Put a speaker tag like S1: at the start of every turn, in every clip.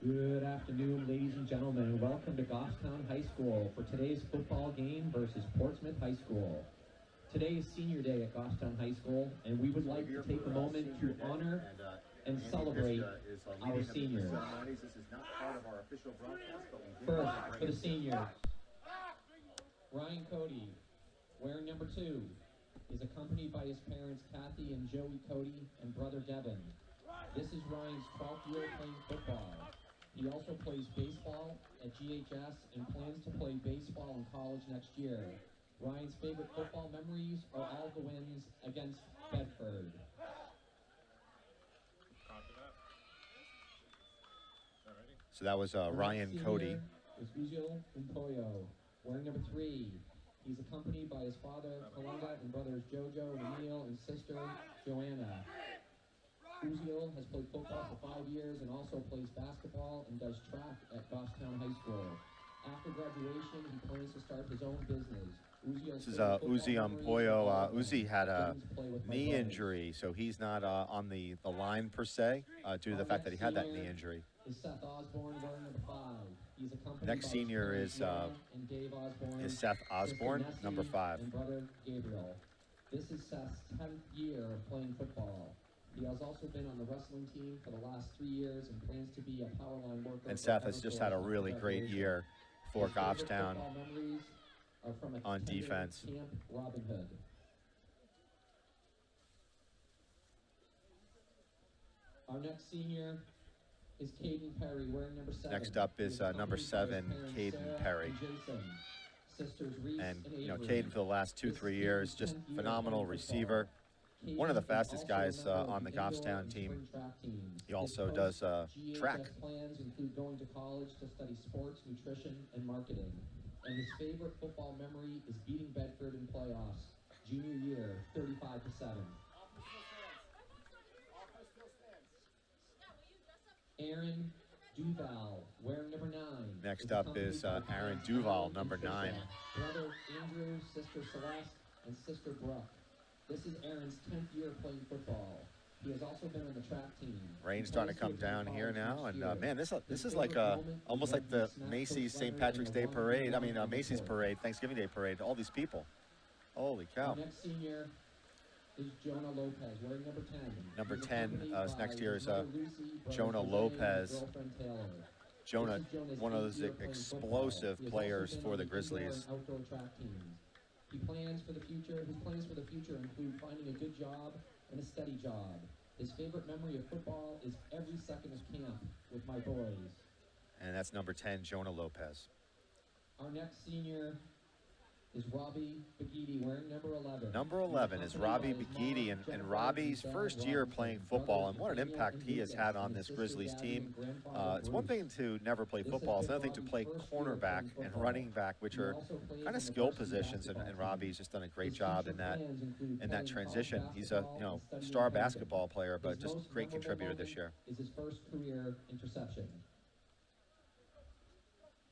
S1: Good afternoon, ladies and gentlemen. Welcome to Goffstown High School for today's football game versus Portsmouth High School. Today is senior day at Goffstown High School, and we would like to take a moment to honor and celebrate our seniors. First, for the seniors, Ryan Cody, wearing number 2, is accompanied by his parents Kathy and Joey Cody and brother Devin. This is Ryan's 12th year playing football. He also plays baseball at GHS and plans to play baseball in college next year. Ryan's favorite football memories are all the wins against Bedford.
S2: So that was Ryan Cody.
S1: Is Uziel Umpoyo, wearing number 3. He's accompanied by his father, Kalunga, and brothers Jojo and Emil, and sister, Joanna. Uziel has played football for 5 years and also plays basketball and does track at Goffstown High School. After graduation, he plans to start his own business.
S2: This is Uzi Umpoyo. Uzi had a knee injury, so he's not on the line per se due to the fact that he had that knee injury.
S1: Is Seth Osborne, wearing number 5. He's accompanied
S2: Next
S1: by
S2: senior
S1: his
S2: is
S1: parents, and Dave Osborne,
S2: Seth Osborne,
S1: sister
S2: number
S1: Nessie,
S2: 5.
S1: and brother Gabriel. This is Seth's 10th year of playing football. He has also been on the wrestling team for the last 3 years and plans to be a power line worker.
S2: And Seth has just had a really great year for Goffstown on defense.
S1: Camp Robin Hood. Our next senior is Caden Perry, wearing number 7.
S2: Next up is number 7, Caden Perry. And you know, Caden for the last 2-3 years, just phenomenal receiver. One of the fastest guys on the Goffstown team. He also does track.
S1: Plans include going to college to study sports, nutrition, and marketing. And his favorite football memory is beating Bedford in playoffs. Junior year, 35-7. Aaron Duval, wearing number 9.
S2: Next up is Aaron Duval, number 9.
S1: Brother Andrew, sister Celeste, and sister Brooke. This is Aaron's 10th year playing football. He has also been on the track team.
S2: Rain's starting to come down here now, and man, this is like almost like the Macy's St. Patrick's Day parade. I mean, Macy's parade, Thanksgiving Day parade. All these people. Holy cow!
S1: Our next senior is Jonah Lopez, wearing number 10.
S2: Number 10 next year is Jonah Lopez. Jonah, one of those explosive players for the Grizzlies.
S1: He plans for the future. His plans for the future include finding a good job and a steady job. His favorite memory of football is every second of camp with my boys.
S2: And that's number 10, Jonah Lopez.
S1: Our next senior is Robbie Bagidi, wearing number 11.
S2: Number 11 is Robbie Bagidi, and Robbie's first year playing football, and what an impact he has had on this Grizzlies team. It's one thing to never play football, it's another thing to play cornerback and running back, which are kind of skill positions, and Robbie's just done a great job in that transition. He's a star basketball player, but just great contributor this year.
S1: Is his first career interception.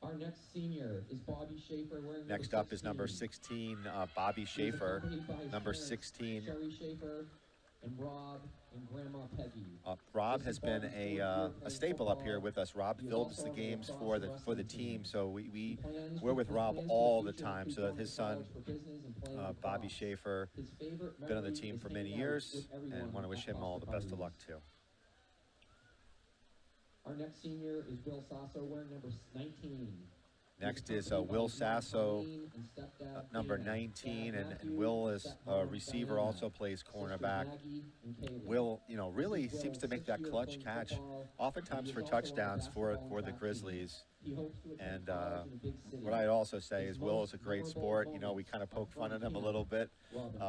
S1: Our next senior is Bobby Schaefer, wearing
S2: Next up is number 16, Bobby Schaefer, number 16.
S1: Sherry Schaefer and Rob and Grandma Peggy.
S2: Rob has been a staple up here with us. Rob films the games for the team, so we're with Rob all the time. So that his son, Bobby Schaefer, been on the team for many years, and want to wish him all the best of luck too.
S1: Our next senior is Will Sasso, wearing number 19.
S2: Next is Will Sasso, number 19, and Will is a receiver, also plays cornerback. Will, really seems to make that clutch catch, oftentimes for touchdowns for the Grizzlies. And what I'd also say is Will is a great sport. We kind of poke fun at him a little bit.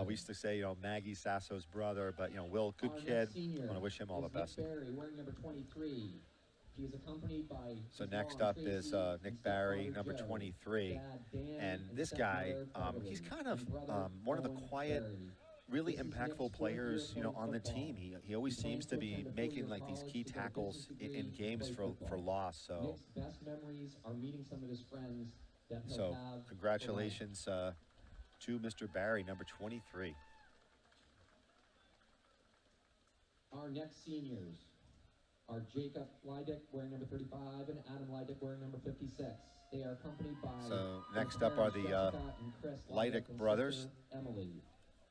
S2: We used to say, Maggie Sasso's brother, but Will, good kid. I want to wish him all the best.
S1: Wearing number 23. He is accompanied by
S2: So next up is Nick Barry, number 23. And this guy, he's kind of one of the quiet, really impactful players, on the team. He always seems to be making like these key tackles in games for loss. So
S1: Nick's best memories are meeting some of his friends that
S2: so congratulations to Mr. Barry, number 23.
S1: Our next seniors are Jacob Leidick wearing number 35 and Adam Leidick wearing number 56. They are accompanied by
S2: So next up are the Leidick brothers.
S1: Emily.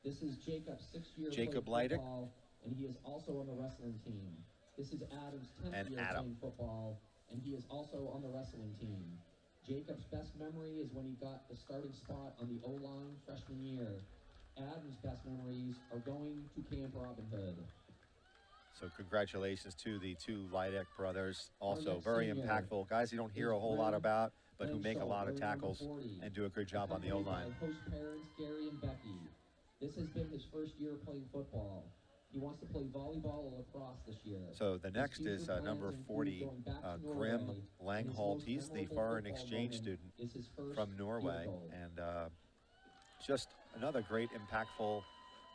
S1: This is Jacob's 6th year
S2: Jacob
S1: playing
S2: Leidick.
S1: football, and he is also on the wrestling team. This is Adam's 10th year playing football, and he is also on the wrestling team. Jacob's best memory is when he got the starting spot on the O-line freshman year. Adam's best memories are going to Camp Robin Hood.
S2: So congratulations to the two Leidick brothers. Also very impactful guys you don't hear a whole lot about, but who make a lot of tackles and do a good job on the O-line.
S1: Host parents Gary and Becky. This has been his first year playing football. He wants to play volleyball or lacrosse this year.
S2: So the next is number 40, Grim Langholt. He's the foreign exchange student from Norway, and just another great impactful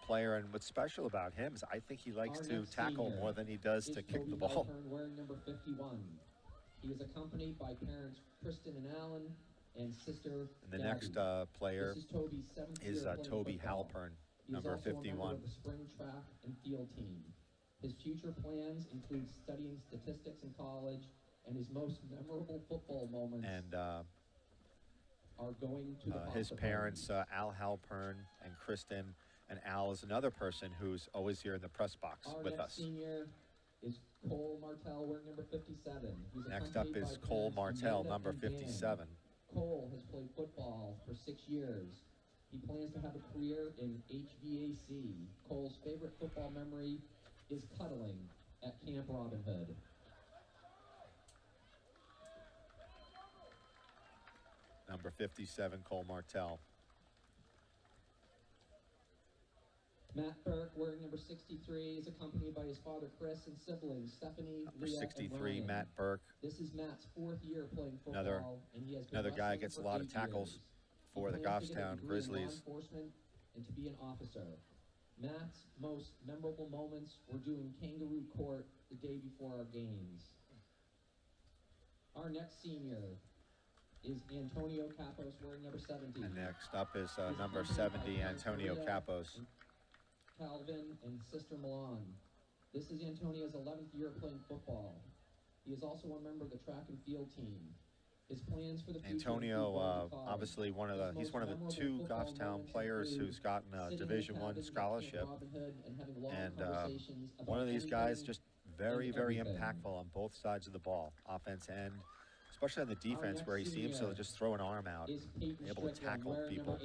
S2: player. And what's special about him is I think he likes to tackle more than he does to kick the ball.
S1: Wearing number 51. He is accompanied by parents Kristen and Alan and sister
S2: And the next player is Toby Halpern, number 51.
S1: The spring track and field team. His future plans include studying statistics in college, and his most memorable football moments are going to
S2: his parents, Al Halpern and Kristen, and Al is another person who's always here in the press box with us.
S1: Senior is Cole Martell, wearing number 57.
S2: Next up is Cole Martell, number 57.
S1: Cole has played football for 6 years. He plans to have a career in HVAC. Cole's favorite football memory is cuddling at Camp Robin Hood.
S2: Number 57, Cole Martell.
S1: Matt Burke, wearing number 63, is accompanied by his father Chris and siblings Stephanie,
S2: Number
S1: Leah,
S2: 63,
S1: and
S2: Matt Burke.
S1: This is Matt's 4th year playing football, and he has been
S2: Another guy
S1: wrestling
S2: gets a
S1: for
S2: lot of
S1: 8
S2: tackles
S1: years.
S2: for the
S1: He plans to get a
S2: Goffstown
S1: degree in law
S2: Grizzlies.
S1: enforcement and to be an officer. Matt's most memorable moments were doing kangaroo court the day before our games. Our next senior is Antonio Capos, wearing number 70.
S2: And next up is number 70, Antonio Capos.
S1: Calvin and sister Milan. This is Antonio's 11th year playing football. He is also a member of the track and field team. His plans for the future
S2: Antonio, obviously he's one of the 2 Goffstown players who's gotten a Division I scholarship, and one of these guys just very, very impactful on both sides of the ball, offense and especially on the defense, where he seems to just throw an arm out, able to tackle people.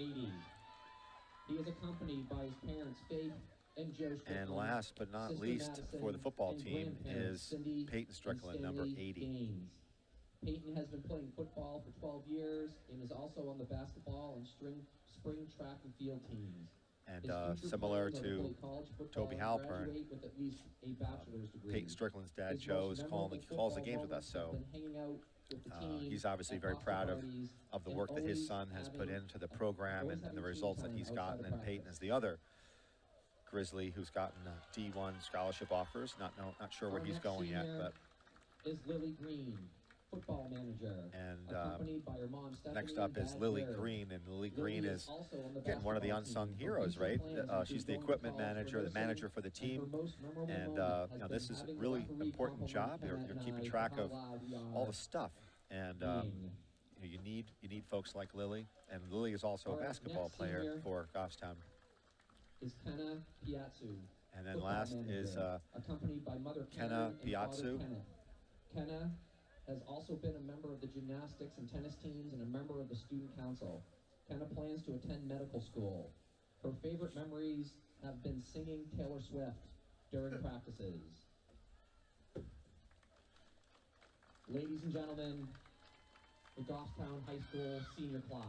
S1: He is accompanied by his parents, Faith and Joe Strickland.
S2: And last but not least for the football team is Peyton Strickland, number 80.
S1: Peyton has been playing football for 12 years and is also on the basketball and spring track and field teams.
S2: And similar to Toby Halpern, Peyton Strickland's dad, Joe, calls the games with us. So he's obviously very proud of the work that his son has put into the program and the results that he's gotten. And Peyton is the other Grizzly who's gotten D1 scholarship offers. Not sure where he's going yet, but
S1: is Lily Green, football manager.
S2: And next up is Lily Green, and Lily Green is, again, one of the unsung heroes, right? She's the equipment manager, the manager for the team, and this is a really important job. You're keeping track of all the stuff, and you need folks like Lily, and Lily is also a basketball player for Goffstown.
S1: Is Kenna Piazzu.
S2: And then last is
S1: accompanied by mother
S2: Kenna Piazzu.
S1: Kenna has also been a member of the gymnastics and tennis teams and a member of the student council. Kenna plans to attend medical school. Her favorite memories have been singing Taylor Swift during practices. Ladies and gentlemen, the Goffstown High School senior class.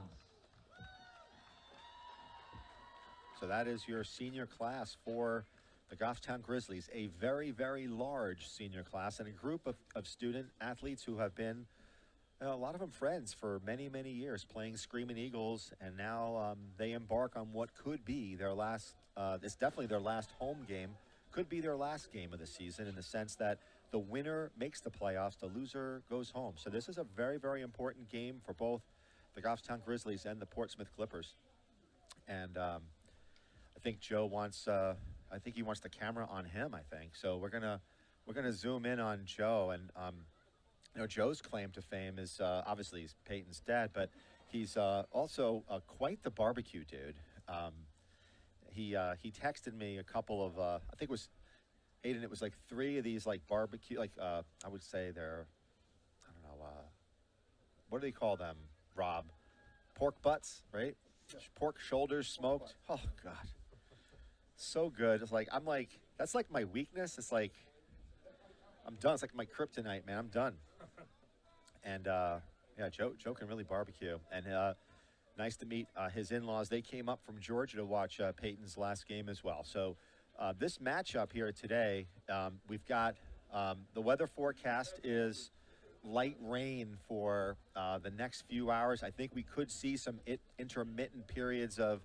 S2: So that is your senior class for the Goffstown Grizzlies, a very, very large senior class, and a group of student athletes who have been, a lot of them friends for many, many years, playing Screaming Eagles, and now they embark on what could be their last, it's definitely their last home game, could be their last game of the season, in the sense that the winner makes the playoffs, the loser goes home. So this is a very, very important game for both the Goffstown Grizzlies and the Portsmouth Clippers. And I think Joe wants, I think he wants the camera on him, I think. So we're gonna we're going to zoom in on Joe. And, you know, Joe's claim to fame is obviously he's Peyton's dad, but he's also quite the barbecue dude. He texted me a couple of, I think it was, Aiden, it was like 3 of these like barbecue, like I would say they're, I don't know, what do they call them, Rob? Pork butts, right? Pork shoulders smoked. Oh, God. So good. It's like, I'm like, that's like my weakness. It's like, I'm done. It's like my kryptonite, man. I'm done. And, yeah, Joe can really barbecue. And nice to meet his in-laws. They came up from Georgia to watch Peyton's last game as well. So this matchup here today, we've got the weather forecast is light rain for the next few hours. I think we could see some intermittent periods of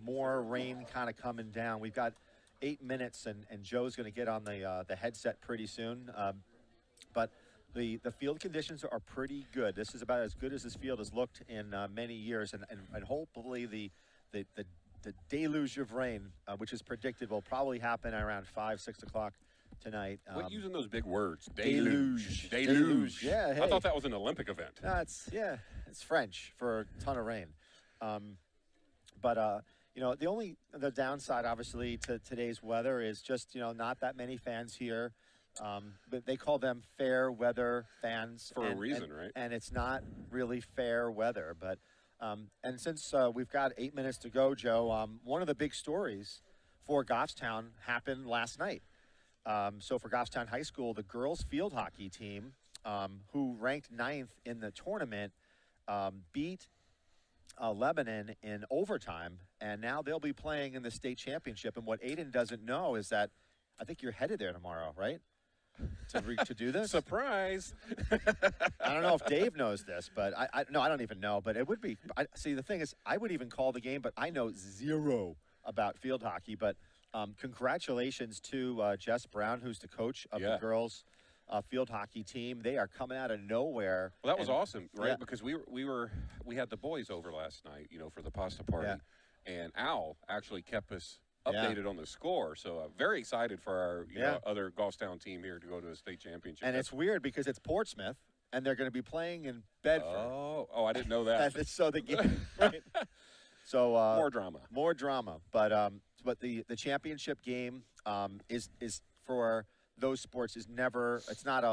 S2: more rain kind of coming down. We've got 8 minutes, and Joe's going to get on the headset pretty soon. But the field conditions are pretty good. This is about as good as this field has looked in many years, and hopefully the deluge of rain, which is predicted, will probably happen around 5, 6 o'clock tonight.
S3: What using those big words?
S2: Deluge.
S3: Deluge.
S2: Yeah, hey.
S3: I thought that was an Olympic event.
S2: It's French for a ton of rain. But you know, the downside, obviously, to today's weather is just, you know, not that many fans here. But they call them fair weather fans
S3: for a reason, right?
S2: And it's not really fair weather. But and since we've got 8 minutes to go, Joe, one of the big stories for Goffstown happened last night. So for Goffstown High School, the girls field hockey team, who ranked 9th in the tournament, beat Lebanon in overtime, and now they'll be playing in the state championship. And what Aiden doesn't know is that I think you're headed there tomorrow, right? To do this?
S3: Surprise!
S2: I don't know if Dave knows this, but I don't even know. But it would be. See, the thing is, I would even call the game, but I know zero about field hockey. But congratulations to Jess Brown, who's the coach of the girls field hockey team. They are coming out of nowhere.
S3: Well, that was awesome, right?
S2: Yeah.
S3: Because we had the boys over last night, you know, for the pasta party, and Al actually kept us updated on the score. So I'm very excited for our know, other Goffstown team here to go to the state championship.
S2: And it's weird because it's Portsmouth, and they're going to be playing in Bedford.
S3: Oh, I didn't know that.
S2: So the game, right? So more drama. But the championship game is for those sports is never. It's not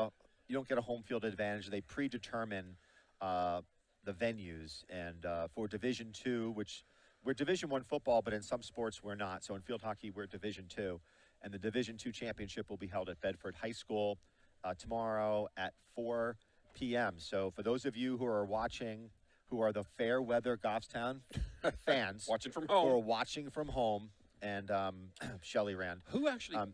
S2: you don't get a home field advantage. They predetermine the venues, and for Division II, which we're Division I football, but in some sports we're not. So in field hockey, we're Division II, and the Division II championship will be held at Bedford High School tomorrow at 4 p.m. So for those of you who are watching, who are the fair weather Goffstown fans,
S3: watching from home,
S2: who are watching from home, and Shelly Rand,
S3: who actually,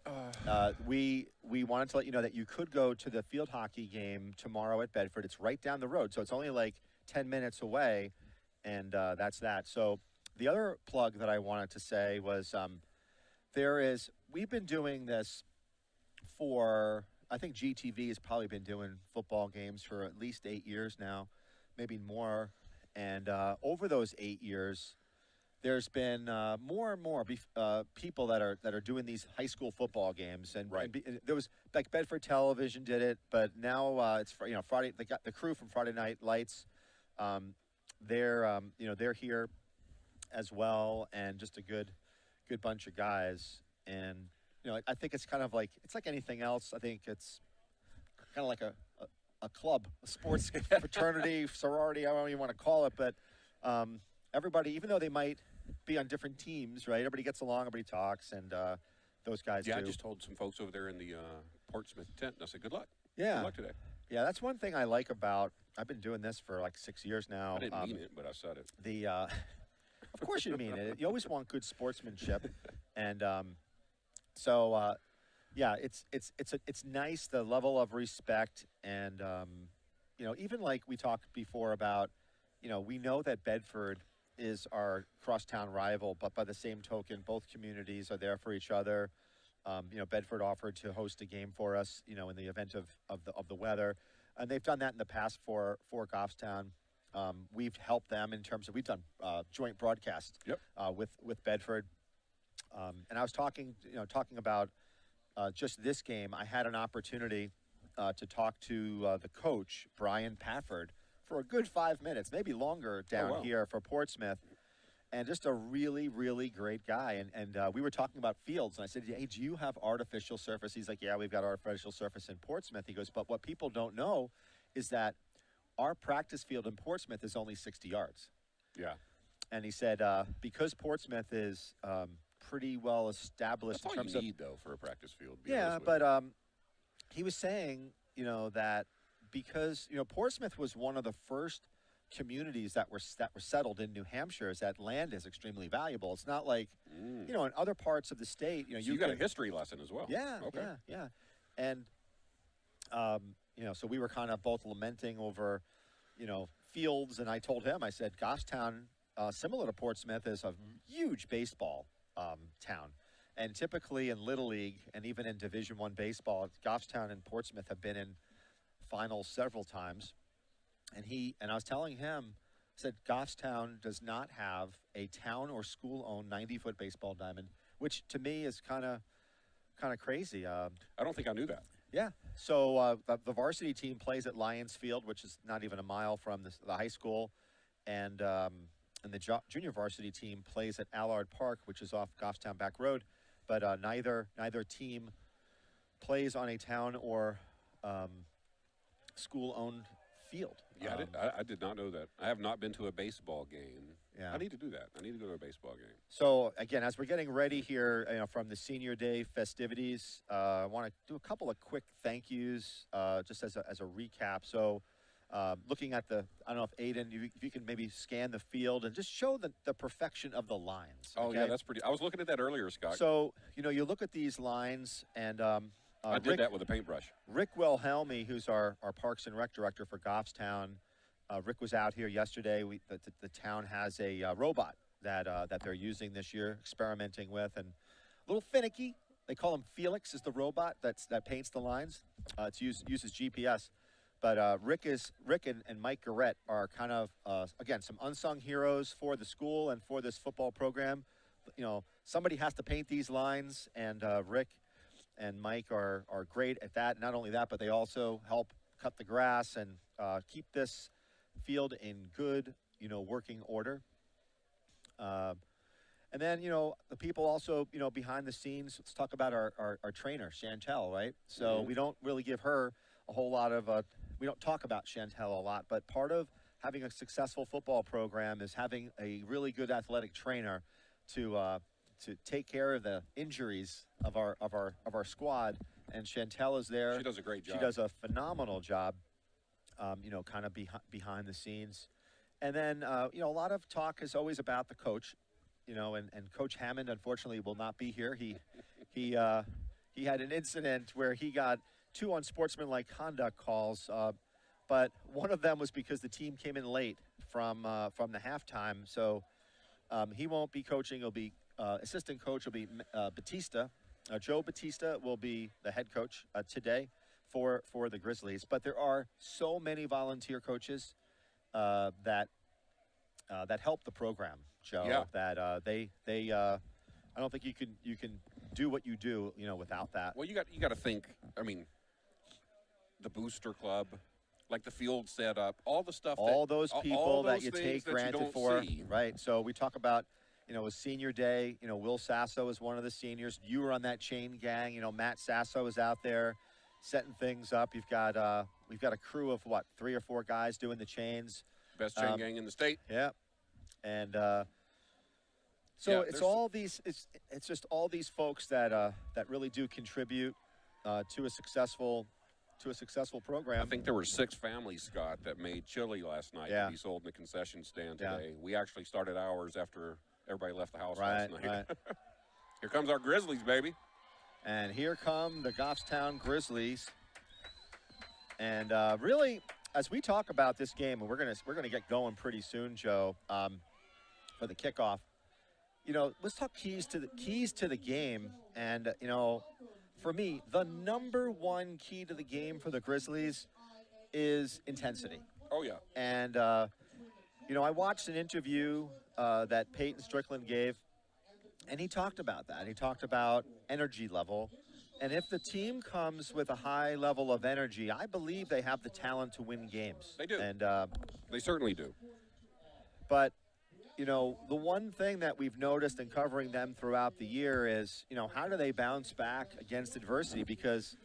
S2: we wanted to let you know that you could go to the field hockey game tomorrow at Bedford. It's right down the road, so it's only like 10 minutes away, and that's that. So the other plug that I wanted to say was we've been doing this for, I think GTV has probably been doing football games for at least 8 years now, maybe more. And over those 8 years, there's been more and more people that are doing these high school football games. And there was, like, Bedford Television did it, but now it's, you know, Friday. They got the crew from Friday Night Lights. They're here as well, and just a good bunch of guys. And, you know, I think it's kind of like, it's like anything else. I think it's kind of like a club, a sports fraternity, sorority, I don't even want to call it, but everybody, even though they might be on different teams, right, everybody gets along, everybody talks, and those guys do.
S3: I just told some folks over there in the Portsmouth tent, and I said, good luck.
S2: Yeah.
S3: Good luck today.
S2: Yeah, that's one thing I like about, I've been doing this for like 6 years now.
S3: I didn't mean it, but I said it.
S2: Of course you mean it. You always want good sportsmanship. And yeah, it's nice, the level of respect. And, you know, even like we talked before about, you know, we know that Bedford is our crosstown rival, but by the same token, both communities are there for each other. You know, Bedford offered to host a game for us, you know, in the event of the weather. And they've done that in the past for Goffstown. We've helped them in terms of, we've done joint broadcast with Bedford. And I was talking about, just this game, I had an opportunity to talk to the coach, Brian Pafford, for a good 5 minutes, maybe longer down here for Portsmouth. And just a really, really great guy. And we were talking about fields, and I said, hey, do you have artificial surface? He's like, yeah, we've got artificial surface in Portsmouth. He goes, but what people don't know is that our practice field in Portsmouth is only 60 yards.
S3: Yeah.
S2: And he said, because Portsmouth is pretty well established
S3: That's
S2: in terms
S3: all
S2: of...
S3: you need, though, for a practice field.
S2: Yeah, but he was saying, that because, Portsmouth was one of the first communities that were settled in New Hampshire, is that land is extremely valuable. It's not like, in other parts of the state,
S3: so you got a history lesson as well.
S2: Yeah,
S3: okay.
S2: yeah. And, so we were kind of both lamenting over, fields, and I told him, I said, Goffstown, similar to Portsmouth, is a huge baseball town. And typically in Little League and even in Division I baseball, Goffstown and Portsmouth have been in finals several times. And I was telling him, I said, Goffstown does not have a town or school-owned 90-foot baseball diamond, which to me is kind of crazy. I
S3: don't think I knew that.
S2: Yeah. So the varsity team plays at Lions Field, which is not even a mile from the high school, and the junior varsity team plays at Allard Park, which is off Goffstown Back Road. But neither team plays on a town or school-owned field.
S3: Yeah, I did not know that. I have not been to a baseball game.
S2: Yeah.
S3: I need to do that. I need to go to a baseball game.
S2: So, again, as we're getting ready here from the Senior Day festivities, I want to do a couple of quick thank yous just as a recap. So, looking at I don't know if Aiden, if you can maybe scan the field and just show the perfection of the lines.
S3: Oh,
S2: okay?
S3: yeah, that's pretty. I was looking at that earlier, Scott.
S2: So, you look at these lines, and
S3: I did that with a paintbrush.
S2: Rick Wilhelmi, who's our Parks and Rec director for Goffstown, Rick was out here yesterday. The town has a robot that they're using this year, experimenting with, and a little finicky. They call him Felix, is the robot that paints the lines. It uses GPS. But Rick and Mike Garrett are kind of, again, some unsung heroes for the school and for this football program. Somebody has to paint these lines, and Rick and Mike are great at that. Not only that, but they also help cut the grass and keep this field in good, working order. And then, the people also, behind the scenes, let's talk about our trainer, Chantel, right? So we don't really give her a whole lot of, we don't talk about Chantel a lot, but part of having a successful football program is having a really good athletic trainer to take care of the injuries of our squad. And Chantel is there.
S3: She does a great job.
S2: She does a phenomenal job, kind of behind the scenes. And then, a lot of talk is always about the coach, and Coach Hammond, unfortunately, will not be here. He had an incident where he got 2 unsportsmanlike conduct calls, but one of them was because the team came in late from the halftime. So he won't be coaching. He'll be assistant coach will be Batista. Joe Batista will be the head coach today for the Grizzlies. But there are so many volunteer coaches that help the program, Joe.
S3: Yeah.
S2: That they I don't think you can do what you do, without that.
S3: Well, you got to think. I mean, the booster club, like the field setup, all the stuff.
S2: All those people
S3: all
S2: that
S3: those
S2: you
S3: things
S2: take granted
S3: you
S2: for,
S3: see.
S2: right? So we talk about, with Senior Day. Will Sasso is one of the seniors. You were on that chain gang. Matt Sasso is out there setting things up. We've got a crew of 3 or 4 guys doing the chains.
S3: Best chain gang in the state.
S2: Yeah, and so
S3: Yeah,
S2: it's all these. It's just all these folks that really do contribute to a successful program.
S3: I think there were 6 families, Scott, that made chili last night to be sold in the concession stand today.
S2: Yeah.
S3: We actually started ours after everybody left the house
S2: Right,
S3: last night.
S2: right.
S3: Here comes our Grizzlies, baby.
S2: And here come the Goffstown Grizzlies. And really, as we talk about this game, and we're gonna get going pretty soon, Joe, for the kickoff. Let's talk keys to the game. And for me, the number one key to the game for the Grizzlies is intensity.
S3: Oh yeah.
S2: And I watched an interview that Peyton Strickland gave, and he talked about that. He talked about energy level, And if the team comes with a high level of energy, I believe they have the talent to win games.
S3: They do.
S2: And
S3: they certainly do.
S2: But, you know, the one thing that we've noticed in covering them throughout the year is, you know, how do they bounce back against adversity? Because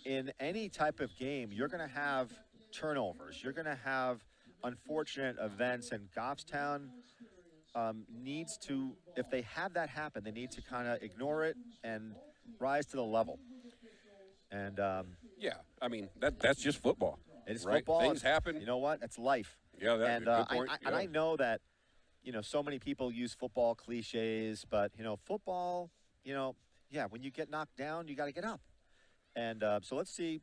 S2: in any type of game, you're going to have turnovers. You're going to have unfortunate events, and Goffstown needs to, if they have that happen, they need to kind of ignore it and rise to the level. And
S3: yeah, I mean that's just football.
S2: It is
S3: right?
S2: football.
S3: Things happen.
S2: You know what? It's life.
S3: Yeah, that's
S2: and
S3: a good point.
S2: and I know that, you know, so many people use football cliches, but you know, football, you know, yeah, when you get knocked down, you got to get up. And so let's see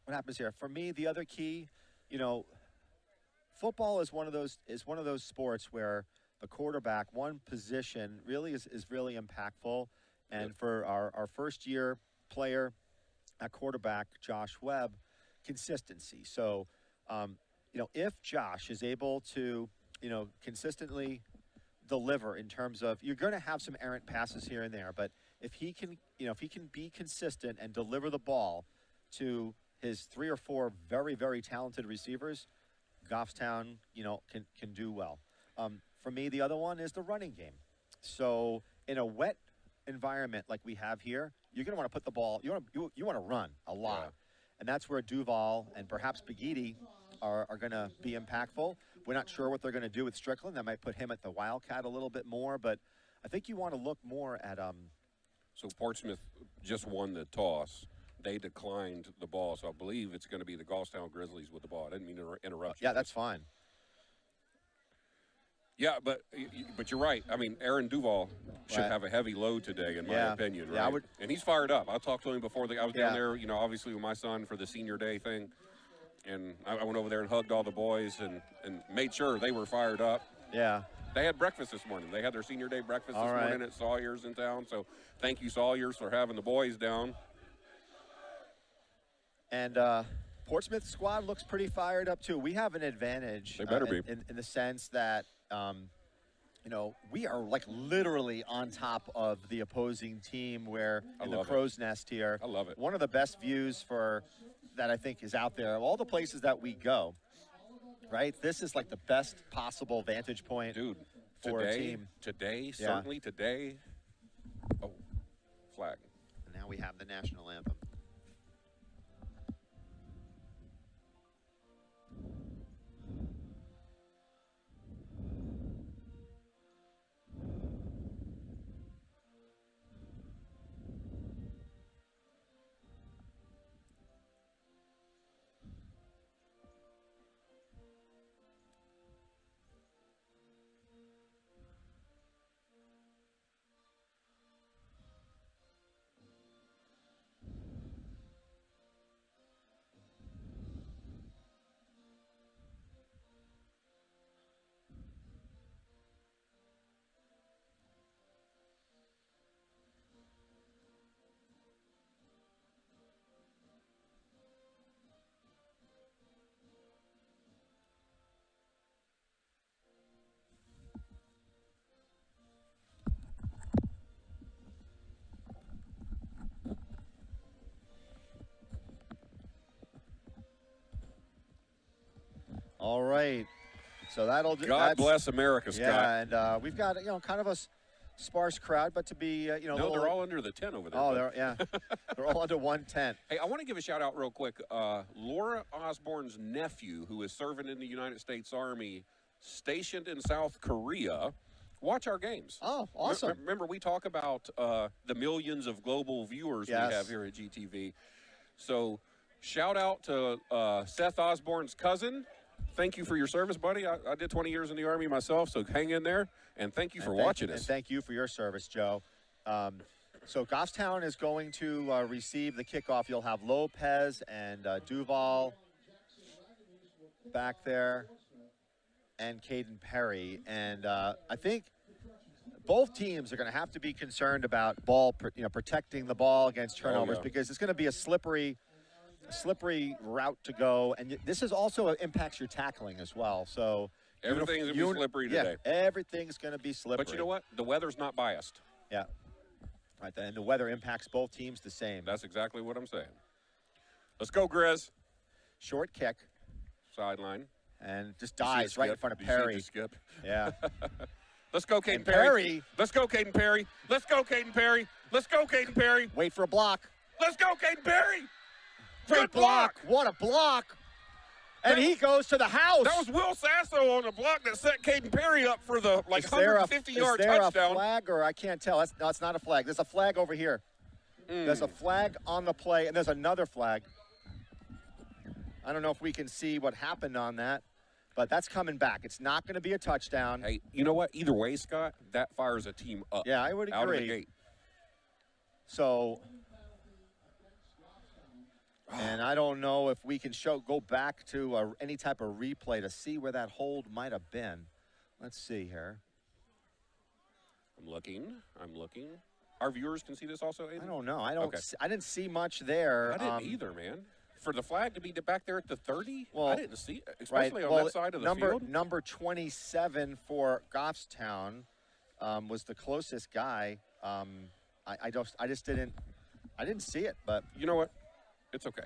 S2: what happens here. For me, the other key, you know, football is one of those sports where the quarterback, one position, really is really impactful. And for our first year player at quarterback, Josh Webb, consistency. So, you know, if Josh is able to, you know, consistently deliver in terms of, you're going to have some errant passes here and there, but if he can, you know, if he can be consistent and deliver the ball to his 3 or 4 very, very talented receivers, Goffstown, you know, can do well. For me, the other one is the running game. So in a wet environment like we have here, you're going to want to put the ball, you want to run a lot.
S3: Yeah.
S2: And that's where Duval and perhaps Begidi are going to be impactful. We're not sure what they're going to do with Strickland. That might put him at the Wildcat a little bit more, but I think you want to look more at
S3: So Portsmouth just won the toss. They declined the ball, so I believe it's going to be the Goffstown Grizzlies with the ball. I didn't mean to interrupt you.
S2: Yeah, that's fine.
S3: Yeah, but you're right. I mean, Aaron Duval should have a heavy load today, in my opinion. Right?
S2: Yeah,
S3: and he's fired up. I talked to him before I was down there, you know, obviously with my son for the senior day thing. And I went over there and hugged all the boys and made sure they were fired up.
S2: Yeah.
S3: They had breakfast this morning. They had their senior day breakfast this morning at Sawyer's in town. So thank you, Sawyer's, for having the boys down.
S2: And Portsmouth squad looks pretty fired up, too. We have an advantage.
S3: They better be.
S2: In the sense that, you know, we are like literally on top of the opposing team where in the crow's nest here.
S3: I love it.
S2: One of the best views that I think is out there of all the places that we go, right? This is like the best possible vantage point for a team.
S3: Today, certainly today. Oh, flag.
S2: And now we have the national anthem. All right, so that'll do.
S3: God bless America, Scott.
S2: Yeah, and we've got, you know, kind of a sparse crowd, but to be, you know,
S3: no, they're all under the tent over there.
S2: Oh, they're all under one tent.
S3: Hey, I want to give a shout out real quick. Laura Osborne's nephew, who is serving in the United States Army, stationed in South Korea. Watch our games.
S2: Oh, awesome!
S3: Remember, we talk about the millions of global viewers we have here at GTV. So, shout out to Seth Osborne's cousin. Thank you for your service, buddy. I did 20 years in the Army myself, so hang in there. And thank you for watching us.
S2: And thank you for your service, Joe. So Goffstown is going to receive the kickoff. You'll have Lopez and Duval back there and Caden Perry. And I think both teams are going to have to be concerned about protecting the ball against turnovers because it's going to be a slippery route to go, and this is also impacts your tackling as well. So
S3: everything's gonna be slippery today.
S2: Everything's gonna be slippery.
S3: But you know what? The weather's not biased.
S2: Yeah. Right, and the weather impacts both teams the same.
S3: That's exactly what I'm saying. Let's go, Grizz.
S2: Short kick.
S3: Sideline.
S2: And just dies right in front of Perry.
S3: Skip.
S2: Yeah.
S3: Let's go, Caden
S2: Perry.
S3: Let's go, Caden Perry. Let's go, Caden Perry. Let's go, Caden Perry.
S2: Wait for a block.
S3: Let's go, Caden Perry.
S2: Great block. What a block. And he goes to the house.
S3: That was Will Sasso on a block that set Caden Perry up for the 150-yard touchdown.
S2: Is there a flag, or I can't tell? No, it's not a flag. There's a flag over here. There's a flag on the play, and there's another flag. I don't know if we can see what happened on that, but that's coming back. It's not going to be a touchdown.
S3: Hey, you know what? Either way, Scott, that fires a team up.
S2: Yeah, I would agree.
S3: Out of the gate.
S2: So, and I don't know if we can go back to any type of replay to see where that hold might have been. Let's see here.
S3: I'm looking. Our viewers can see this also, Aiden?
S2: I don't know. I didn't see much there.
S3: I didn't either, man. For the flag to be back there at the 30,
S2: well,
S3: I didn't see it, especially on that side of the field.
S2: Number 27 for Goffstown was the closest guy. I didn't see it, but
S3: you know what? It's okay.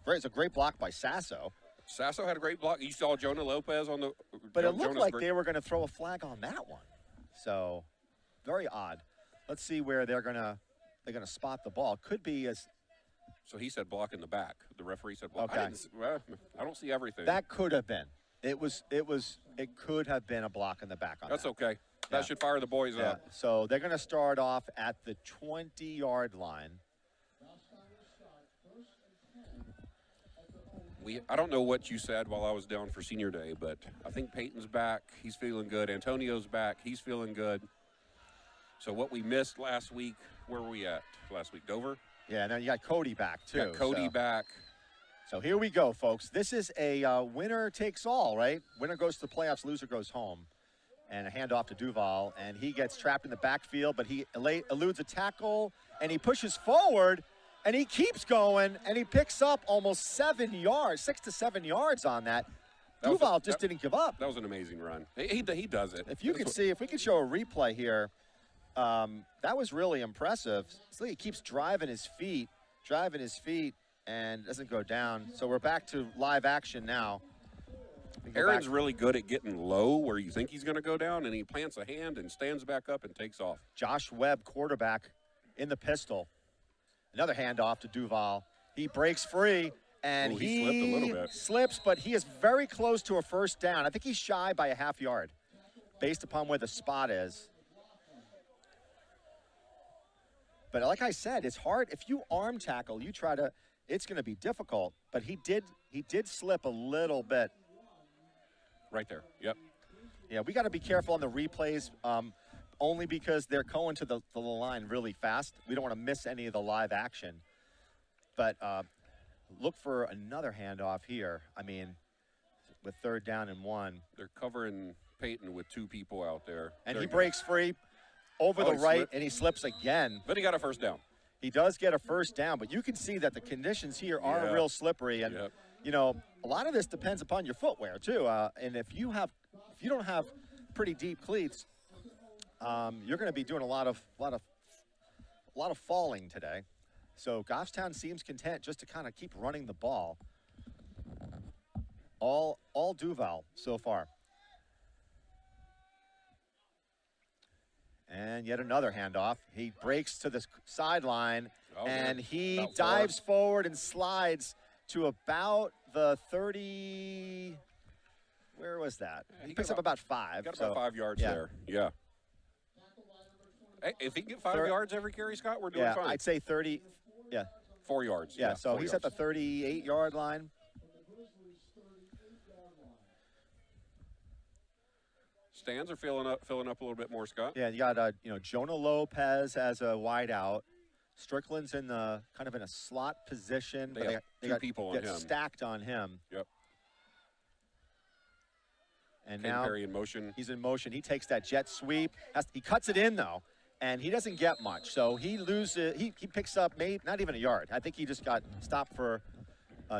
S2: Great, it's a great block by Sasso.
S3: Sasso had a great block. You saw Jonah Lopez on the.
S2: But it looked like they were going to throw a flag on that one. So, very odd. Let's see where they're gonna spot the ball. Could be as.
S3: So he said block in the back. The referee said block.
S2: Okay.
S3: I don't see everything.
S2: That could have been. It could have been a block in the back on
S3: That's okay. That should fire the boys up.
S2: So they're going to start off at the 20-yard line.
S3: I don't know what you said while I was down for senior day, but I think Peyton's back. He's feeling good. Antonio's back. He's feeling good. So what we missed last week, where were we at last week? Dover?
S2: Yeah, now you got Cody back, too.
S3: Got Cody back.
S2: So here we go, folks. This is a winner takes all, right? Winner goes to the playoffs, loser goes home. And a handoff to Duval, and he gets trapped in the backfield, but he eludes a tackle, and he pushes forward, and he keeps going, and he picks up almost 7 yards, 6 to 7 yards on that. Duval just didn't give up.
S3: That was an amazing run. He does it.
S2: If we could show a replay here, that was really impressive. So he keeps driving his feet, and doesn't go down. So we're back to live action now.
S3: Aaron's really good at getting low where you think he's going to go down, and he plants a hand and stands back up and takes off.
S2: Josh Webb, quarterback, in the pistol. Another handoff to Duval. He breaks free, and
S3: he slipped a little bit.
S2: Slips, but he is very close to a first down. I think he's shy by a half yard based upon where the spot is. But like I said, it's hard. If you arm tackle, it's going to be difficult. But he did slip a little bit.
S3: Right there. Yep.
S2: Yeah, we got to be careful on the replays, only because they're going to the line really fast. We don't want to miss any of the live action. But look for another handoff here. I mean, with 3rd down and 1.
S3: They're covering Peyton with 2 people out there.
S2: And he breaks free over the right, and he slips again.
S3: But he got a first down.
S2: He does get a first down, but you can see that the conditions here are real slippery. And, you know, a lot of this depends upon your footwear, too. And if you don't have pretty deep cleats, you're going to be doing a lot of falling today. So Goffstown seems content just to kind of keep running the ball. All Duval so far. And yet another handoff. He breaks to the sideline, and he dives forward and slides to about the 30. Where was that? He picks up about 5.
S3: Got about 5 yards there. Yeah. Hey, if he can get 5 yards every carry, Scott, we're doing fine.
S2: I'd say 30. Yeah.
S3: 4 yards.
S2: Yeah, so he's at the 38-yard line.
S3: Stands are filling up a little bit more, Scott.
S2: Yeah, you got Jonah Lopez as a wideout. Strickland's in the kind of in a slot position.
S3: They got 2 people on him.
S2: Stacked on him.
S3: Yep.
S2: And now
S3: Perry in motion.
S2: He's in motion. He takes that jet sweep. He cuts it in though, and he doesn't get much. So he loses. He picks up not even a yard. I think he just got stopped for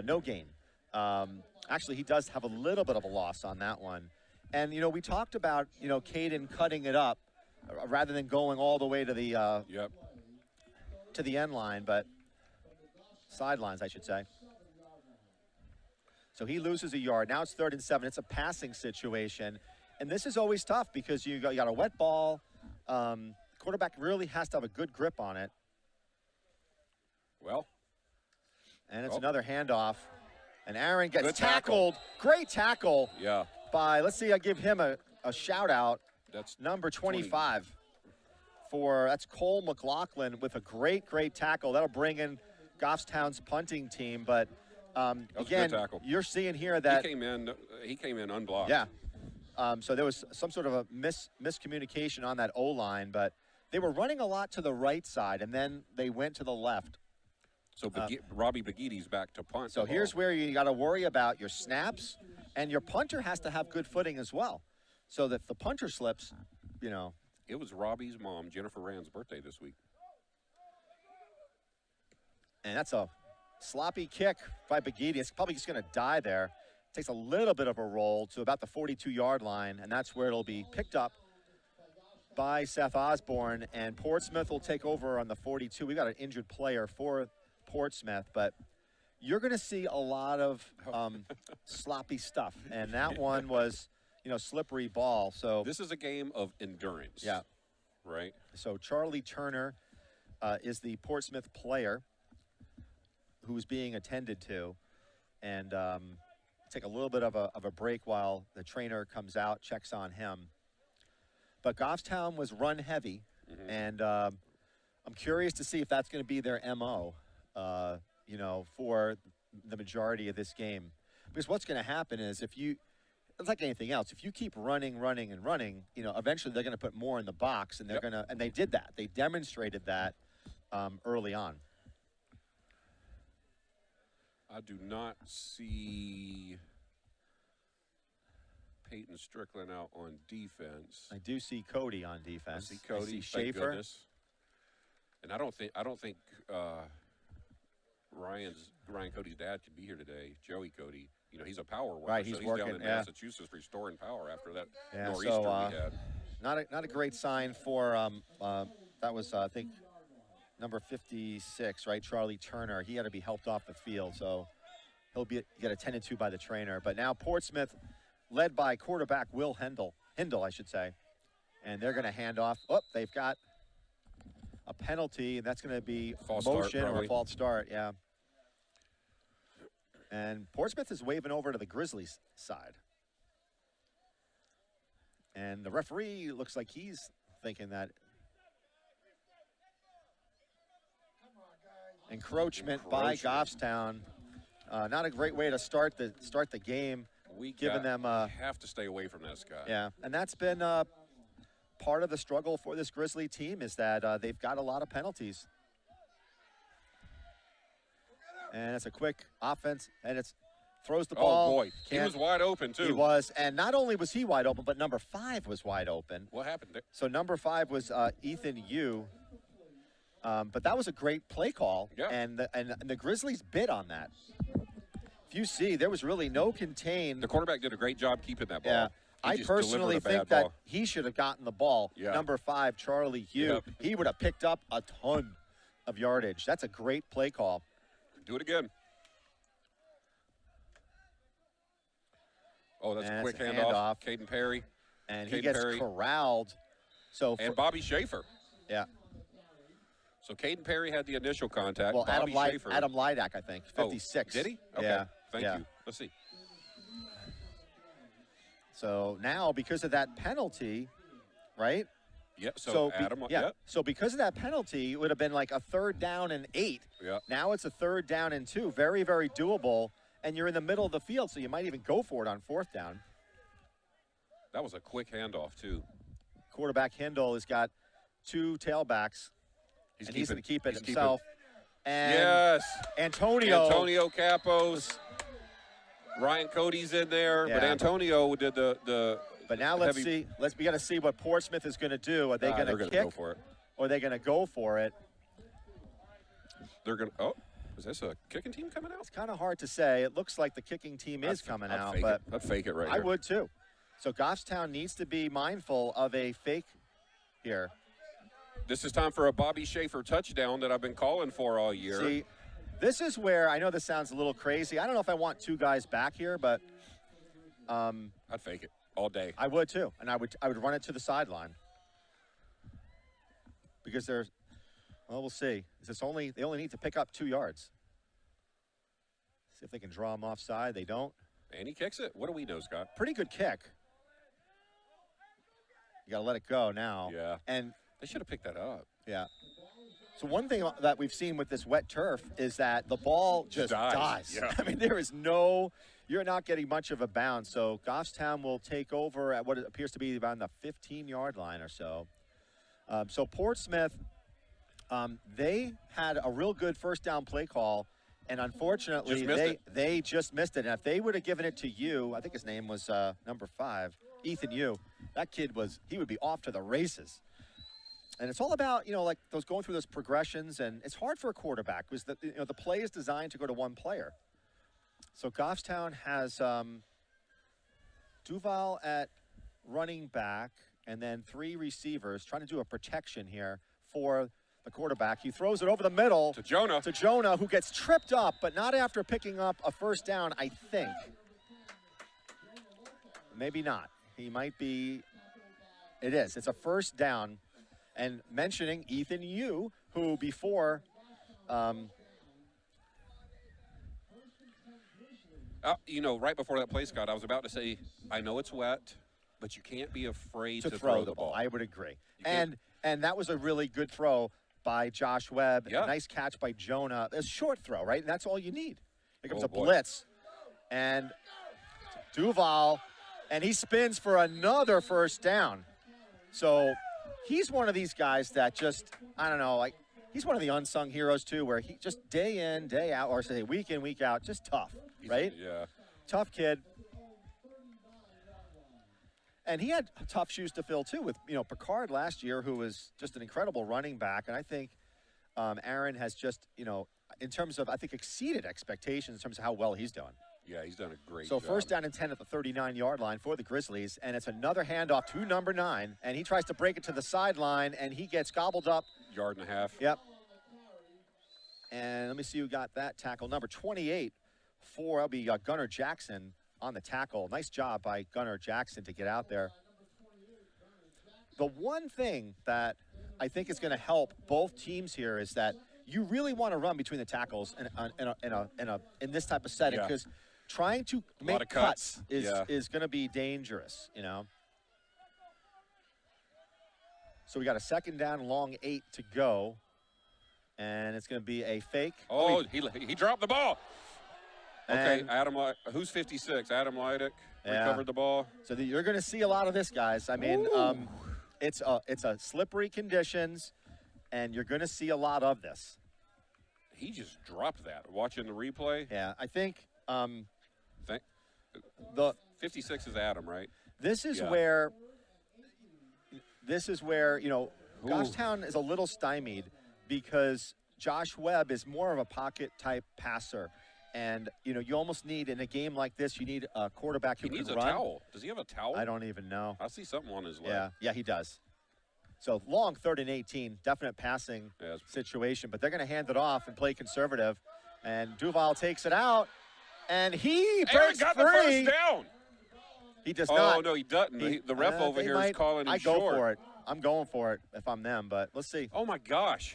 S2: no gain. Actually, he does have a little bit of a loss on that one. And, we talked about, Caden cutting it up rather than going all the way to the to the end line, but sidelines, I should say. So he loses a yard. Now it's 3rd and 7. It's a passing situation. And this is always tough because you got a wet ball. Quarterback really has to have a good grip on it.
S3: Well.
S2: And it's another handoff. And Aaron gets
S3: Good tackle.
S2: tackled. Great tackle.
S3: Yeah.
S2: By, let's see, I give him a shout out.
S3: That's
S2: number 25 that's Cole McLaughlin with a great tackle. That'll bring in Goffstown's punting team. But again, you're seeing here that
S3: he came in unblocked.
S2: Yeah. So there was some sort of a miscommunication on that O-line, but they were running a lot to the right side, and then they went to the left.
S3: So Robbie Bagitti's back to punt.
S2: So here's where you got to worry about your snaps, and your punter has to have good footing as well. So that if the punter slips, you know.
S3: It was Robbie's mom, Jennifer Rand's birthday this week.
S2: And that's a sloppy kick by Bagitti. It's probably just going to die there. Takes a little bit of a roll to about the 42-yard line, and that's where it'll be picked up by Seth Osborne, and Portsmouth will take over on the 42. We got an injured player for Portsmouth, but you're going to see a lot of sloppy stuff, and that one was, you know, slippery ball. So
S3: this is a game of endurance.
S2: Yeah.
S3: Right?
S2: So Charlie Turner is the Portsmouth player who's being attended to, and take a little bit of a break while the trainer comes out, checks on him. But Goffstown was run heavy, and I'm curious to see if that's going to be their MO, you know, for the majority of this game. Because what's going to happen is it's like anything else. If you keep running, you know, eventually they're going to put more in the box, and they're going to, and they did that. They demonstrated that early on.
S3: I do not see Peyton Strickland out on defense.
S2: I do see Cody on defense.
S3: I see Cody.
S2: I see
S3: Thank
S2: Schaefer.
S3: goodness. And I don't think Ryan Cody's dad could be here today. Joey Cody. You know, he's a power worker.
S2: Right, he's working
S3: down in Massachusetts restoring power after that nor'easter we had.
S2: Not a great sign for that was I think number 56, right? Charlie Turner. He had to be helped off the field, so he'll get attended to by the trainer. But now Portsmouth, led by quarterback Will Hindle, I should say, and they're going to hand off. Oh, they've got a penalty, and that's going to be motion or a false start. Yeah. And Portsmouth is waving over to the Grizzlies side. And the referee looks like he's thinking that encroachment by Goffstown. Not a great way to start the game.
S3: Have to stay away from this guy.
S2: Yeah, and that's been part of the struggle for this Grizzly team is that they've got a lot of penalties. And it's a quick offense, and throws the ball.
S3: Oh, boy. He was wide open, too.
S2: He was, and not only was he wide open, but number 5 was wide open.
S3: What happened there?
S2: So number 5 was Ethan Yu. But that was a great play call, and the Grizzlies bid on that. If you see, there was really no contain.
S3: The quarterback did a great job keeping that ball.
S2: Yeah. I personally think that he should have gotten the ball.
S3: Yeah.
S2: Number 5, Charlie Yu.
S3: Yep.
S2: He would have picked up a ton of yardage. That's a great play call.
S3: Do it again. Oh, that's a quick handoff. Caden Perry.
S2: And he gets corralled.
S3: And Bobby Schaefer.
S2: Yeah.
S3: So Caden Perry had the initial contact.
S2: Well,
S3: Bobby Schaefer.
S2: Adam Lidak, I think, 56.
S3: Oh, did he? Okay.
S2: Yeah.
S3: Thank you. Let's see.
S2: So now, because of that penalty, right?
S3: Yeah, so Adam,
S2: So because of that penalty, it would have been like a 3rd down and 8.
S3: Yeah.
S2: Now it's a 3rd down and 2. Very, very doable. And you're in the middle of the field, so you might even go for it on 4th down.
S3: That was a quick handoff, too.
S2: Quarterback Hindle has got 2 tailbacks. He's going to keep it himself. And Antonio
S3: Capos. Ryan Cody's in there, but Antonio did the
S2: But now let's see. We got to see what Portsmouth is going to do. Are they going to kick?
S3: Go for it.
S2: Or are they going to go for it?
S3: They're going to. Oh, is this a kicking team coming out?
S2: It's kind of hard to say. It looks like the kicking team is coming out, but
S3: I'd fake it right
S2: I
S3: here.
S2: would too. So Goffstown needs to be mindful of a fake here.
S3: This is time for a Bobby Schaefer touchdown that I've been calling for all year.
S2: See, this is where I know this sounds a little crazy. I don't know if I want 2 guys back here, but
S3: I'd fake it all day.
S2: I would too, and I would run it to the sideline because there's. Well, we'll see. They only need to pick up 2 yards. See if they can draw him offside. They don't.
S3: And he kicks it. What do we know, Scott?
S2: Pretty good kick. You got to let it go now.
S3: Yeah.
S2: And
S3: they should have picked that up.
S2: Yeah. So one thing that we've seen with this wet turf is that the ball just dies.
S3: Yeah.
S2: I mean, you're not getting much of a bounce. So Goffstown will take over at what appears to be around the 15-yard line or so. So Portsmouth, they had a real good first down play call, and unfortunately they just missed it. And if they would have given it to you, I think his name was number 5, Ethan Yu, that kid he would be off to the races. And it's all about, like those going through those progressions, and it's hard for a quarterback because the play is designed to go to one player. So Goffstown has Duval at running back, and then 3 receivers trying to do a protection here for the quarterback. He throws it over the middle
S3: to Jonah,
S2: who gets tripped up, but not after picking up a first down, I think. Maybe not. He might be. It is. It's a first down. And mentioning Ethan Yu, who before
S3: right before that play, Scott, I was about to say, I know it's wet, but you can't be afraid to
S2: throw the ball. I would agree. And that was a really good throw by Josh Webb.
S3: Yeah.
S2: Nice catch by Jonah. A short throw, right? And that's all you need. Here comes a
S3: boy.
S2: blitz. And Duval, and he spins for another first down. So he's one of these guys that just, I don't know, like he's one of the unsung heroes too, where he just day in, day out, or say week in, week out, just tough, right?
S3: Yeah.
S2: Tough kid. And he had tough shoes to fill too with, Picard last year, who was just an incredible running back. And I think Aaron has just, in terms of, I think, exceeded expectations in terms of how well he's doing.
S3: Yeah, he's done a great
S2: job. So first down and 10 at the 39-yard line for the Grizzlies, and it's another handoff to number 9, and he tries to break it to the sideline, and he gets gobbled up.
S3: 1.5 yards.
S2: Yep. And let me see who got that tackle. Number 28 that'll be Gunnar Jackson on the tackle. Nice job by Gunnar Jackson to get out there. The one thing that I think is going to help both teams here is that you really want to run between the tackles in this type of setting, because trying to make cuts is going to be dangerous, So we got a second down, long 8 to go, and it's going to be a fake.
S3: Oh, he dropped the ball. Okay, who's 56? Adam Leidick recovered the ball.
S2: So you're going to see a lot of this, guys. I mean, it's a slippery conditions, and you're going to see a lot of this.
S3: He just dropped that. Watching the replay.
S2: Yeah, I think
S3: the 56 is Adam, right?
S2: This is where Goffstown is a little stymied because Josh Webb is more of a pocket type passer. And, you almost need, in a game like this, you need a quarterback who can run.
S3: He needs a towel. Does he have a towel?
S2: I don't even know.
S3: I see something on his leg.
S2: Yeah, he does. So long 3rd and 18, definite passing situation. But they're going to hand it off and play conservative. And Duval takes it out, and he breaks
S3: got
S2: free.
S3: The first down.
S2: He does not.
S3: Oh, no, he doesn't. The ref over here is calling him short.
S2: I go for it. I'm going for it if I'm them, but let's see.
S3: Oh, my gosh.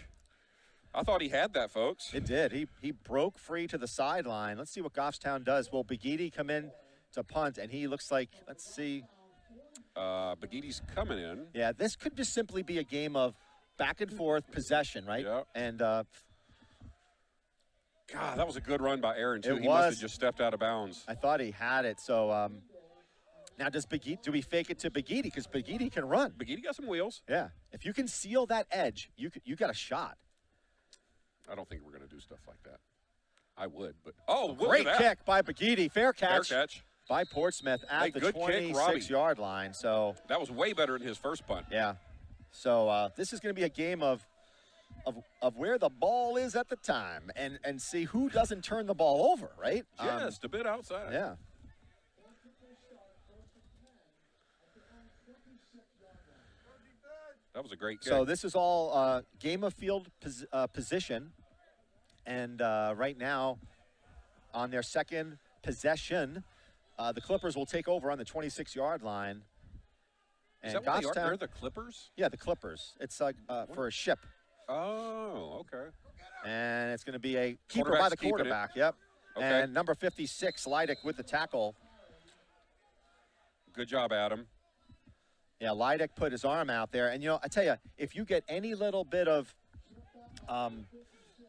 S3: I thought he had that, folks.
S2: It did. He broke free to the sideline. Let's see what Goffstown does. Will Begidi come in to punt? And he looks like, let's see.
S3: Begidi's coming in.
S2: Yeah, this could just simply be a game of back and forth possession, right?
S3: Yeah.
S2: And
S3: God, that was a good run by Aaron, too.
S2: He
S3: must have just stepped out of bounds.
S2: I thought he had it. So now do we fake it to Begidi? Because Begidi can run.
S3: Begidi got some wheels.
S2: Yeah. If you can seal that edge, you got a shot.
S3: I don't think we're going to do stuff like that. I would, but
S2: great kick by Begidi. Fair catch by Portsmouth at the
S3: good
S2: 26-yard line. So
S3: that was way better than his first punt.
S2: Yeah. So this is going to be a game of where the ball is at the time and see who doesn't turn the ball over, right?
S3: Just a bit outside.
S2: Yeah.
S3: That was a great kick.
S2: So this is all game of field position. And right now, on their second possession, the Clippers will take over on the 26-yard line. And
S3: is that what they are? They're the Clippers?
S2: Yeah, the Clippers. It's like for a ship.
S3: Oh, okay.
S2: And it's going to be a keeper by the quarterback. Yep.
S3: Okay.
S2: And number 56, Leidick with the tackle.
S3: Good job, Adam.
S2: Yeah, Leidick put his arm out there. And, you know, I tell you, if you get any little bit of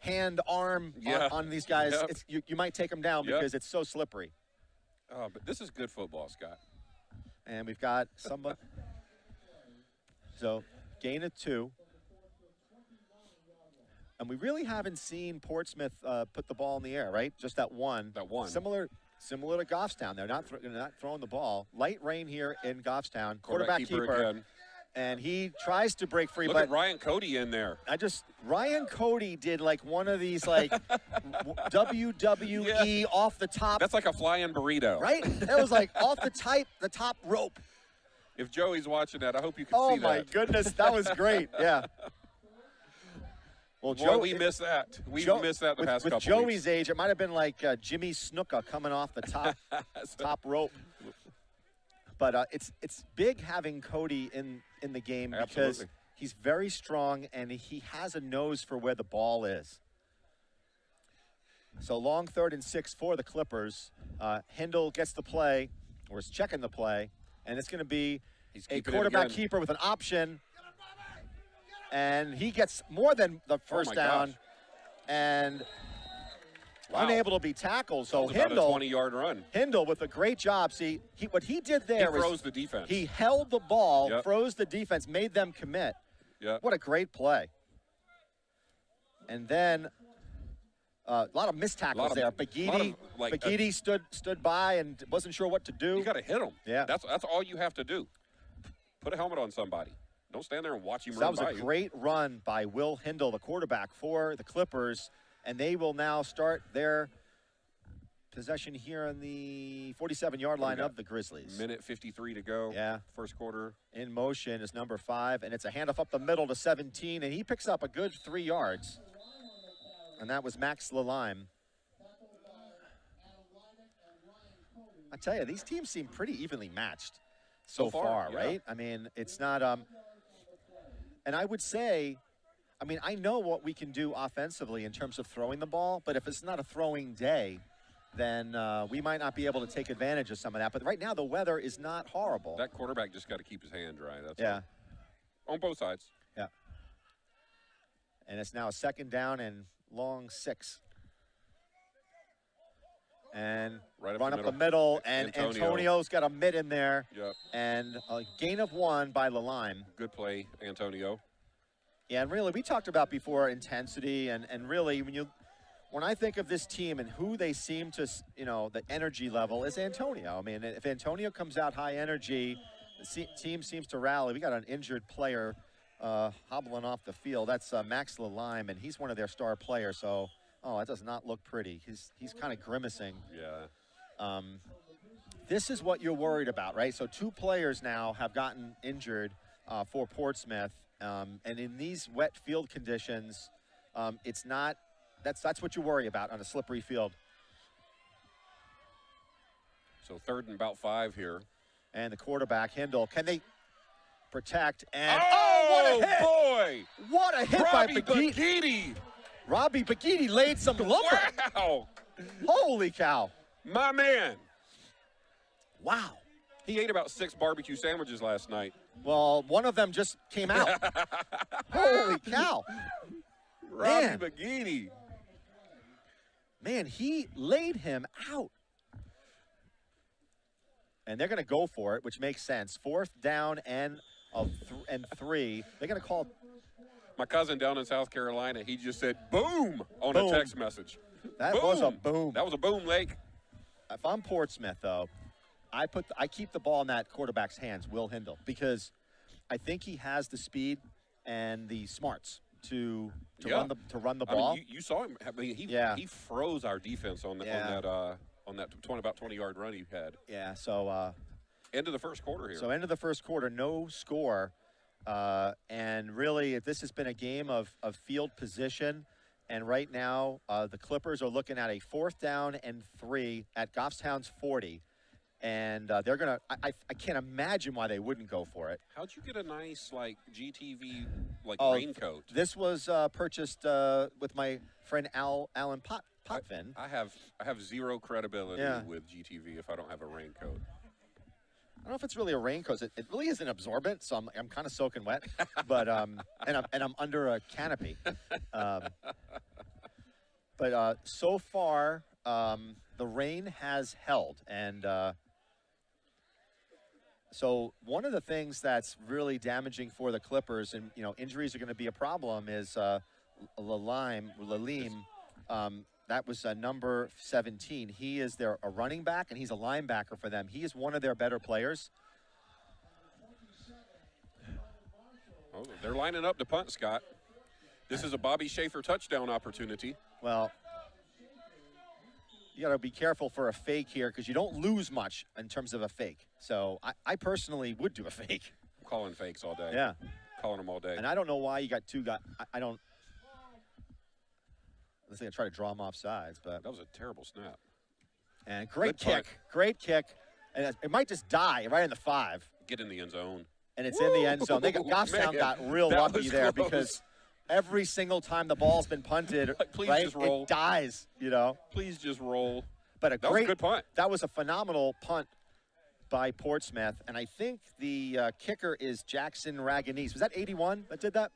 S2: hand, arm on these guys, you might take them down because it's so slippery.
S3: Oh, but this is good football, Scott.
S2: And we've got somebody. So, gain of 2. And we really haven't seen Portsmouth put the ball in the air, right? Just that one.
S3: That one.
S2: Similar to Goffstown. They're not throwing the ball. Light rain here in Goffstown. Quarterback keeper. Again. And he tries to break free.
S3: Look at Ryan Cody in there.
S2: Ryan Cody did like one of these like WWE off the top.
S3: That's like a flying burrito.
S2: Right? That was like off the top rope.
S3: If Joey's watching that, I hope you can see that.
S2: Oh my goodness, that was great. Yeah. Well,
S3: Joe, we missed that. We missed that the past couple
S2: weeks. With Joey's
S3: weeks.
S2: age, it might have been like Jimmy Snuka coming off the top rope. But it's big having Cody in the game because he's very strong and he has a nose for where the ball is. So long 3rd and 6 for the Clippers. Hindle gets the play, or is checking the play, and it's going to be a quarterback keeper with an option. And he gets more than the first down and unable to be tackled. So
S3: Hindle, about a 20-yard run.
S2: Hindle with a great job. See, what he did there
S3: was froze the defense.
S2: He held the ball, froze the defense, made them commit. What a great play. And then a lot of missed tackles there. Baghetti stood by and wasn't sure what to do.
S3: You got to hit him.
S2: Yeah.
S3: That's all you have to do. Put a helmet on somebody. Don't stand there and watch him
S2: run by you. That was a great run by Will Hindle, the quarterback for the Clippers, and they will now start their possession here on the 47-yard line of the Grizzlies.
S3: Minute 53 to go.
S2: Yeah.
S3: First quarter.
S2: In motion is number 5, and it's a handoff up the middle to 17, and he picks up a good 3 yards. And that was Max Lalime. I tell you, these teams seem pretty evenly matched so far, right? I mean, it's not and I would say, I mean, I know what we can do offensively in terms of throwing the ball, but if it's not a throwing day, then we might not be able to take advantage of some of that. But right now, the weather is not horrible.
S3: That quarterback just got to keep his hand dry. That's
S2: all.
S3: On both sides.
S2: Yeah. And it's now a 2nd down and long 6. And run up the middle, and Antonio's got a mid in there.
S3: Yep.
S2: And a gain of 1 by Lalime.
S3: Good play, Antonio.
S2: Yeah, and really, we talked about before intensity, and really, when I think of this team and who they seem to, the energy level is Antonio. I mean, if Antonio comes out high energy, the team seems to rally. We got an injured player hobbling off the field. That's Max Lalime, and he's one of their star players, so... Oh, that does not look pretty. He's kind of grimacing.
S3: Yeah.
S2: This is what you're worried about, right? So 2 players now have gotten injured for Portsmouth, and in these wet field conditions, it's not. That's what you worry about on a slippery field.
S3: So 3rd and about 5 here.
S2: And the quarterback Hindle, can they protect? And
S3: what
S2: a hit!
S3: Boy!
S2: What a hit
S3: Robbie
S2: by
S3: Baghetti!
S2: Robbie Baghetti laid some lumber.
S3: Wow!
S2: Holy cow!
S3: My man!
S2: Wow.
S3: He ate about 6 barbecue sandwiches last night.
S2: Well, one of them just came out. Holy cow!
S3: Robbie Baghetti.
S2: Man, he laid him out. And they're going to go for it, which makes sense. 4th down and 3. They're going to call.
S3: My cousin down in South Carolina, he just said boom on a text message.
S2: That was a boom.
S3: That was a boom, Lake.
S2: If I'm Portsmouth, though, I keep the ball in that quarterback's hands, Will Hindle, because I think he has the speed and the smarts to run the ball.
S3: I mean, you saw him. I mean, he froze our defense on that about 20-yard run he had.
S2: Yeah. So
S3: end of the first quarter here.
S2: So end of the first quarter, no score. And really, this has been a game of field position. And right now, the Clippers are looking at a 4th down and 3 at Goffstown's 40. And they're going to – I can't imagine why they wouldn't go for it.
S3: How'd you get a nice, like, GTV, like,
S2: Oh,
S3: raincoat?
S2: This was purchased with my friend Alan Potvin.
S3: I have zero credibility
S2: Yeah.
S3: with GTV if I don't have a raincoat.
S2: I don't know if it's really a raincoat. It really isn't absorbent, so I'm kind of soaking wet. But and I'm under a canopy. But so far, the rain has held, and so one of the things that's really damaging for the Clippers, and injuries are going to be a problem, is Lalim. That was number 17. He is a running back, and he's a linebacker for them. He is one of their better players.
S3: Oh, they're lining up to punt, Scott. This is a Bobby Schaefer touchdown opportunity.
S2: Well, you got to be careful for a fake here because you don't lose much in terms of a fake. So I personally would do a fake.
S3: I'm calling fakes all day.
S2: Yeah.
S3: Calling them all day.
S2: And I don't know why you got 2 guys. I don't. Let's say I try to draw them off sides, but
S3: That was a terrible snap.
S2: and great
S3: Good punt.
S2: kick, great kick, and it might just die right in the 5,
S3: Get in the end zone.
S2: and it's in the end zone. Goffstown
S3: Man,
S2: got real
S3: that
S2: lucky
S3: was
S2: there
S3: close.
S2: because every single time the ball's been punted,
S3: Please
S2: right,
S3: just roll.
S2: it dies.
S3: Please just roll.
S2: But
S3: That was a good punt.
S2: That was a phenomenal punt by Portsmouth, and I think the kicker is Jackson Raganese. Was that 81 that did that?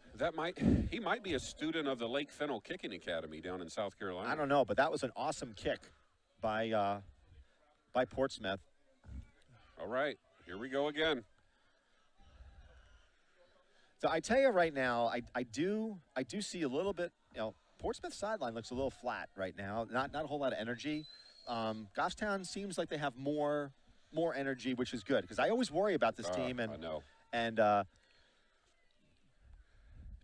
S3: He might be a student of the Lake Fennel Kicking Academy down in South Carolina.
S2: I don't know, but that was an awesome kick by Portsmouth.
S3: All right, here we go again.
S2: So I tell you right now, I do see a little bit. Portsmouth's sideline looks a little flat right now. Not a whole lot of energy. Goffstown seems like they have more energy, which is good because I always worry about this team. And
S3: I know.
S2: And the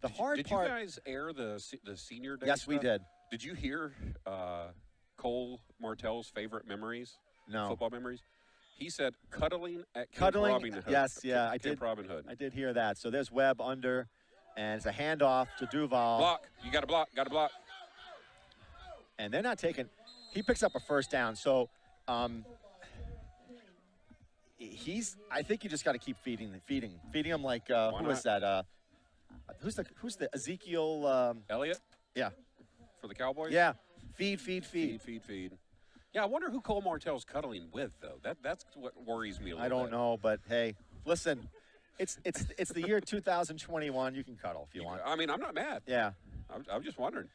S2: hard part.
S3: Did you guys air the senior day?
S2: Yes, we
S3: stuff?
S2: did.
S3: Did you hear Cole Martell's favorite memories?
S2: No.
S3: Football memories. He said cuddling at
S2: Cuddling,
S3: Camp Robin Hood.
S2: yes, yeah, I
S3: Camp
S2: did.
S3: Robin Hood.
S2: I did hear that. So there's Webb under, and it's a handoff to Duval.
S3: Block. You got to block. Got to block.
S2: And they're not taking. He picks up a 1st down. So I think you just got to keep feeding him like who was that? Who's the Ezekiel?
S3: Elliott
S2: Yeah.
S3: for the Cowboys.
S2: Yeah. Feed.
S3: Feed. Yeah, I wonder who Cole Martell's cuddling with though. That's what worries me a little
S2: I don't
S3: bit.
S2: know, but hey, listen, it's the year 2021. You can cuddle if you want.
S3: I mean, I'm not mad.
S2: Yeah.
S3: I'm just wondering.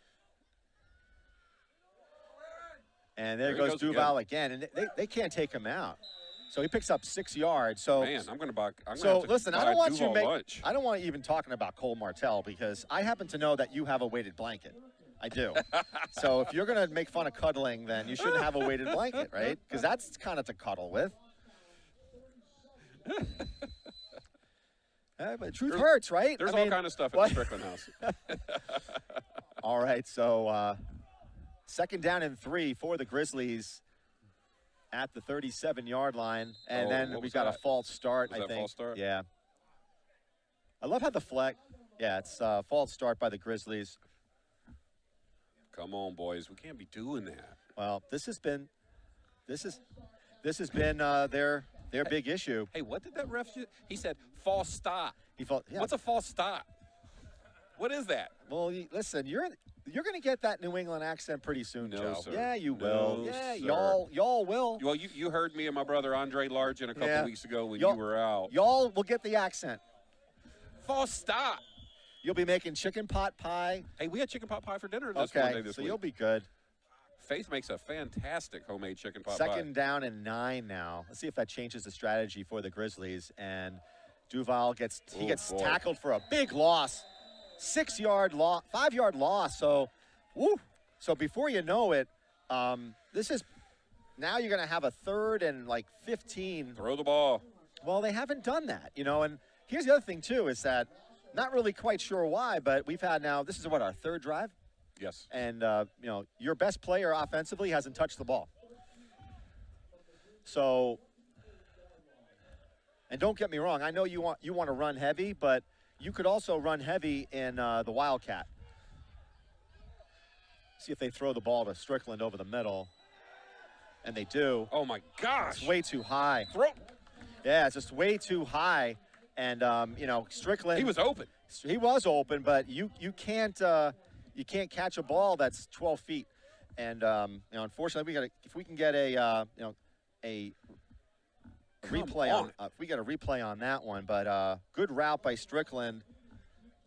S2: And there
S3: There he
S2: goes
S3: goes
S2: Duval again, and they can't take him out. So he picks up 6 yards. So
S3: Man, I'm going to buy.
S2: So listen, I don't want you to make.
S3: Lunch.
S2: I don't want you even talking about Cole Martell because I happen to know that you have a weighted blanket. I do. So if you're going to make fun of cuddling, then you shouldn't have a weighted blanket, right? Because that's kind of to cuddle with. But truth hurts, right?
S3: There's
S2: I mean,
S3: all kind of stuff at the Strickland house.
S2: All right, so 2nd down and 3 for the Grizzlies at the 37-yard line, and then
S3: what
S2: we
S3: was
S2: got
S3: that?
S2: a false start.
S3: Was
S2: I
S3: that
S2: think.
S3: false start?
S2: Yeah. I love how the flag. Yeah, it's false start by the Grizzlies.
S3: Come on, boys. We can't be doing that.
S2: Well, this has been their big issue.
S3: Hey, what did that ref do? He said false stop.
S2: Yeah.
S3: What's a false stop? What is that?
S2: Well, listen, you're going to get that New England accent pretty soon,
S3: No,
S2: Joe.
S3: sir.
S2: Yeah, you will.
S3: No,
S2: Yeah,
S3: sir.
S2: y'all will.
S3: Well, you heard me and my brother Andre Largent a couple
S2: Yeah.
S3: weeks ago when
S2: Y'all-
S3: you were out.
S2: Y'all will get the accent.
S3: False stop.
S2: You'll be making chicken pot pie.
S3: Hey, we had chicken pot pie for dinner this Monday
S2: Okay,
S3: this
S2: so
S3: week.
S2: you'll be good.
S3: Faith makes a fantastic homemade chicken pot pie.
S2: 2nd down and 9 now. Let's see if that changes the strategy for the Grizzlies. And Duval gets
S3: Oh, boy.
S2: tackled for a big loss. 6-yard loss, 5-yard loss. So, woo. So before you know it, this is now you're going to have a 3rd and like 15.
S3: Throw the ball.
S2: Well, they haven't done that, And here's the other thing too is that not really quite sure why, but we've had now. This is what our 3rd drive.
S3: Yes.
S2: And, your best player offensively hasn't touched the ball. So, and don't get me wrong, I know you want to run heavy, but you could also run heavy in the Wildcat. See if they throw the ball to Strickland over the middle. And they do.
S3: Oh, my gosh.
S2: It's way too high.
S3: Throw.
S2: Yeah, it's just way too high. And, you know, Strickland.
S3: He was open.
S2: He was open, but you can't catch a ball that's 12 feet. And, you know, unfortunately, if we can get a replay on, if we get a replay on that one, but good route by Strickland,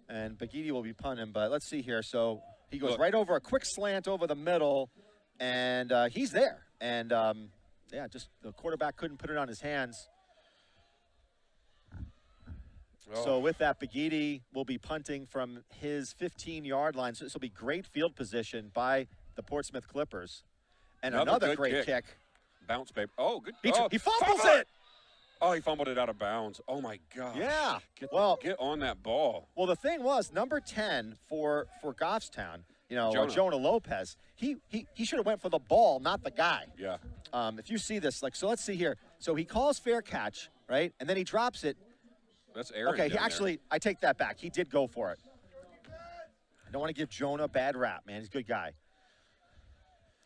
S2: and Bagidi will be punting. But let's see here. So he goes right over a quick slant over the middle, and he's there. And yeah, just the quarterback couldn't put it on his hands.
S3: Oh.
S2: So with that, Bagidi will be punting from his 15-yard line. So this will be great field position by the Portsmouth Clippers, and another great kick.
S3: Bounce, babe. Oh, good.
S2: He fumbles
S3: fumble
S2: it.
S3: Oh, he fumbled it out of bounds. Oh, my gosh.
S2: Yeah.
S3: Get on that ball.
S2: Well, the thing was, number 10 for Goffstown, you know, Jonah Lopez, he should have went for the ball, not the guy.
S3: Yeah.
S2: If you see this, like, so let's see here. So he calls fair catch, right? And then he drops it.
S3: That's Aaron.
S2: Okay, I take that back. He did go for it. I don't want to give Jonah a bad rap, man. He's a good guy.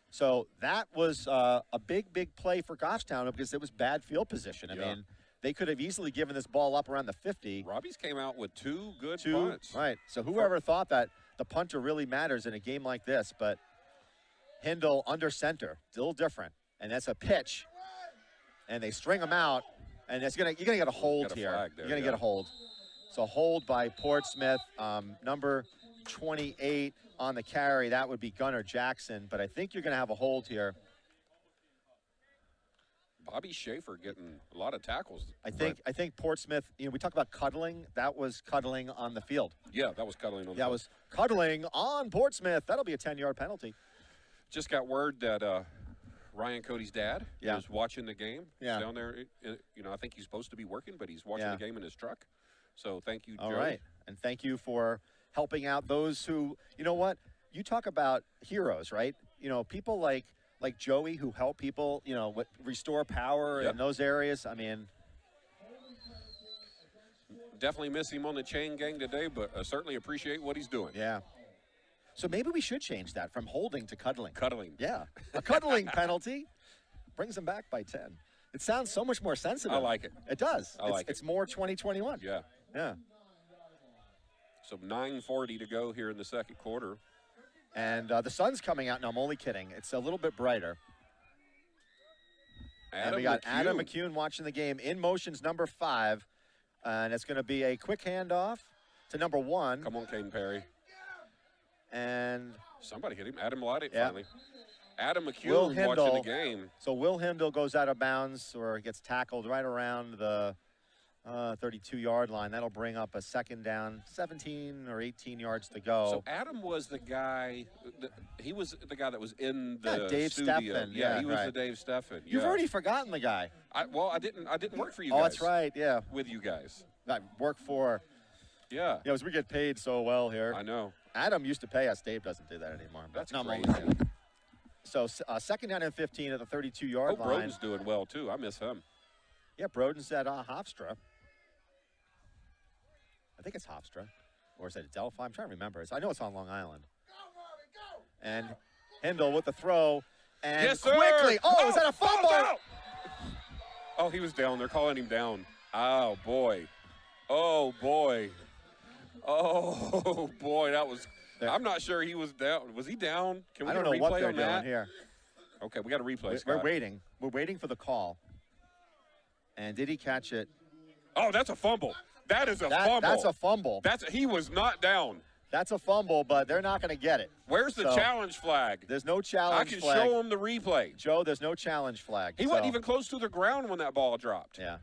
S2: So that was a big play for Goffstown because it was bad field position. I mean, they could have easily given this ball up around the 50.
S3: Robbie's came out with two good punts.
S2: Right. So whoever thought that the punter really matters in a game like this, but Hindle under center, still different. And that's a pitch. And they string him out, and you're gonna get a hold here. You're gonna get a hold. So hold by Portsmouth, number 28 on the carry. That would be Gunnar Jackson, but I think you're gonna have a hold here.
S3: Bobby Schaefer getting a lot of tackles.
S2: I think Portsmouth, you know, we talk about cuddling. That was cuddling on the field.
S3: Yeah, that was cuddling on the field.
S2: That was cuddling on Portsmouth. That'll be a 10-yard penalty.
S3: Just got word that Ryan Cody's dad is watching the game.
S2: Yeah.
S3: He's down there. You know, I think he's supposed to be working, but he's watching the game in his truck. So thank you, Joe.
S2: All right. And thank you for helping out those who, you know what? You talk about heroes, right? You know, people like Joey who help people, you know, restore power in those areas. I mean,
S3: definitely miss him on the chain gang today, but certainly appreciate what he's doing.
S2: Yeah. So maybe we should change that from holding to cuddling.
S3: Cuddling.
S2: Yeah. A cuddling penalty brings them back by 10. It sounds so much more sensitive.
S3: I like it.
S2: It does.
S3: I like it.
S2: It's more 2021.
S3: Yeah.
S2: Yeah.
S3: So 9:40 to go here in the second quarter.
S2: And the sun's coming out. No, I'm only kidding. It's a little bit brighter. And we got Adam McCune watching the game. In motion's number 5. And it's going to be a quick handoff to number 1.
S3: Come on, Caden Perry.
S2: And
S3: somebody hit him. Adam Loddick finally. Adam McCune watching the game.
S2: So Will Hindle goes out of bounds or gets tackled right around the 32-yard line. That'll bring up a second down, 17 or 18 yards to go.
S3: So Adam was the guy. He was the guy that was in the
S2: Dave
S3: studio.
S2: Steffen.
S3: Yeah, he was the Dave Steffen.
S2: You've already forgotten the guy.
S3: Well, I didn't work for you guys.
S2: Oh, that's right. Yeah.
S3: With you guys.
S2: I work for.
S3: Yeah.
S2: Yeah, because we get paid so well here.
S3: I know.
S2: Adam used to pay us. Dave doesn't do that anymore.
S3: That's
S2: crazy. So second down and 15 at the 32-yard line.
S3: Broden's doing well, too. I miss him.
S2: Yeah, Broden's at Hofstra. I think it's Hofstra. Or is it Delphi? I'm trying to remember. I know it's on Long Island. And Hindle with the throw. And
S3: yes, sir.
S2: Quickly. Oh, is that a fumble?
S3: Oh, he was down. They're calling him down. Oh, boy. Oh, boy. Oh, boy. That was... I'm not sure he was down. Was he down? Can we get a replay on that?
S2: I don't know what they're doing here.
S3: Okay, we got a replay, Scott.
S2: We're waiting. We're waiting for the call. And did he catch it?
S3: Oh, that's a fumble. That is a fumble.
S2: That's a fumble.
S3: He was not down.
S2: That's a fumble, but they're not going to get it.
S3: Where's the challenge flag?
S2: There's no challenge flag.
S3: I can show him the replay.
S2: Joe, there's no challenge flag.
S3: He wasn't even close to the ground when that ball dropped.
S2: Yeah.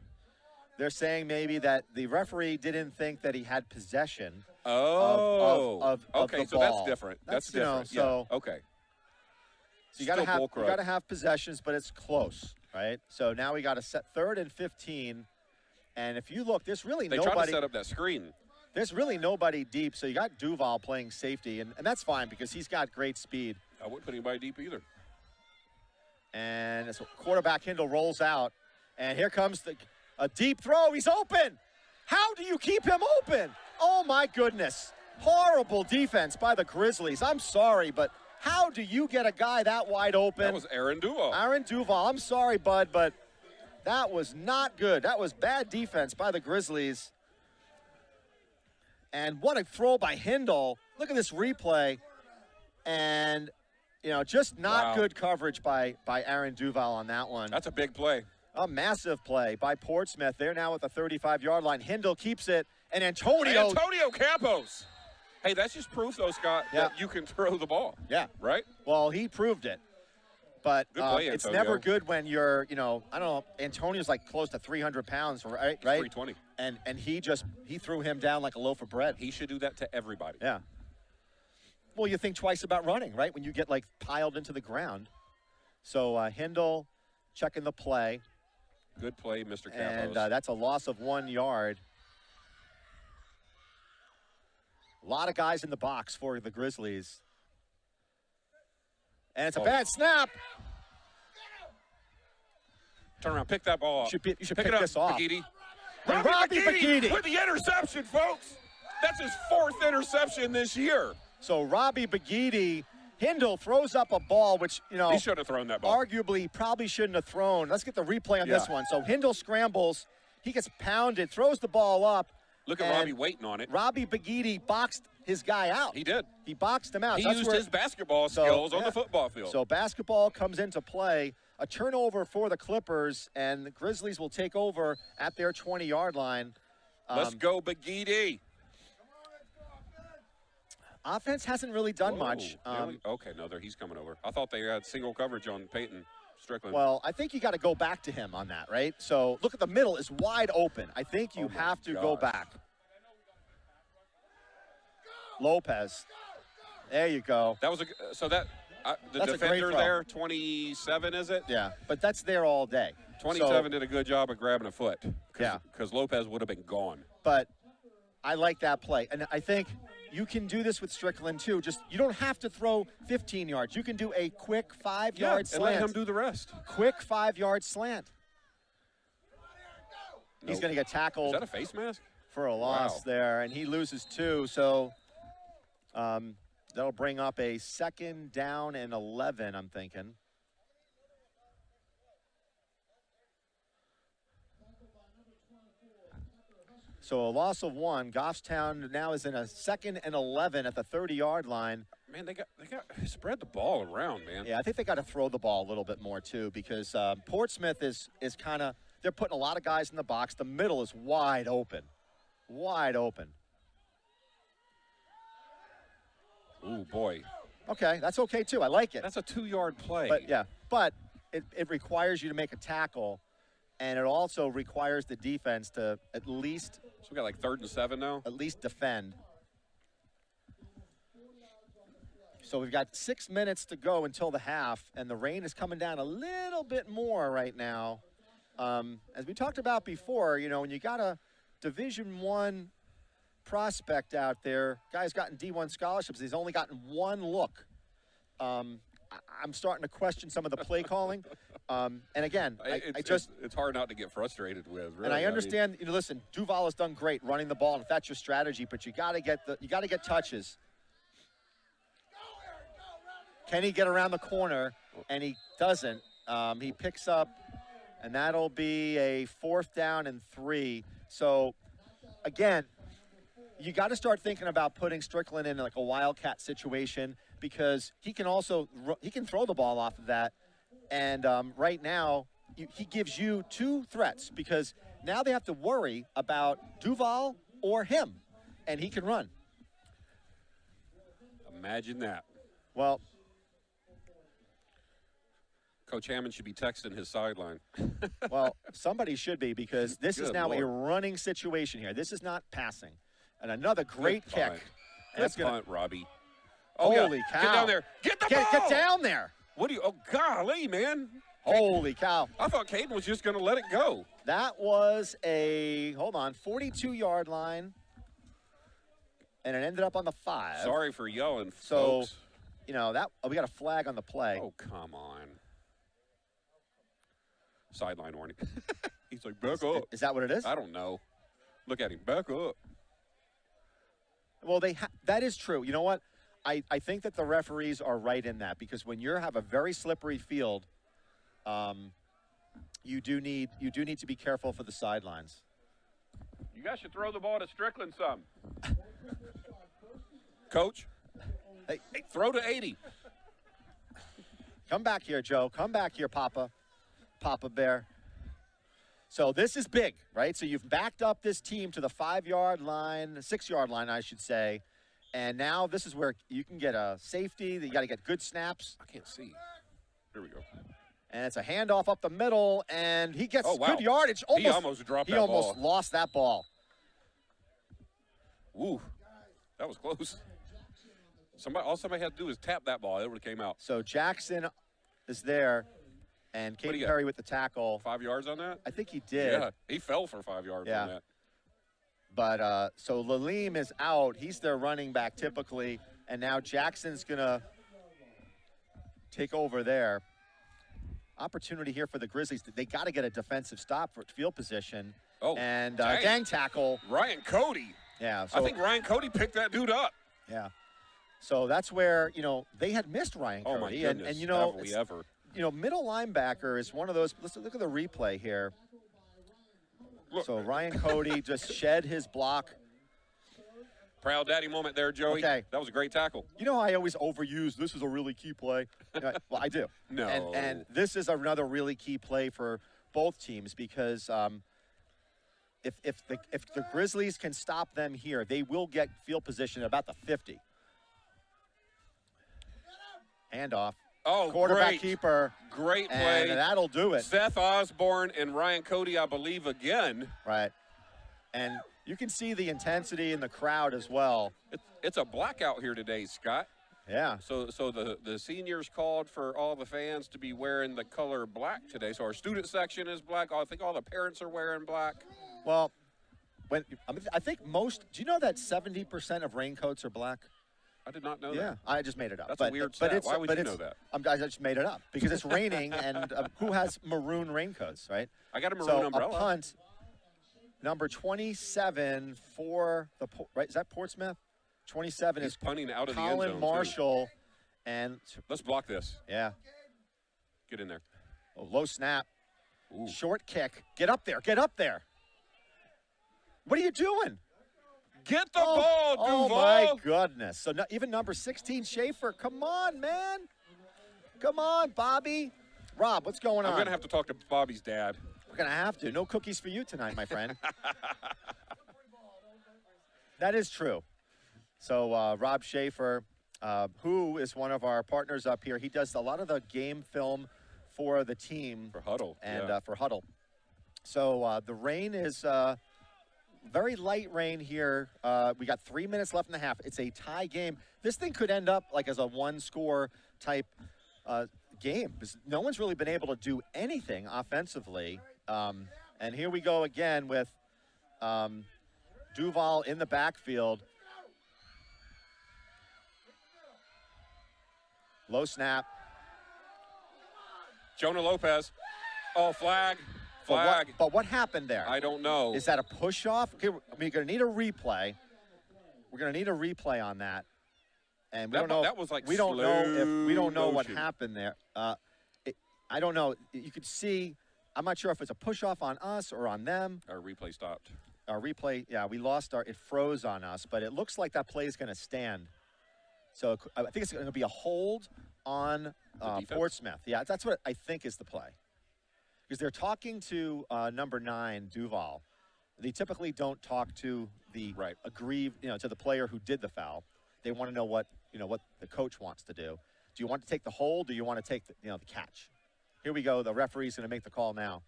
S2: They're saying maybe that the referee didn't think that he had possession of
S3: okay,
S2: the
S3: so
S2: ball.
S3: That's different. That's different.
S2: You know,
S3: okay.
S2: So you got to have possessions, but it's close, right? So now we got to set 3rd and 15, and if you look, there's really nobody.
S3: They tried to set up that screen.
S2: There's really nobody deep, so you got Duval playing safety, and that's fine because he's got great speed.
S3: I wouldn't put anybody deep either.
S2: And as quarterback Hindle rolls out, and here comes a deep throw. He's open. How do you keep him open? Oh, my goodness. Horrible defense by the Grizzlies. I'm sorry, but how do you get a guy that wide open?
S3: That was Aaron Duval.
S2: Aaron Duval. I'm sorry, bud, but that was not good. That was bad defense by the Grizzlies. And what a throw by Hindle. Look at this replay. And, you know, just not good coverage by Aaron Duval on that one.
S3: That's a big play.
S2: A massive play by Portsmouth. They're now at the 35-yard line. Hindle keeps it, and Antonio
S3: Campos. Hey, that's just proof, though, Scott, that you can throw the ball.
S2: Yeah.
S3: Right?
S2: Well, he proved it. But
S3: good play,
S2: it's never good when you're, you know, I don't know, Antonio's like close to 300 pounds, right?
S3: 320.
S2: And he threw him down like a loaf of bread.
S3: He should do that to everybody.
S2: Yeah. Well, you think twice about running, right? When you get, like, piled into the ground. So Hindle checking the play.
S3: Good play, Mr. Campos.
S2: And that's a loss of 1 yard. A lot of guys in the box for the Grizzlies. And it's a bad snap.
S3: Turn around, pick that ball up.
S2: You should pick
S3: it up,
S2: this off.
S3: Bagidi.
S2: Robbie Bagidi
S3: with the interception, folks. That's his 4th interception this year.
S2: So Robbie Bagidi, Hindle throws up a ball, which, you know,
S3: he should have thrown that ball.
S2: Arguably, probably shouldn't have thrown. Let's get the replay on this one. So Hindle scrambles. He gets pounded, throws the ball up.
S3: Look at Robbie waiting on it.
S2: Robbie Bagidi boxed his guy out.
S3: He did.
S2: He boxed him out.
S3: He used his basketball skills on the football field.
S2: So basketball comes into play. A turnover for the Clippers, and the Grizzlies will take over at their 20-yard line.
S3: Let's go, Bagidi.
S2: Offense hasn't really done much.
S3: Okay, no, he's coming over. I thought they had single coverage on Peyton Strickland.
S2: Well, I think you got to go back to him on that, right? So look at the middle is wide open. I think you have to go back. Lopez. There you go.
S3: That was the defender there, 27, is it?
S2: Yeah, but that's there all day.
S3: 27 did a good job of grabbing a foot.
S2: Yeah.
S3: Because Lopez would have been gone.
S2: But I like that play. And I think you can do this with Strickland, too. Just, you don't have to throw 15 yards. You can do a quick 5-yard slant.
S3: And let him do the rest.
S2: Quick 5-yard slant. Nope. He's going to get tackled.
S3: Is that a face mask?
S2: For a loss there, and he loses 2. So that'll bring up a 2nd down and 11, I'm thinking. So a loss of 1. Goffstown now is in a 2nd and 11 at the 30-yard line.
S3: Man, they got spread the ball around, man.
S2: Yeah, I think they got to throw the ball a little bit more too, because Portsmouth is kind of, they're putting a lot of guys in the box. The middle is wide open, wide open.
S3: Ooh, boy.
S2: Okay, that's okay too. I like it.
S3: That's a 2-yard play.
S2: But yeah, but it requires you to make a tackle. And it also requires the defense to at least.
S3: So we got like 3rd and 7 now?
S2: At least defend. So we've got 6 minutes to go until the half, and the rain is coming down a little bit more right now. As we talked about before, you know, when you got a Division I prospect out there, guy's gotten D1 scholarships, he's only gotten 1 look. I'm starting to question some of the play calling. And again,
S3: it's hard not to get frustrated with. Really.
S2: And I understand. You know, listen, Duval has done great running the ball, and if that's your strategy, but you got to get touches. Can he get around the corner? And he doesn't. He picks up, and that'll be a 4th down and 3. So, again, you got to start thinking about putting Strickland in like a wildcat situation, because he can throw the ball off of that. And right now, he gives you 2 threats, because now they have to worry about Duval or him, and he can run.
S3: Imagine that.
S2: Well,
S3: Coach Hammond should be texting his sideline.
S2: Well, somebody should be, because this is now
S3: Lord.
S2: a running situation here. This is not passing. And another great kick.
S3: Good punt, Robbie.
S2: Oh, holy cow.
S3: Get down there. Get the ball.
S2: Get down there.
S3: What do you, oh, golly, man.
S2: Holy cow.
S3: I thought Caden was just going to let it go.
S2: That was a, 42-yard line, and it ended up on the 5.
S3: Sorry for yelling,
S2: so,
S3: folks.
S2: You know, we got a flag on the play.
S3: Oh, come on. Sideline warning. He's like, back up.
S2: Is that what it is?
S3: I don't know. Look at him. Back up.
S2: Well, that is true. You know what? I think that the referees are right in that, because when you have a very slippery field, you do need to be careful for the sidelines.
S3: You guys should throw the ball to Strickland some. Coach, hey, throw to 80.
S2: Come back here, Joe. Come back here, Papa Bear. So this is big, right? So you've backed up this team to the 5-yard line, 6-yard line, I should say. And now this is where you can get a safety. You got to get good snaps.
S3: I can't see. Here we go.
S2: And it's a handoff up the middle, and he gets
S3: wow.
S2: good yardage.
S3: He almost dropped that ball.
S2: He almost lost that ball.
S3: Woo, that was close. All somebody had to do is tap that ball. It would have came out.
S2: So Jackson is there, and Katy Perry with the tackle.
S3: 5 yards on that?
S2: I think he did.
S3: Yeah, he fell for 5 yards on that.
S2: But so Lalim is out. He's their running back typically, and now Jackson's going to take over there. Opportunity here for the Grizzlies. They got to get a defensive stop for field position.
S3: Oh,
S2: and gang tackle.
S3: Ryan Cody.
S2: Yeah. So,
S3: I think Ryan Cody picked that dude up.
S2: Yeah. So that's where, they had missed Ryan Cody.
S3: Oh, my goodness.
S2: And
S3: have we ever.
S2: Middle linebacker is one of those. Let's look at the replay here. Look. So Ryan Cody just shed his block.
S3: Proud daddy moment there, Joey.
S2: Okay.
S3: That was a great tackle.
S2: You know how I always overuse, this is a really key play? Well, I do.
S3: No.
S2: And this is another really key play for both teams, because if the Grizzlies can stop them here, they will get field position at about the 50. Handoff.
S3: Oh,
S2: quarterback
S3: great.
S2: Keeper.
S3: Great play.
S2: And that'll do it.
S3: Seth Osborne and Ryan Cody, I believe, again.
S2: Right. And you can see the intensity in the crowd as well.
S3: It's a blackout here today, Scott.
S2: Yeah.
S3: So the seniors called for all the fans to be wearing the color black today. So our student section is black. I think all the parents are wearing black.
S2: Well, I think most. Do you know that 70% of raincoats are black?
S3: I did not know that.
S2: Yeah, I just made it up.
S3: That's a weird stat. Why would you know that?
S2: I just made it up because it's raining, and who has maroon raincoats, right?
S3: I got a maroon umbrella.
S2: A punt, number 27 for the right. Is that Portsmouth? 27
S3: He's
S2: is
S3: punting out of the end zone.
S2: Colin Marshall,
S3: too.
S2: and
S3: let's block this.
S2: Yeah.
S3: Get in there.
S2: Oh, low snap.
S3: Ooh.
S2: Short kick. Get up there. Get up there. What are you doing?
S3: Get the ball, Duval.
S2: Oh, my goodness. So even number 16, Schaefer. Come on, man. Come on, Bobby. Rob, what's going on?
S3: I'm going to have to talk to Bobby's dad.
S2: We're going to have to. No cookies for you tonight, my friend. That is true. So Rob Schaefer, who is one of our partners up here, he does a lot of the game film for the team.
S3: For Huddle.
S2: And for Huddle. So the rain is very light rain here. We got 3 minutes left in the half. It's a tie game. This thing could end up like as a one-score type game, because no one's really been able to do anything offensively. And here we go again with Duval in the backfield. Low snap.
S3: Jonah Lopez. Oh, flag. Flag.
S2: But what happened there?
S3: I don't know.
S2: Is that a push-off? Okay, we're going to need a replay. We're going to need a replay on that. And we don't know.
S3: That was like
S2: we don't know what
S3: motion.
S2: happened there. I don't know. You could see. I'm not sure if it's a push-off on us or on them.
S3: Our replay stopped.
S2: Our replay, yeah, we lost it froze on us, but it looks like that play is going to stand. So I think it's going to be a hold on Portsmouth. Yeah, that's what I think is the play. Because they're talking to number 9, Duval. They typically don't talk to the aggrieved, to the player who did the foul. They want to know what the coach wants to do. Do you want to take the hold? Or do you want to take the catch? Here we go. The referee's going to make the call now.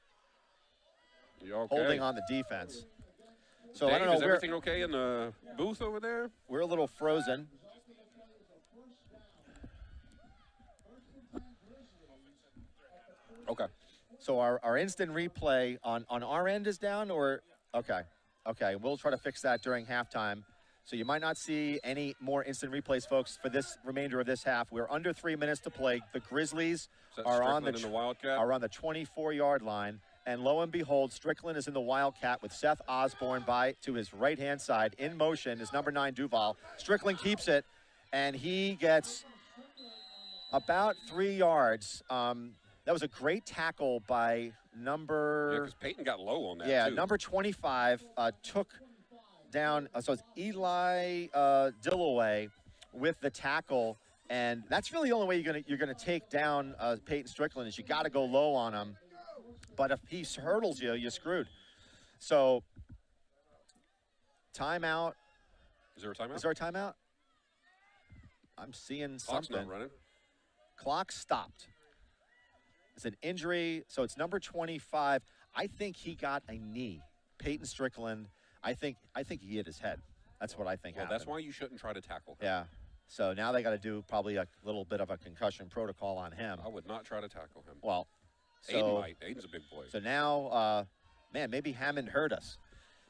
S3: You okay?
S2: Holding on the defense. So
S3: Dave,
S2: I don't know.
S3: Is everything okay in the booth over there?
S2: We're a little frozen.
S3: Okay.
S2: So our instant replay on our end is down, or okay, we'll try to fix that during halftime. So you might not see any more instant replays, folks, for this remainder of this half. We're under 3 minutes to play. The Grizzlies are on the 24-yard line, And lo and behold, Strickland is in the Wildcat with Seth Osborne to his right-hand side. In motion is number 9, Duval. Strickland keeps it, and he gets about 3 yards. That was a great tackle by number...
S3: Yeah, because Peyton got low on that,
S2: Yeah,
S3: too.
S2: number 25 took down, so it's Eli Dillaway with the tackle, and that's really the only way you're gonna take down Peyton Strickland is you got to go low on him. But if he hurdles you, you're screwed. So, timeout.
S3: Is there a timeout?
S2: Is there a timeout? I'm seeing
S3: Clock's
S2: something.
S3: not running.
S2: Clock stopped. It's an injury, so it's number 25. I think he got a knee. Peyton Strickland. I think he hit his head. That's what I think happened.
S3: That's why you shouldn't try to tackle him.
S2: Yeah. So now they got to do probably a little bit of a concussion protocol on him.
S3: I would not try to tackle him.
S2: Well, so,
S3: Aiden might. Aiden's a big boy.
S2: So now, man, maybe Hammond heard us.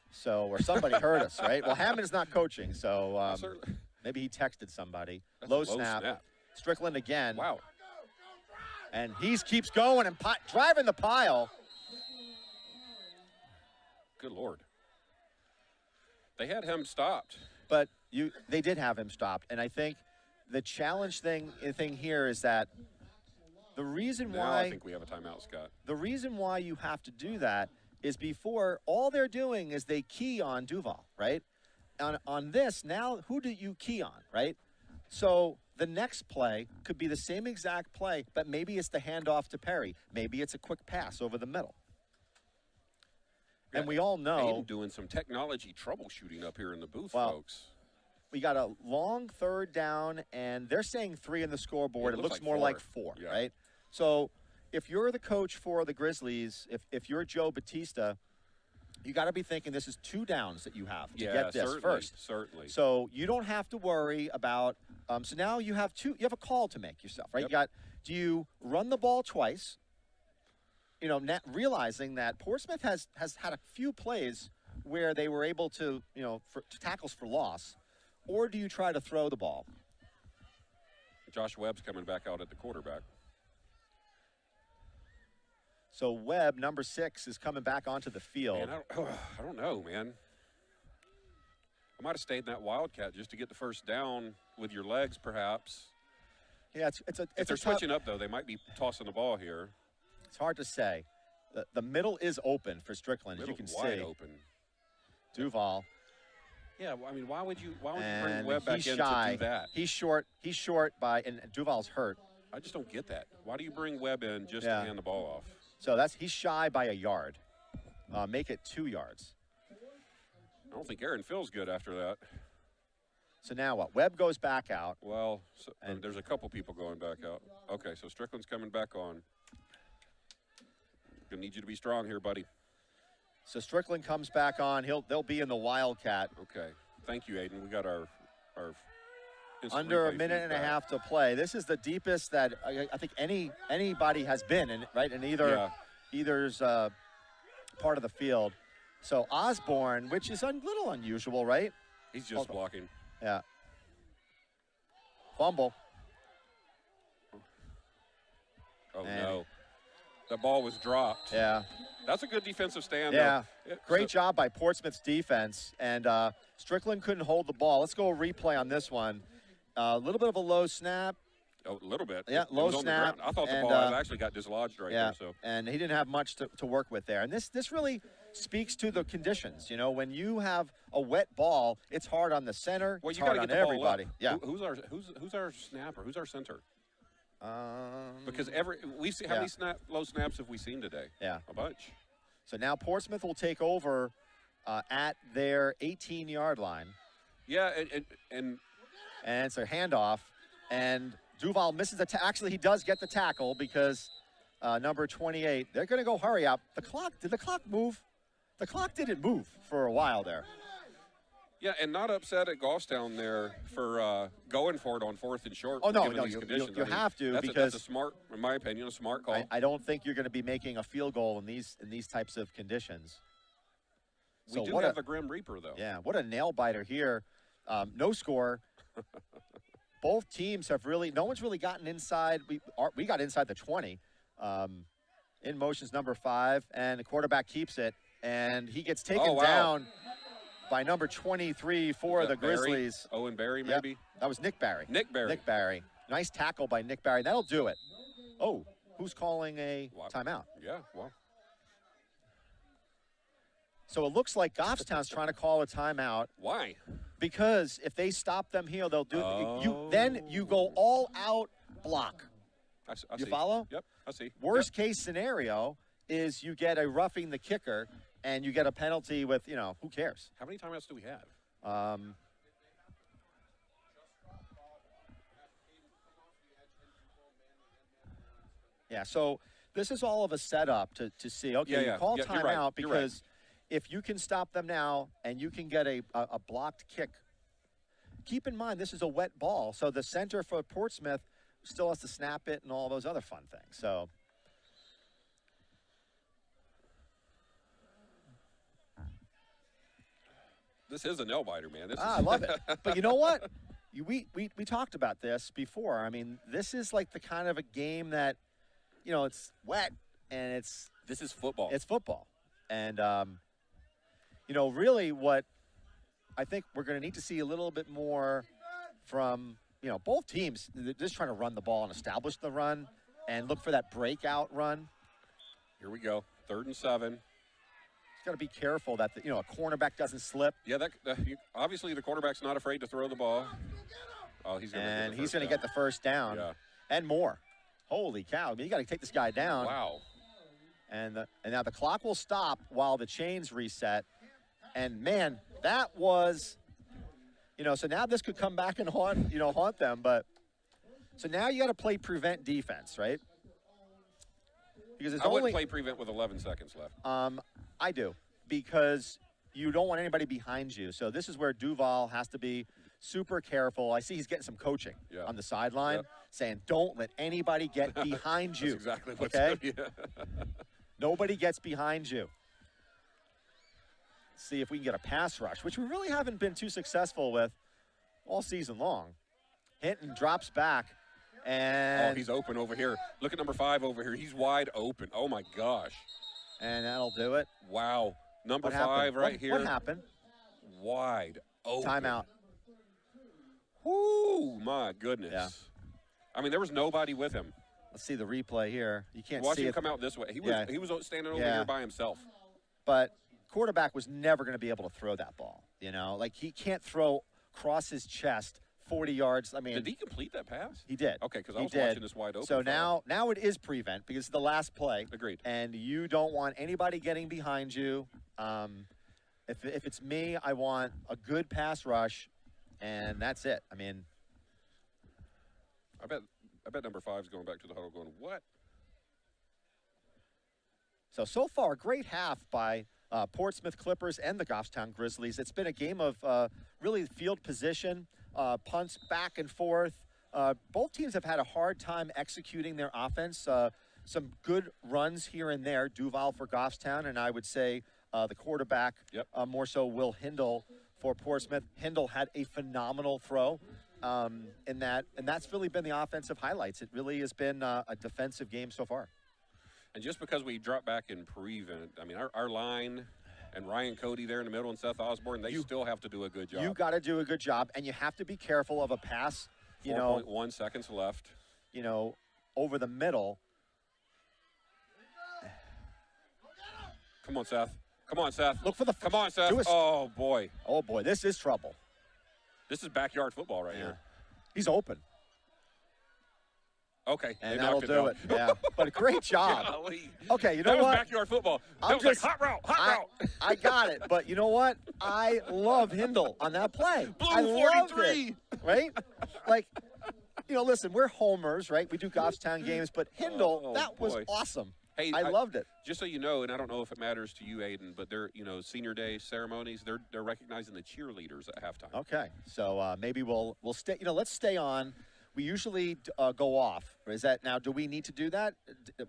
S2: So, or somebody heard us, right? Well, Hammond's not coaching, so maybe he texted somebody. Low snap. Strickland again.
S3: Wow.
S2: And he keeps going and driving the pile.
S3: Good Lord. They had him stopped.
S2: But they did have him stopped. And I think the challenge thing here is that the reason why
S3: I think we have a timeout, Scott.
S2: The reason why you have to do that is before all they're doing is they key on Duval, right? On this, now who do you key on, right? So the next play could be the same exact play, but maybe it's the handoff to Perry. Maybe it's a quick pass over the middle. And we all know
S3: Aiden doing some technology troubleshooting up here in the booth,
S2: well,
S3: folks.
S2: We got a long 3rd down, and they're saying 3 in the scoreboard. It looks more
S3: 4.
S2: like 4,
S3: yeah.
S2: right? So if you're the coach for the Grizzlies, if you're Joe Batista, you got to be thinking this is 2 downs that you have to get this first.
S3: Certainly.
S2: So you don't have to worry about. So now you have a call to make yourself, right?
S3: Yep.
S2: Do you run the ball twice? You know, realizing that Portsmouth has had a few plays where they were able to, for tackles for loss, or do you try to throw the ball?
S3: Josh Webb's coming back out at the quarterback.
S2: So Webb, number 6, is coming back onto the field.
S3: Man, I don't know, man. I might have stayed in that Wildcat just to get the first down with your legs, perhaps.
S2: Yeah, if
S3: they're switching up, though, they might be tossing the ball here.
S2: It's hard to say. The middle is open for Strickland, as you can
S3: wide
S2: see.
S3: Open.
S2: Duval.
S3: Yeah, well, I mean, why would you bring Webb back in
S2: shy.
S3: to do that?
S2: He's short and Duval's hurt.
S3: I just don't get that. Why do you bring Webb in just to hand the ball off?
S2: So he's shy by a yard. Make it 2 yards.
S3: I don't think Aaron feels good after that.
S2: So now what? Webb goes back out.
S3: Well, there's a couple people going back out. Okay, so Strickland's coming back on. Gonna need you to be strong here, buddy.
S2: So Strickland comes back on. They'll be in the Wildcat.
S3: Okay. Thank you, Aiden. We got our
S2: under a minute and a half to play. This is the deepest that I think anybody has been in, right? In either's part of the field. So Osborne, which is a little unusual, right?
S3: He's just blocking.
S2: Yeah. Fumble.
S3: Oh, no. The ball was dropped.
S2: Yeah.
S3: That's a good defensive stand,
S2: yeah.
S3: though.
S2: Great job by Portsmouth's defense. And Strickland couldn't hold the ball. Let's go a replay on this one. A little bit of a low snap.
S3: A little bit.
S2: Yeah, low snap.
S3: I thought the ball actually got dislodged there. So.
S2: And he didn't have much to work with there. And this really speaks to the conditions. You know, when you have a wet ball, it's hard on the center.
S3: Well,
S2: it's
S3: you
S2: hard
S3: got to
S2: on
S3: get the
S2: everybody.
S3: Ball up.
S2: Yeah.
S3: Who's our snapper? Who's our center? Because we've seen how many low snaps have we seen today?
S2: Yeah,
S3: a bunch.
S2: So now Portsmouth will take over at their 18-yard line.
S3: Yeah, and
S2: it's a handoff, and Duval misses the actually he does get the tackle because number 28. They're going to go hurry up. Did the clock move? The clock didn't move for a while there.
S3: Yeah, and not upset at Goffstown there for going for it on 4th and short.
S2: Oh, no, you have to because
S3: that's a smart, in my opinion, a smart call.
S2: I don't think you're going to be making a field goal in these types of conditions.
S3: We do have the Grim Reaper, though.
S2: Yeah, what a nail-biter here. No score. Both teams have no one's really gotten inside. We got inside the 20. In motion's number 5, and the quarterback keeps it, and he gets taken
S3: wow.
S2: down by number 23 for the Grizzlies.
S3: Owen Barry, maybe?
S2: Yep. That was Nick Barry.
S3: Nick Barry.
S2: Nick Barry. Nice tackle by Nick Barry. That'll do it. Oh, who's calling a timeout?
S3: Yeah, well.
S2: So it looks like Goffstown's trying to call a timeout.
S3: Why?
S2: Because if they stop them here, they'll do it. Then you go all out block.
S3: I
S2: you
S3: see.
S2: follow?
S3: Yep, I see.
S2: Worst case scenario is you get a roughing the kicker, and you get a penalty with, you know, who cares?
S3: How many timeouts do we have?
S2: Yeah, so this is all of a setup to see, okay, you call timeout because if you can stop them now and you can get a blocked kick, keep in mind this is a wet ball, so the center for Portsmouth still has to snap it and all those other fun things. So
S3: this is a nail biter, man.
S2: I love it. But you know what? We talked about this before. I mean, this is like the kind of a game that, you know, it's wet and
S3: this is football.
S2: It's football. And you know, really what I think we're going to need to see a little bit more from, you know, both teams. They're just trying to run the ball and establish the run and look for that breakout run.
S3: Here we go. 3rd and 7.
S2: Got to be careful that a cornerback doesn't slip.
S3: Yeah, obviously the quarterback's not afraid to throw the ball. Oh, he's going to
S2: get the first down and more. Holy cow! I mean, you got to take this guy down.
S3: Wow.
S2: And now the clock will stop while the chains reset. And man, that was, you know, so now this could come back and haunt them. But so now you got to play prevent defense, right? Because
S3: I wouldn't play prevent with 11 seconds left.
S2: I do, because you don't want anybody behind you. So this is where Duval has to be super careful. I see he's getting some coaching on the sideline, saying, don't let anybody get behind you.
S3: That's exactly what's
S2: okay? Nobody gets behind you. Let's see if we can get a pass rush, which we really haven't been too successful with all season long. Hinton drops back. And
S3: he's open over here. Look at number 5 over here. He's wide open. Oh, my gosh.
S2: And that'll do it.
S3: Wow. Number 5
S2: happened?
S3: right here.
S2: What happened?
S3: Wide open.
S2: Timeout.
S3: Whoo, my goodness.
S2: Yeah.
S3: I mean, there was nobody with him.
S2: Let's see the replay here. You can't
S3: Watch
S2: see
S3: him
S2: it.
S3: come out this way. He was standing over here by himself.
S2: But quarterback was never going to be able to throw that ball. You know, like he can't throw across his chest 40 yards. I mean,
S3: did he complete that pass?
S2: He did.
S3: Okay, because I was watching this wide open.
S2: So now it is prevent because it's the last play.
S3: Agreed.
S2: And you don't want anybody getting behind you. If it's me, I want a good pass rush, and that's it. I mean,
S3: I bet number 5's going back to the huddle going, what?
S2: So far, great half by Portsmouth Clippers and the Goffstown Grizzlies. It's been a game of really field position. Punts back and forth. Both teams have had a hard time executing their offense. Some good runs here and there. Duval for Goffstown, and I would say the quarterback, more so Will Hindle for Portsmouth. Hindle had a phenomenal throw in that, and that's really been the offensive highlights. It really has been a defensive game so far.
S3: And just because we dropped back in prevent, I mean, our line and Ryan Cody there in the middle and Seth Osborne, they still have to do a good job.
S2: You got to do a good job, and you have to be careful of a pass,
S3: 4.1 seconds left.
S2: You know, over the middle.
S3: Come on, Seth. Come on, Seth.
S2: Look for the.
S3: Come on, Seth. Oh, boy.
S2: Oh, boy. This is trouble.
S3: This is backyard football right here.
S2: He's open.
S3: Okay.
S2: And that'll do it. Yeah. But a great job. Okay, you know what?
S3: That was backyard football. That was like hot route.
S2: I got it. But you know what? I love Hindle on that play.
S3: I loved it.
S2: Right? Like, you know, listen, we're homers, right? We do Goffstown games, but Hindle, that was awesome.
S3: Hey,
S2: I loved it.
S3: Just so you know, and I don't know if it matters to you, Aiden, but they're, senior day ceremonies, they're recognizing the cheerleaders at halftime.
S2: Okay. So maybe we'll stay, let's stay on. We usually go off. Is that now, do we need to do that?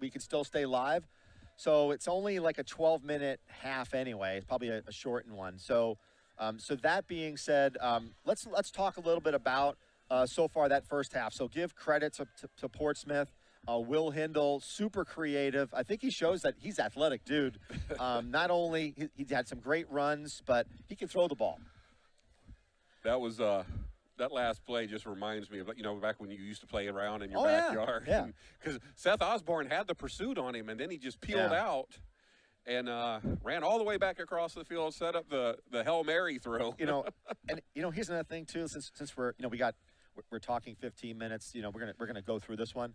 S2: We can still stay live? So it's only like a 12-minute half anyway. It's probably a shortened one. So so that being said, let's talk a little bit about so far that first half. So give credit to Portsmouth. Will Hindle, super creative. I think he shows that he's athletic, dude. Not only he had some great runs, but he can throw the ball.
S3: That was that last play just reminds me of, you know, back when you used to play around in your
S2: Oh, yeah.
S3: backyard.
S2: Yeah.
S3: Because Seth Osborne had the pursuit on him, and then he just peeled out and ran all the way back across the field, set up the Hail Mary throw.
S2: You know, and you know, here's another thing too. Since we're, you know, we're talking 15 minutes. You know, we're gonna go through this one.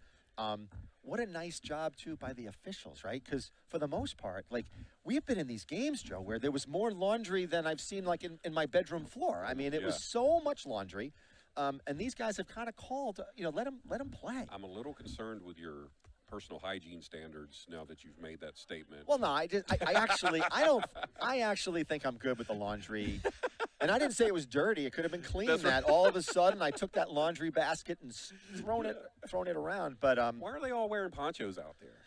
S2: What a nice job too by the officials, right? Because for the most part, like, we've been in these games, Joe, where there was more laundry than I've seen, like in my bedroom floor. I mean, it was so much laundry, and these guys have kind of called, you know, let them play.
S3: I'm a little concerned with your personal hygiene standards now that you've made that statement.
S2: Well, no, I actually think I'm good with the laundry. And I didn't say it was dirty. It could have been clean. That all of a sudden I took that laundry basket and thrown it around. But
S3: why are they all wearing ponchos out there?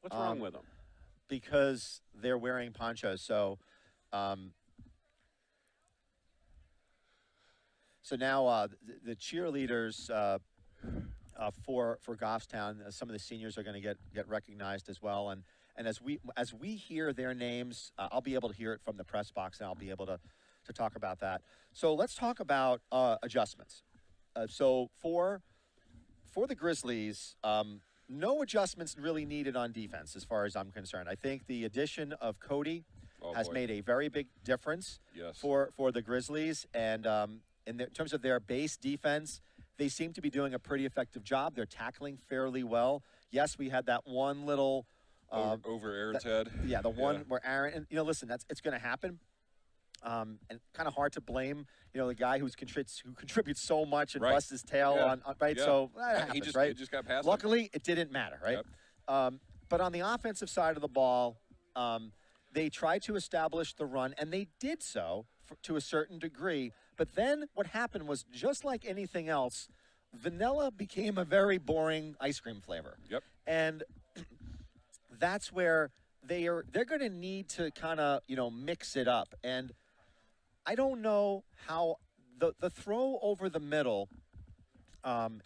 S3: What's wrong with them?
S2: Because they're wearing ponchos. So, so now the cheerleaders for Goffstown, some of the seniors are going to get recognized as well. And as we hear their names, I'll be able to hear it from the press box, and I'll be able to talk about that. So let's talk about adjustments. So for the Grizzlies, no adjustments really needed on defense as far as I'm concerned. I think the addition of Cody has made a very big difference for the Grizzlies. And in terms of their base defense, they seem to be doing a pretty effective job. They're tackling fairly well. Yes, we had that one little
S3: over Aaron's head.
S2: Yeah, the one where Aaron, and you know, listen, it's going to happen. And kind of hard to blame, you know, the guy who contributes so much and busts his tail on right. Yeah. So that happens,
S3: he just got past.
S2: Luckily, it didn't matter, right? Yep. But on the offensive side of the ball, they tried to establish the run, and they did so to a certain degree. But then what happened was, just like anything else, vanilla became a very boring ice cream flavor.
S3: Yep.
S2: And that's where they're going to need to kind of, you know, mix it up. And I don't know how the throw over the middle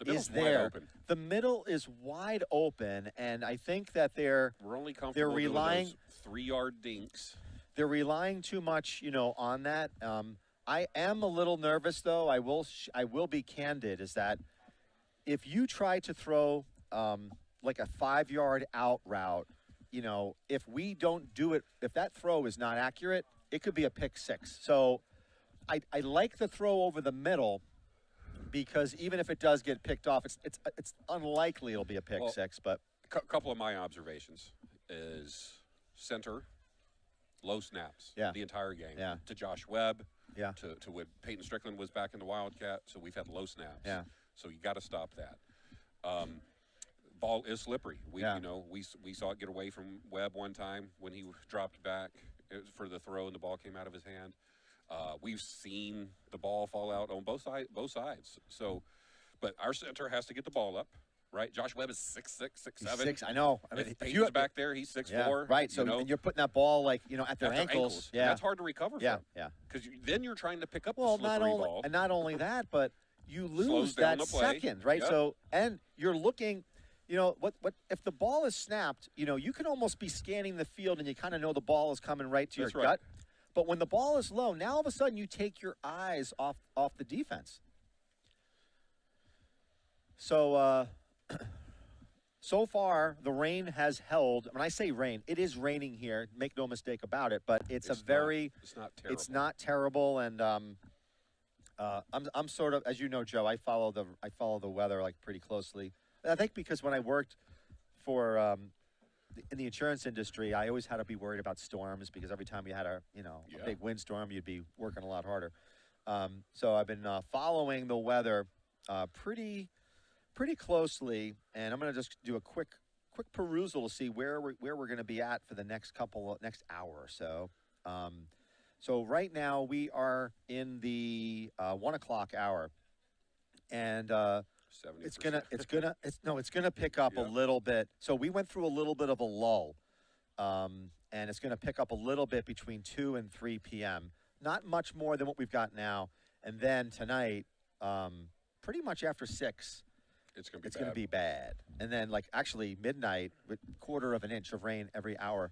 S2: is there. The middle is wide open, and I think that
S3: we're only comfortable
S2: relying
S3: doing those 3-yard dinks.
S2: They're relying too much, you know, on that. I am a little nervous, though. I will be candid. Is that if you try to throw like a 5-yard out route, you know, if we don't do it, if that throw is not accurate, it could be a pick six. So I like the throw over the middle, because even if it does get picked off, it's unlikely it'll be a pick six. But
S3: a couple of my observations is center, low snaps the entire game.
S2: Yeah.
S3: To Josh Webb.
S2: Yeah.
S3: To when Peyton Strickland was back in the Wildcat, so we've had low snaps.
S2: Yeah.
S3: So you got to stop that. Ball is slippery. We saw it get away from Webb one time when he dropped back for the throw and the ball came out of his hand. We've seen the ball fall out on both sides. So, but our center has to get the ball up, right? Josh Webb is 6'6", 6'7".
S2: I know. I mean,
S3: if Peyton's back there, he's 6'4".
S2: Right. So and you're putting that ball, like, you know, at their ankles. Yeah.
S3: And that's hard to recover from.
S2: Yeah.
S3: Because then you're trying to pick up the slippery ball.
S2: And not only that, but you lose that second, right?
S3: Yep.
S2: So, and you're looking, you know, what if the ball is snapped, you know, you can almost be scanning the field and you kind of know the ball is coming right to your gut. But when the ball is low, now all of a sudden you take your eyes off the defense. So, so far the rain has held. When I say rain, it is raining here. Make no mistake about it. But it's not terrible. It's not terrible, and I'm sort of, as you know, Joe, I follow the weather like pretty closely. And I think because when I worked for in the insurance industry, I always had to be worried about storms, because every time you had a big windstorm, you'd be working a lot harder. So I've been following the weather pretty closely, and I'm going to just do a quick perusal to see where we're going to be at for the next hour or so. So right now we are in the 1 o'clock hour, and it's gonna pick up a little bit. So we went through a little bit of a lull, and it's gonna pick up a little bit between 2 and 3 p.m. Not much more than what we've got now, and then tonight, pretty much after 6,
S3: It's going to be
S2: it's
S3: bad.
S2: going to be bad. And then, like, actually midnight, with quarter of an inch of rain every hour.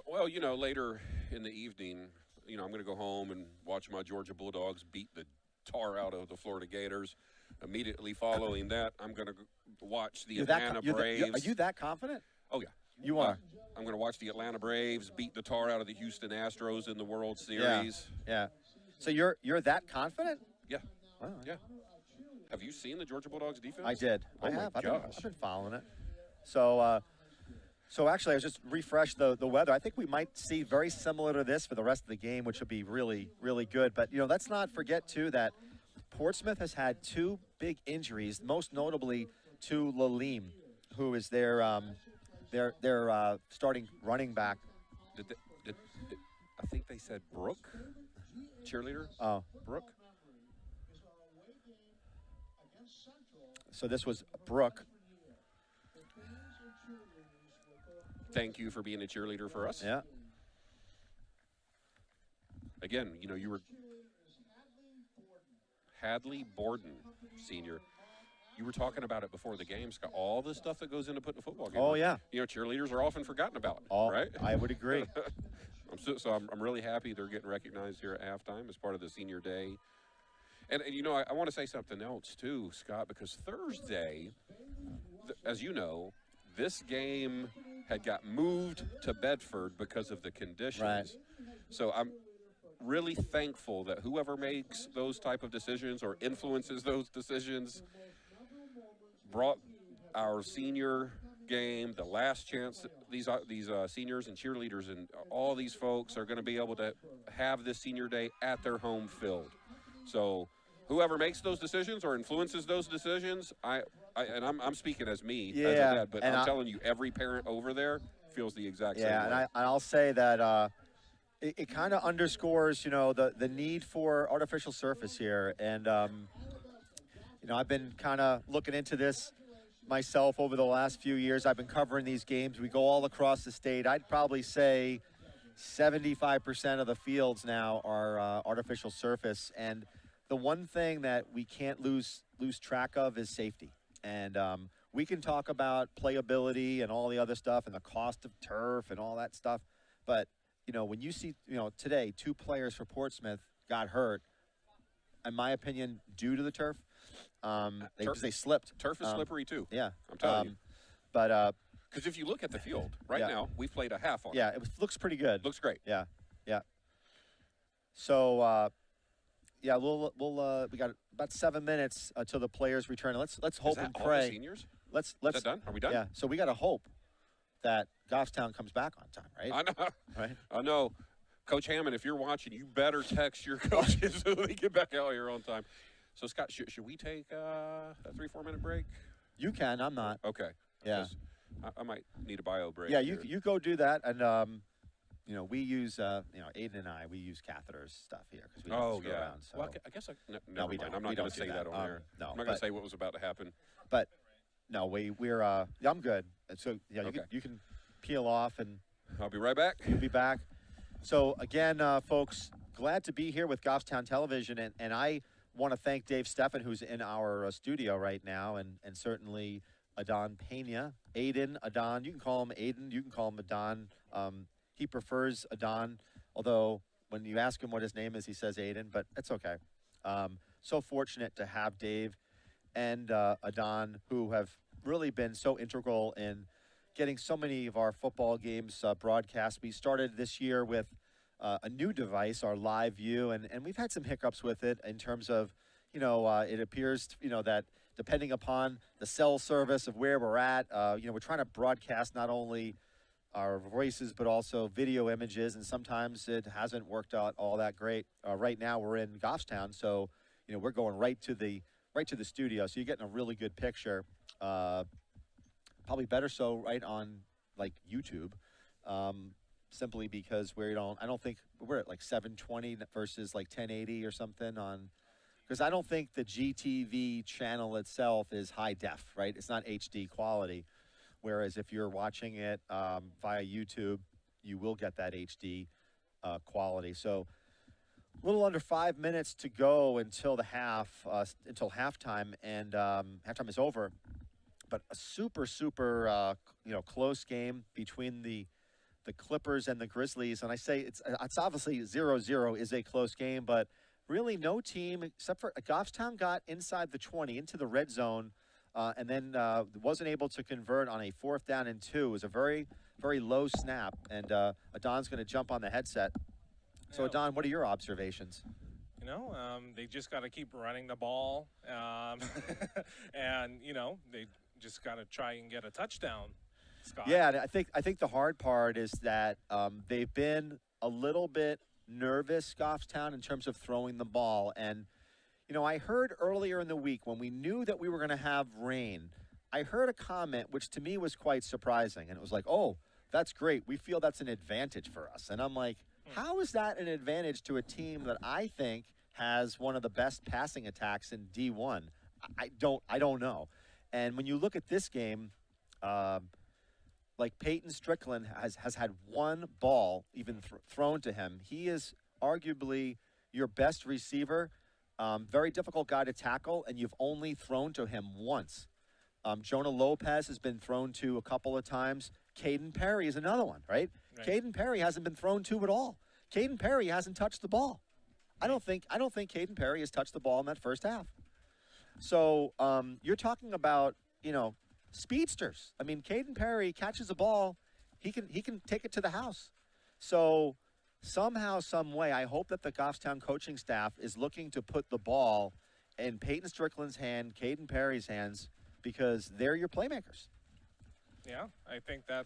S3: Well, later in the evening, I'm going to go home and watch my Georgia Bulldogs beat the tar out of the Florida Gators. Immediately following that, I'm going to watch the Atlanta Braves.
S2: Are you that confident?
S3: Oh, yeah.
S2: You are.
S3: I'm going to watch the Atlanta Braves beat the tar out of the Houston Astros in the World Series.
S2: Yeah. So you're that confident?
S3: Yeah.
S2: Wow.
S3: Yeah. Have you seen the Georgia Bulldogs defense?
S2: I did.
S3: Oh,
S2: I
S3: my
S2: have.
S3: gosh.
S2: I've been following it. So actually, I was just refreshed the weather. I think we might see very similar to this for the rest of the game, which would be really, really good. But, let's not forget, too, that Portsmouth has had 2 big injuries, most notably to Lalim, who is their starting running back.
S3: I think they said Brooke, cheerleader.
S2: Oh,
S3: Brooke.
S2: So this was Brooke.
S3: Thank you for being a cheerleader for us.
S2: Yeah.
S3: Again, you were Hadley Borden, senior. You were talking about it before the game, Scott. All the stuff that goes into putting a football game.
S2: Oh, yeah.
S3: Cheerleaders are often forgotten about, right?
S2: I would agree.
S3: I'm really happy they're getting recognized here at halftime as part of the senior day. And I want to say something else, too, Scott, because Thursday, as you know, this game had got moved to Bedford because of the conditions.
S2: Right.
S3: So I'm really thankful that whoever makes those type of decisions or influences those decisions brought our senior game the last chance. These seniors and cheerleaders and all these folks are going to be able to have this senior day at their home field. So whoever makes those decisions or influences those decisions, I'm speaking as me as a dad, but I'm telling you, every parent over there feels the exact same way.
S2: Yeah, and I'll say that it kind of underscores, the need for artificial surface here. And, I've been kind of looking into this myself over the last few years. I've been covering these games. We go all across the state. I'd probably say 75% of the fields now are artificial surface. And the one thing that we can't lose track of is safety. And we can talk about playability and all the other stuff and the cost of turf and all that stuff. But, when you see, today 2 players for Portsmouth got hurt, in my opinion, due to the turf. They slipped.
S3: Turf is slippery, too.
S2: Yeah.
S3: I'm telling you.
S2: But
S3: because if you look at the field right now, we've played a half on it.
S2: Yeah, it looks pretty good.
S3: Looks great.
S2: Yeah. So, we got about 7 minutes till the players return. Let's hope and pray.
S3: All the seniors?
S2: Let's.
S3: Is that done? Are we done?
S2: Yeah. So we got to hope that Goffstown comes back on time, right?
S3: I know.
S2: Right.
S3: I know. Coach Hammond, if you're watching, you better text your coaches so they get back out here on time. So Scott, should we take a 3-4 minute break?
S2: You can. I'm not.
S3: Okay.
S2: Yeah.
S3: I might need a bio break.
S2: Yeah.
S3: here.
S2: You go do that, and we use Aiden and I we use catheters stuff here because we don't screw around. So.
S3: Well, I guess never
S2: we
S3: mind.
S2: don't.
S3: I'm not going to say that on air.
S2: No,
S3: I'm not going to say what was about to happen.
S2: But no, we're I'm good. So yeah,
S3: Okay.
S2: you can peel off and
S3: I'll be right back.
S2: you'll be back. So again, folks, glad to be here with Goffstown Television, and I want to thank Dave Steffen, who's in our studio right now, and certainly Adon Pena, Aiden, Adon. You can call him Aiden. You can call him Adon. He prefers Adon, although when you ask him what his name is, he says Aiden, but it's okay. So fortunate to have Dave and Adon, who have really been so integral in getting so many of our football games broadcast. We started this year with a new device, our live view, and we've had some hiccups with it in terms of, it appears, that depending upon the cell service of where we're at, we're trying to broadcast not only our voices but also video images, and sometimes it hasn't worked out all that great. Right now we're in Goffstown, so we're going right to the studio, so you're getting a really good picture. Probably better so right on like YouTube, simply because I don't think we're at like 720 versus like 1080 or something on, because I don't think the GTV channel itself is high def, right? It's not HD quality. Whereas if you're watching it via YouTube, you will get that HD quality. So a little under 5 minutes to go until the halftime, and halftime is over. but a super close game between the Clippers and the Grizzlies. And I say it's obviously 0-0 is a close game, but really no team except for Goffstown got inside the 20 into the red zone, and then wasn't able to convert on a 4th down and 2. It was a very low snap, and Adon's going to jump on the headset. So,
S4: Yeah.
S2: Adon, what are your observations?
S4: They just got to keep running the ball, and they just got to try and get a touchdown. Scott.
S2: Yeah, and I think the hard part is that they've been a little bit nervous, Goffstown, in terms of throwing the ball. And I heard earlier in the week when we knew that we were going to have rain, I heard a comment which to me was quite surprising, and it was like, "Oh, that's great. We feel that's an advantage for us." And I'm like, how is that an advantage to a team that I think has one of the best passing attacks in D1? I don't know. And when you look at this game, like Peyton Strickland has had one ball even thrown to him. He is arguably your best receiver, very difficult guy to tackle, and you've only thrown to him once. Jonah Lopez has been thrown to a couple of times. Caden Perry is another one, right? Caden Perry hasn't been thrown to at all. Caden Perry hasn't touched the ball. I don't think Caden Perry has touched the ball in that first half. So you're talking about, speedsters. I mean, Caden Perry catches the ball, he can take it to the house. So somehow, some way, I hope that the Goffstown coaching staff is looking to put the ball in Peyton Strickland's hand, Caden Perry's hands, because they're your playmakers.
S4: Yeah, I think I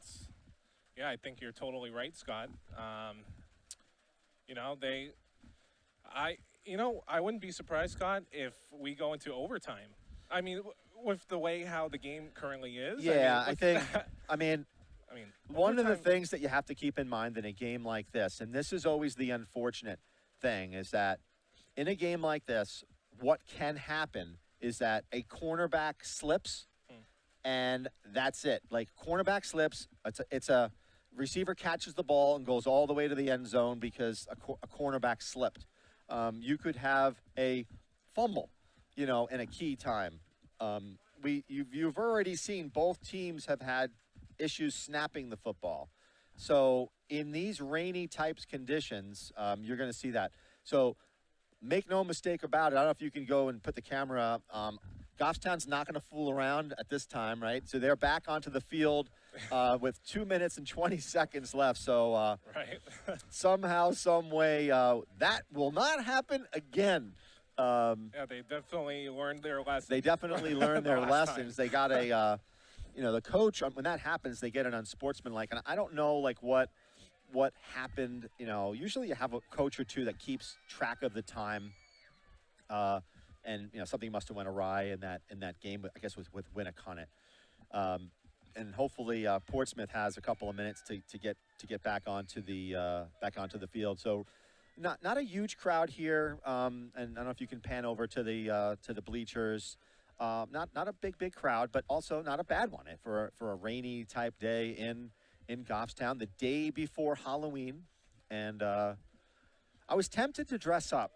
S4: think you're totally right, Scott. I wouldn't be surprised, Scott, if we go into overtime. I mean, with the way how the game currently is.
S2: Yeah,
S4: I mean,
S2: one of the
S4: overtime-
S2: things that you have to keep in mind in a game like this, and this is always the unfortunate thing, is that in a game like this, what can happen is that a cornerback slips, and that's it. Like, cornerback slips, it's a receiver catches the ball and goes all the way to the end zone because a cornerback slipped. You could have a fumble, in a key time. You've already seen both teams have had issues snapping the football. So in these rainy types conditions, you're going to see that. So make no mistake about it. I don't know if you can go and put the camera up. Goffstown's not going to fool around at this time, right? So they're back onto the field with 2 minutes and 20 seconds left. So somehow, some way, that will not happen again.
S4: Yeah, they definitely learned their lessons.
S2: They definitely learned their lessons.
S4: Time.
S2: They got the coach, when that happens, they get it unsportsmanlike. And I don't know, what happened. Usually you have a coach or two that keeps track of the time. And something must have went awry in that game, I guess with Winnicott. And hopefully Portsmouth has a couple of minutes to get back onto the field. So not a huge crowd here, and I don't know if you can pan over to the bleachers. Not a big crowd, but also not a bad one for a rainy type day in Goffstown, the day before Halloween. And I was tempted to dress up.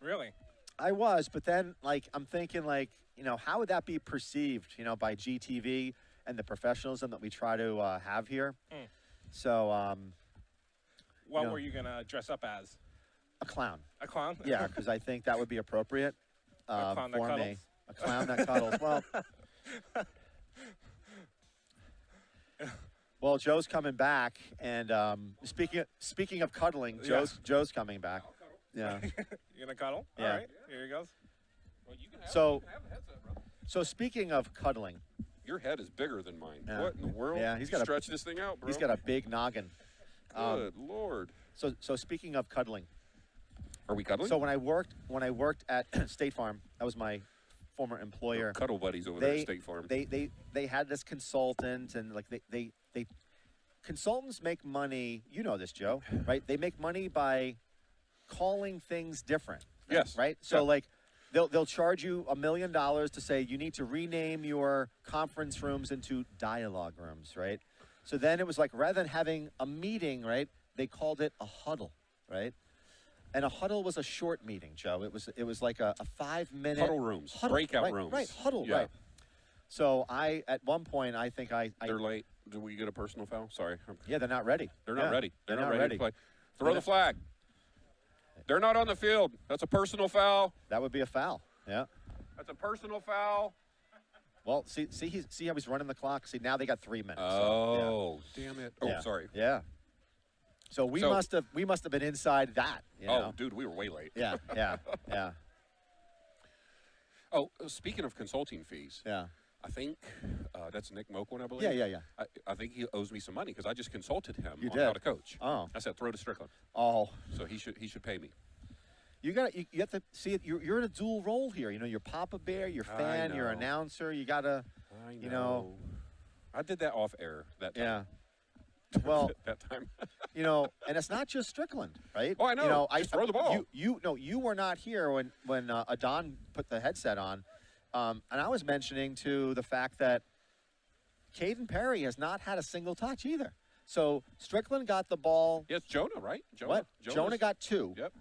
S4: Really?
S2: I was, but then I'm thinking how would that be perceived, by GTV and the professionalism that we try to have here. So
S4: what were you gonna dress up as?
S2: A clown.
S4: A clown?
S2: Yeah, because I think that would be appropriate
S4: A clown that
S2: for
S4: cuddles?
S2: me. A clown that cuddles. Well, Joe's coming back, and speaking of cuddling, Joe's coming back. Yeah.
S4: You gonna cuddle?
S2: Yeah.
S4: All right, here he goes. Well, you can have a headset, bro.
S2: So speaking of cuddling,
S3: Your head is bigger than mine.
S2: Yeah.
S3: What in the world?
S2: Yeah, he's got
S3: stretch this thing out, bro.
S2: he's got a big noggin.
S3: Good Lord.
S2: So speaking of cuddling,
S3: Are we cuddling?
S2: so when I worked at State Farm, that was my former employer.
S3: Cuddle buddies over there at State Farm.
S2: They had this consultant, and they consultants make money. You know this, Joe, right? They make money by calling things different.
S3: Yes.
S2: Right. So
S3: Yep.
S2: they'll charge you $1 million to say you need to rename your conference rooms into dialogue rooms, right? So then it was rather than having a meeting, right? They called it a huddle, right? And a huddle was a short meeting, Joe. It was like a 5-minute
S3: Huddle rooms, breakout rooms.
S2: Right, huddle,
S3: Yeah.
S2: right. So at one point, I think
S3: They're late. Do we get a personal foul? Sorry.
S2: Yeah, they're not ready.
S3: They're not ready. They're not ready
S2: ready
S3: to play. Throw the flag. They're not on the field. That's a personal foul.
S2: That would be a foul. Yeah.
S3: That's a personal foul.
S2: Well, see how he's running the clock. See, now they got 3 minutes.
S3: Oh, damn it! Oh, sorry.
S2: Yeah. So we must have been inside that. You know?
S3: Dude, we were way late.
S2: Yeah.
S3: Oh, speaking of consulting fees.
S2: Yeah.
S3: I think that's Nick Moquin, I believe.
S2: Yeah.
S3: I think he owes me some money because I just consulted him
S2: You
S3: on
S2: did?
S3: how to coach.
S2: Oh.
S3: I said throw to Strickland.
S2: Oh.
S3: So he should pay me.
S2: You have to see it. You're in a dual role here. You know, you're Papa Bear, you're fan, you're announcer. You gotta.
S3: I know. I did that off air that time.
S2: Yeah. Well,
S3: that time.
S2: You know, and it's not just Strickland, right?
S3: Oh, I know.
S2: You know,
S3: Just throw the ball.
S2: You were not here when Adon put the headset on, and I was mentioning to the fact that Caden Perry has not had a single touch either. So Strickland got the ball.
S3: Yes, Jonah, right?
S2: Jonah got 2.
S3: Yep.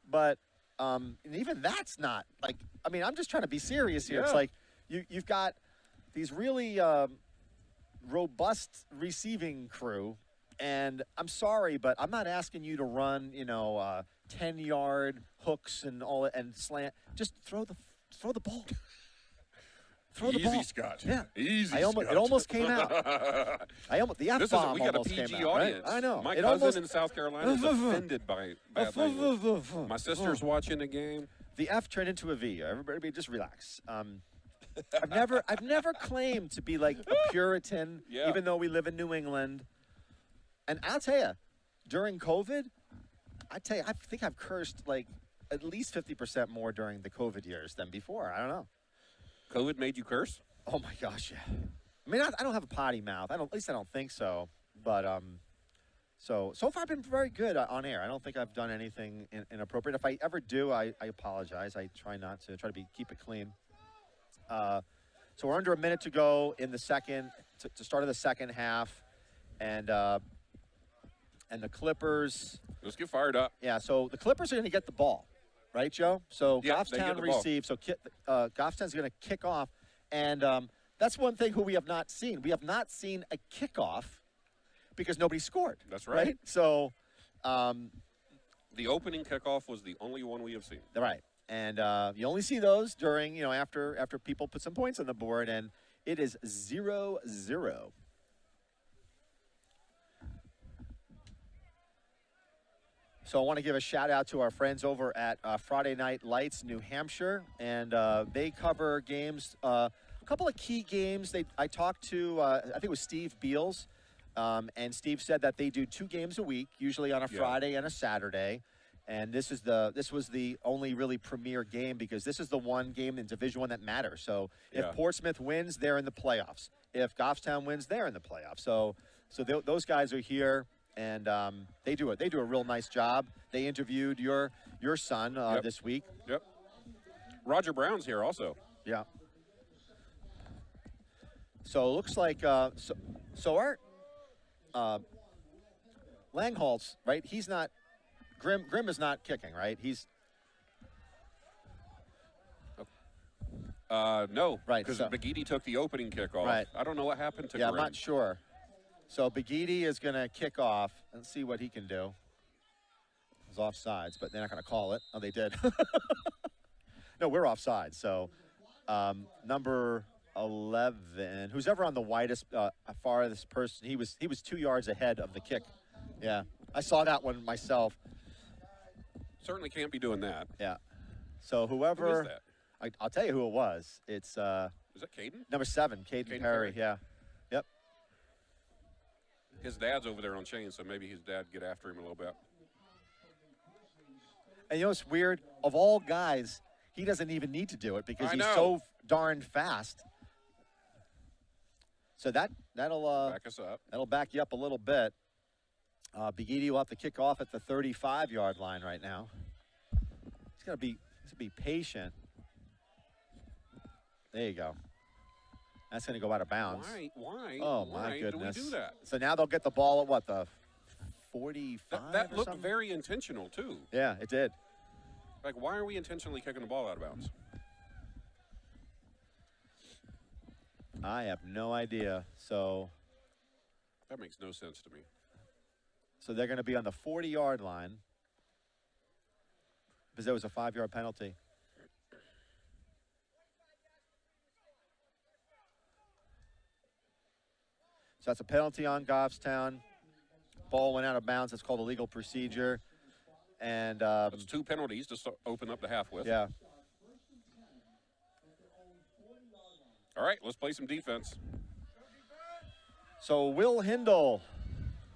S2: But and even that's not like. I mean, I'm just trying to be serious here.
S3: Yeah.
S2: It's like you've got these really robust receiving crew. And I'm sorry, but I'm not asking you to run, 10-yard hooks and all and slant. Just throw the ball. Throw the ball.
S3: Easy, Scott.
S2: Yeah.
S3: Easy,
S2: Scott. It almost came out. The F-bomb
S3: we got a
S2: almost
S3: PG
S2: came out,
S3: audience.
S2: Right? I know.
S3: My cousin in South Carolina is offended by bad language. My sister's watching the game.
S2: The F turned into a V. Everybody just relax. I've never claimed to be like a Puritan, even though we live in New England. And I'll tell you, during COVID, I think I've cursed like at least 50% more during the COVID years than before. I don't know.
S3: COVID made you curse?
S2: Oh my gosh, yeah. I mean, I don't have a potty mouth. At least I don't think so. But so far I've been very good on air. I don't think I've done anything inappropriate. If I ever do, I apologize. I try not to. Keep it clean. So we're under a minute to go in the second to start of the second half, and the Clippers.
S3: Let's get fired up.
S2: Yeah, so the Clippers are going to get the ball, right, Joe? So Goffstown receives. So Goffstown's going to kick off, and that's one thing who we have not seen. We have not seen a kickoff because nobody scored.
S3: That's right.
S2: So
S3: the opening kickoff was the only one we have seen.
S2: Right, and you only see those during after people put some points on the board, and it is 0-0. So I want to give a shout out to our friends over at Friday Night Lights, New Hampshire, and they cover games, a couple of key games. I talked to, I think it was Steve Beals, and Steve said that they do 2 games a week, usually on a Friday and a Saturday. And this was the only really premier game because this is the one game in Division I that matters. So if Portsmouth wins, they're in the playoffs. If Goffstown wins, they're in the playoffs. So those guys are here. And they do a real nice job. They interviewed your son this week.
S3: Yep. Roger Brown's here also.
S2: Yeah. So it looks like so our Langholtz, right? He's not Grimm is not kicking, right? He's
S3: no,
S2: right?
S3: Because McGeady took the opening kickoff.
S2: Right.
S3: I don't know what happened to
S2: Grimm.
S3: I'm
S2: not sure. So Begidi is going to kick off and see what he can do. It's offsides, but they're not going to call it. Oh, they did. No, we're offside. So number 11, who's ever on the widest, farthest person, he was 2 yards ahead of the kick. Yeah, I saw that one myself.
S3: Certainly can't be doing that.
S2: Yeah. So whoever,
S3: Who is that?
S2: I'll tell you who it was. It's
S3: is that Caden?
S2: Number 7, Caden Perry. Yeah. Yep.
S3: His dad's over there on chains, so maybe his dad get after him a little bit.
S2: And you know what's weird? Of all guys, he doesn't even need to do it because he's so darn fast. So that'll
S3: back us up.
S2: That'll back you up a little bit. Begidi will have to kick off at the 35-yard line right now. He's gonna be patient. There you go. That's going to go out of bounds.
S3: Why?
S2: Oh, my goodness.
S3: Do we do that?
S2: So now they'll get the ball at what, the 45
S3: That
S2: or
S3: looked
S2: something?
S3: very intentional, too.
S2: Yeah, it did.
S3: Like, why are we intentionally kicking the ball out of bounds?
S2: I have no idea. So
S3: That makes no sense to me.
S2: they're going to be on the 40-yard line because there was a 5-yard penalty. So that's a penalty on Goffstown. Ball went out of bounds. That's called a legal procedure. And
S3: That's 2 penalties to open up the half with.
S2: yeah.
S3: All right, let's play some defense.
S2: So Will Hindle,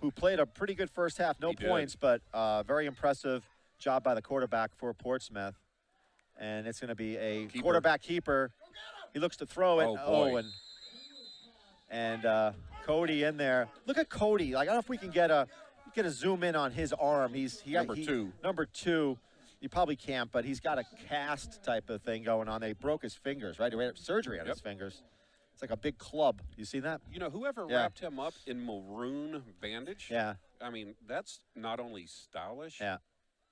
S2: who played a pretty good first half, no
S3: He did.
S2: points, but very impressive job by the quarterback for Portsmouth. And it's going to be a
S3: Keeper.
S2: quarterback keeper. He looks to throw it.
S3: Oh, boy.
S2: And Cody in there. Look at Cody. Like, I don't know if we can get a zoom in on his arm.
S3: Number 2.
S2: Number 2. You probably can't, but he's got a cast type of thing going on. They broke his fingers, right? He had surgery on his fingers. It's like a big club. You see that?
S3: You know, whoever
S2: Yeah.
S3: wrapped him up in maroon bandage,
S2: Yeah.
S3: I mean, that's not only stylish,
S2: Yeah.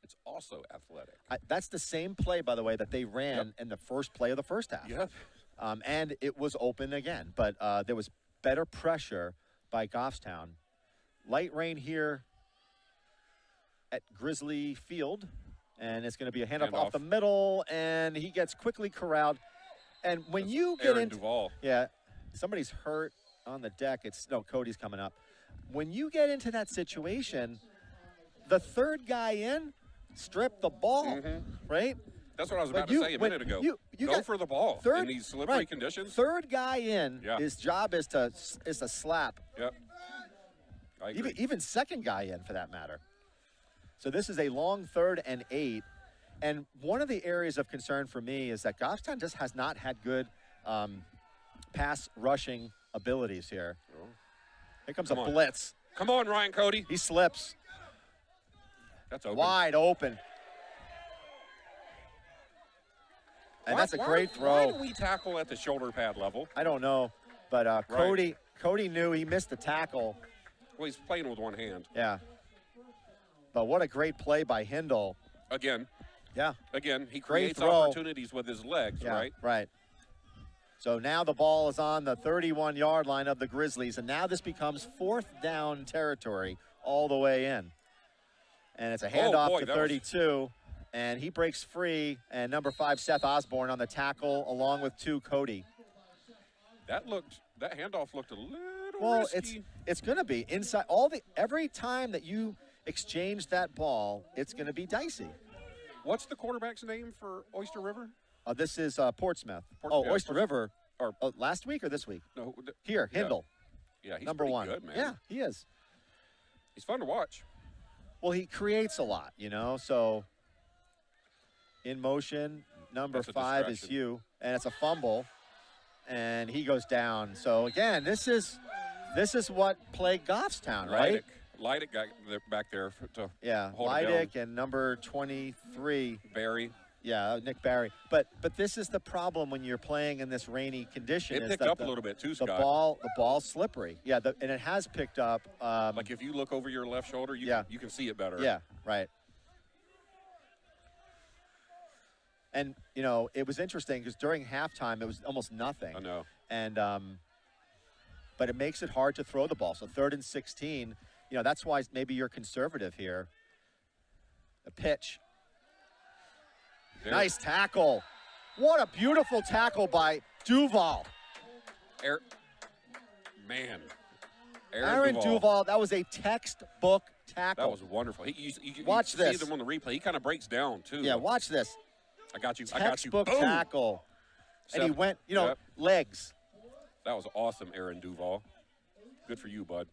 S3: it's also athletic.
S2: That's the same play, by the way, that they ran in the first play of the first half.
S3: Yep.
S2: And it was open again, but there was better pressure by Goffstown. Light rain here at Grizzly Field, and it's going to be a handoff off the middle, and he gets quickly corralled. And when you get
S3: Aaron
S2: into
S3: Duvall.
S2: yeah, somebody's hurt on the deck. Cody's coming up. When you get into that situation, the third guy in, strip the ball, right?
S3: That's what I was about to say a minute ago.
S2: You
S3: Go
S2: got
S3: for the ball in these slippery conditions.
S2: Third guy in,
S3: Yeah.
S2: his job is to slap.
S3: Yep. I agree.
S2: Even second guy in, for that matter. So this is a long 3rd and 8. And one of the areas of concern for me is that Goffstown just has not had good pass rushing abilities here. Here comes a blitz.
S3: Come on, Ryan Cody.
S2: He slips.
S3: That's open.
S2: Wide open. And that's a great throw.
S3: Why do we tackle at the shoulder pad level?
S2: I don't know, but Cody knew he missed the tackle.
S3: Well, he's playing with one hand.
S2: Yeah. But what a great play by Hindle.
S3: Again.
S2: Yeah.
S3: Again, he
S2: Great
S3: creates
S2: throw.
S3: opportunities with his legs,
S2: Yeah,
S3: right?
S2: right. So now the ball is on the 31-yard line of the Grizzlies, and now this becomes 4th down territory all the way in. And it's a handoff to 32, and he breaks free, and number 5, Seth Osborne on the tackle, along with 2, Cody.
S3: That handoff looked a little risky.
S2: It's going to be inside every time that you exchange that ball, it's going to be dicey.
S3: What's the quarterback's name for Oyster River?
S2: This is Portsmouth.
S3: Yeah,
S2: Oyster River.
S3: Or
S2: last week or this week?
S3: No.
S2: Here, Hindle.
S3: Yeah, he's
S2: number
S3: pretty
S2: 1.
S3: good, man.
S2: Yeah, he is.
S3: He's fun to watch.
S2: Well, he creates a lot, so in motion, number 5 is Hugh, and it's a fumble, and he goes down. So again, this is what plagued Goffstown, right?
S3: Leidick got back there to hold
S2: Leidick
S3: it down.
S2: and number 23,
S3: Barry.
S2: Yeah, Nick Barry. But this is the problem when you're playing in this rainy condition.
S3: It picked up a little bit too, Scott.
S2: The ball's slippery. Yeah, and it has picked up.
S3: Like if you look over your left shoulder, you can see it better.
S2: Yeah, right. And it was interesting because during halftime it was almost nothing.
S3: I know.
S2: And but it makes it hard to throw the ball. So 3rd and 16. That's why maybe you're conservative here. A pitch.
S3: There.
S2: Nice tackle. What a beautiful tackle by Duval.
S3: Aaron
S2: Duval, that was a textbook tackle.
S3: That was wonderful.
S2: Watch
S3: you
S2: this.
S3: See them on the replay. He kind of breaks down, too.
S2: Yeah, watch this.
S3: I got you.
S2: Textbook
S3: Boom.
S2: tackle. And he went, legs.
S3: That was awesome, Aaron Duval. Good for you, bud.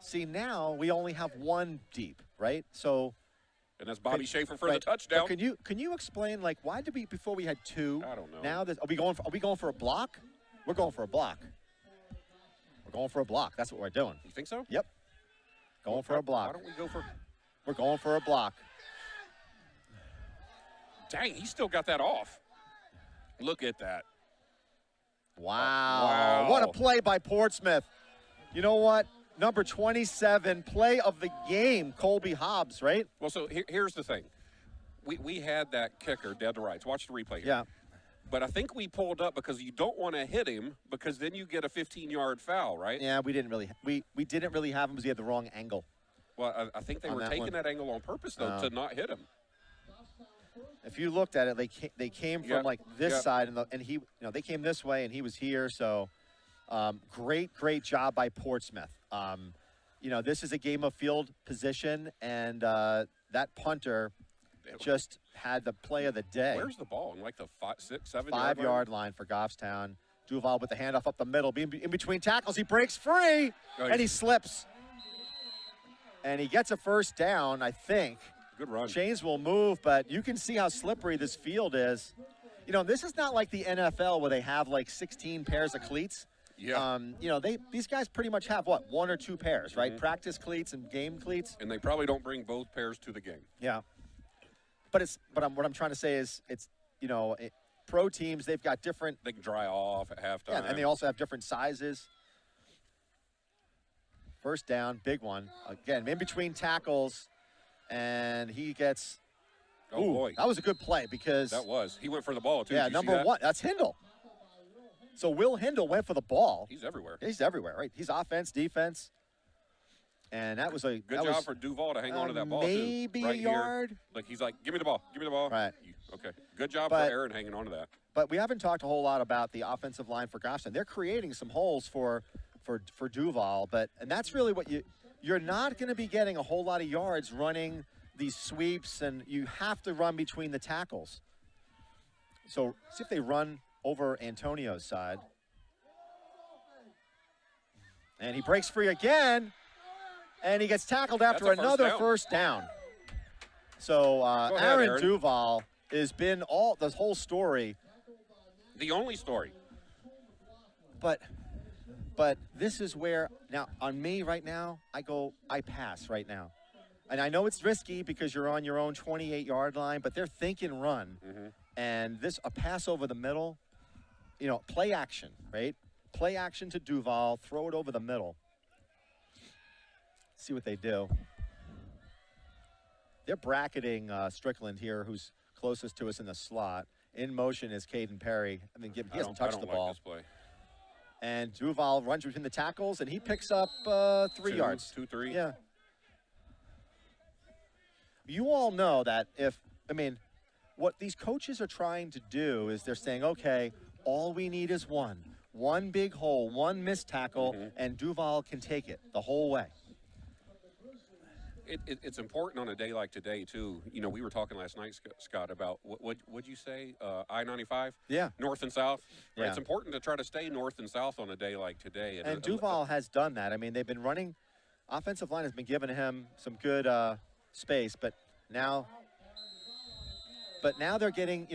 S2: See, now we only have 1 deep, right? So,
S3: and that's Bobby Schaefer for the touchdown.
S2: Can you explain why did we before we had 2?
S3: I don't know.
S2: Now are we going for a block? We're going for a block. We're going for a block. That's what we're doing.
S3: You think so?
S2: Yep. Going for a block.
S3: Why don't we go for?
S2: We're going for a block.
S3: Dang, he still got that off. Look at that.
S2: Wow. What a play by Portsmouth. You know what? Number 27, play of the game, Colby Hobbs, right?
S3: Well, so here's the thing. We had that kicker dead to rights. Watch the replay here.
S2: Yeah.
S3: But I think we pulled up because you don't want to hit him because then you get a 15-yard foul, right?
S2: Yeah, we didn't really have him because he had the wrong angle.
S3: Well, I think they were taking that angle on purpose, though, to not hit him.
S2: If you looked at it, they came from like this side, and he, they came this way, and he was here. So, great job by Portsmouth. This is a game of field position, and that punter just had the play of the day.
S3: Where's the ball? In like the 5, 6, 7
S2: 5-yard line for Goffstown. Duval with the handoff up the middle, in between tackles. He breaks free, and he slips. And he gets a first down, I think.
S3: Good run.
S2: Chains will move, but you can see how slippery this field is. This is not like the NFL where they have like 16 pairs of cleats.
S3: Yeah.
S2: These guys pretty much have, what, 1 or 2 pairs, right? Practice cleats and game cleats.
S3: And they probably don't bring both pairs to the game.
S2: Yeah. But what I'm trying to say is pro teams, they've got different.
S3: They can dry off at halftime.
S2: Yeah, and they also have different sizes. First down, big one. Again, in between tackles, and he gets.
S3: Oh, boy.
S2: That was a good play because.
S3: That was. He went for the ball, too.
S2: Yeah, number 1. That's Hindle. So Will Hindle went for the ball.
S3: He's everywhere.
S2: He's everywhere, right? He's offense, defense. And that was a
S3: good job for Duval to hang on to that ball,
S2: maybe
S3: too. Right
S2: a yard.
S3: Here. Like, he's like, give me the ball. Give me the ball.
S2: Right.
S3: Okay. Good job for Aaron hanging on to that.
S2: But we haven't talked a whole lot about the offensive line for Goffstown. They're creating some holes for Duval, and that's really what you're not going to be getting a whole lot of yards running these sweeps, and you have to run between the tackles. So see if they run over Antonio's side. And he breaks free again, and he gets tackled after another first down. So Aaron Duval has been this whole story.
S3: The only story.
S2: But this is where, now, on me right now, I pass right now. And I know it's risky because you're on your own 28-yard line, but they're thinking run. And a pass over the middle, play action, right? Play action to Duval, throw it over the middle. See what they do. They're bracketing Strickland here, who's closest to us in the slot. In motion is Caden Perry. I mean, he hasn't touched the ball.
S3: Like this play.
S2: And Duval runs between the tackles, and he picks up 3 yards.
S3: 2, 3.
S2: Yeah. You all know that what these coaches are trying to do is they're saying, okay, all we need is one big hole, one missed tackle, and Duval can take it the whole way.
S3: It's important on a day like today, too. We were talking last night, Scott, about, what'd you say, I-95?
S2: Yeah.
S3: North and south?
S2: Yeah.
S3: It's important to try to stay north and south on a day like today.
S2: And Duval has done that. I mean, they've been running, offensive line has been giving him some good space, but now they're getting,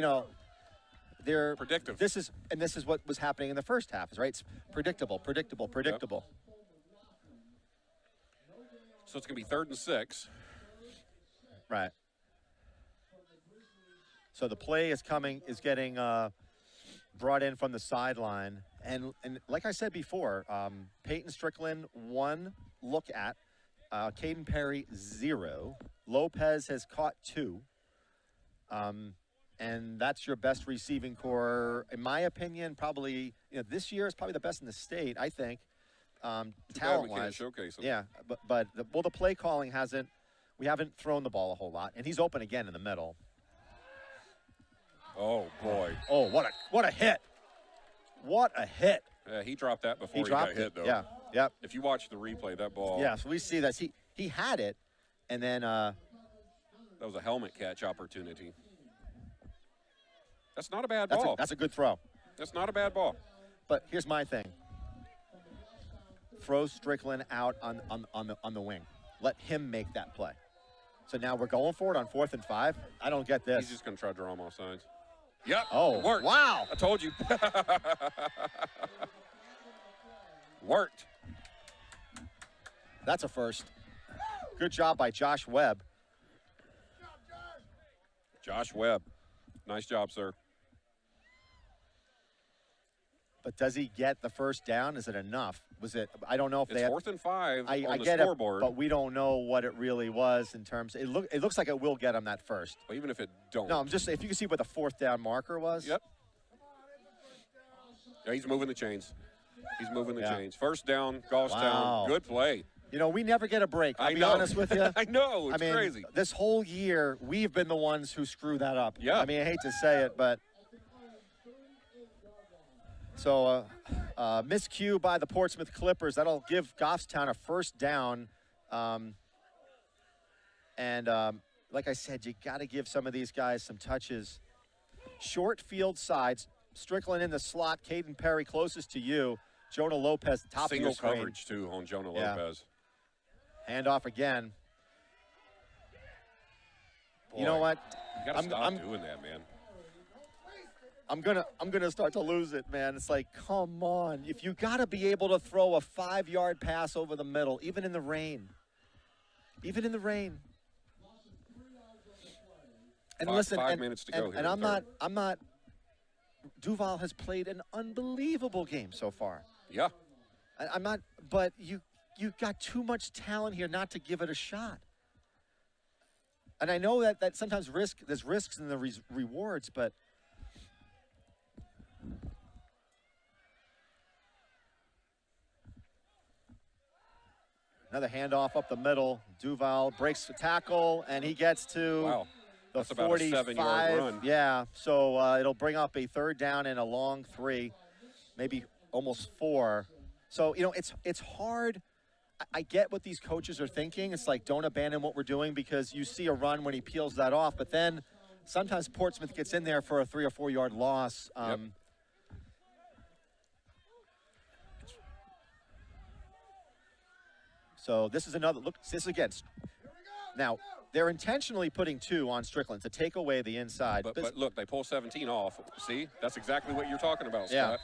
S2: they're
S3: predictive.
S2: This is what was happening in the first half, right? It's predictable.
S3: Yep. So it's going to be 3rd and 6.
S2: Right. So the play is getting brought in from the sideline. And like I said before, Peyton Strickland, 1 look at. Caden Perry, 0. Lopez has caught 2. And that's your best receiving core. In my opinion, probably, this year is probably the best in the state, I think. Talent-wise,
S3: showcase him.
S2: yeah, but the play calling we haven't thrown the ball a whole lot, and he's open again in the middle.
S3: Oh boy!
S2: Oh, what a hit! What a hit!
S3: Yeah, he dropped that before he
S2: got
S3: hit, though.
S2: Yeah, yep.
S3: If you watch the replay, that ball.
S2: Yeah, so we see that he had it, and then
S3: that was a helmet catch opportunity. That's not a bad ball.
S2: That's a good throw.
S3: That's not a bad ball.
S2: But here's my thing. Throw Strickland out on the wing. Let him make that play. So now we're going for it on 4th and 5. I don't get this.
S3: He's just going to try to draw him off sides. Yep.
S2: Oh,
S3: worked.
S2: Wow.
S3: I told you. Worked.
S2: That's a first. Good job by Josh Webb.
S3: Josh Webb. Nice job, sir.
S2: But does he get the first down? Is it enough? Was it? I don't know if
S3: it's
S2: they.
S3: 4th and 5
S2: I
S3: on the
S2: get
S3: scoreboard.
S2: It, but we don't know what it really was in terms. It looks like it will get him that first.
S3: But even if it don't.
S2: No, I'm just if you can see what the 4th down marker was.
S3: Yep. Yeah, he's moving the chains. He's moving the chains. First down, Goffstown.
S2: Wow.
S3: Good play.
S2: You know, we never get a break. I'll be
S3: know.
S2: honest with you.
S3: I know. It's
S2: I mean,
S3: crazy.
S2: This whole year, we've been the ones who screw that up.
S3: Yeah.
S2: I mean, I hate to say it, but. So, miscue by the Portsmouth Clippers. That'll give Goffstown a first down. Like I said, you got to give some of these guys some touches. Short field sides. Strickland in the slot. Caden Perry closest to you. Jonah Lopez, top
S3: Single
S2: of your screen.
S3: coverage, too, on Jonah
S2: Yeah.
S3: Lopez.
S2: Handoff again.
S3: Boy,
S2: you know what?
S3: You got to stop doing that, man.
S2: I'm gonna start to lose it, man. It's like, come on. If you got to be able to throw a 5-yard pass over the middle, even in the rain. Even in the rain. And listen,
S3: 5 minutes to go here.
S2: And I'm not. Duval has played an unbelievable game so far.
S3: Yeah.
S2: I'm not, but you got too much talent here not to give it a shot. And I know that sometimes there's risks in the rewards, but another handoff up the middle. Duval breaks the tackle, and he gets to the
S3: That's about a 7-yard run.
S2: Yeah, so it'll bring up a third down and a long 3, maybe almost 4. So, you know, it's hard. I get what these coaches are thinking. It's like, don't abandon what we're doing because you see a run when he peels that off. But then sometimes Portsmouth gets in there for a 3 or 4 yard loss.
S3: Yep.
S2: So this is another look. This again. Now they're intentionally putting 2 on Strickland to take away the inside.
S3: But look, they pull 17 off. See, that's exactly what you're talking about,
S2: Yeah.
S3: Scott.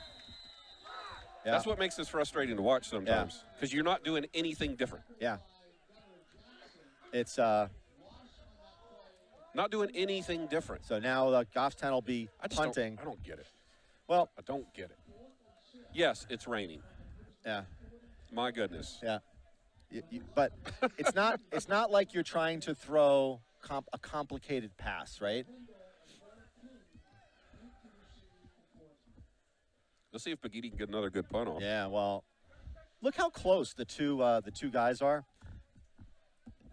S2: Yeah.
S3: That's what makes this frustrating to watch sometimes because you're not doing anything different.
S2: Yeah. It's
S3: not doing anything different.
S2: So now Goffstown will be punting.
S3: I don't get it.
S2: Well,
S3: I don't get it. Yes, it's raining.
S2: Yeah.
S3: My goodness.
S2: Yeah. But it's not. It's not like you're trying to throw a complicated pass, right?
S3: Let's see if Baghetti can get another good punt off.
S2: Yeah. Well, look how close the two guys are.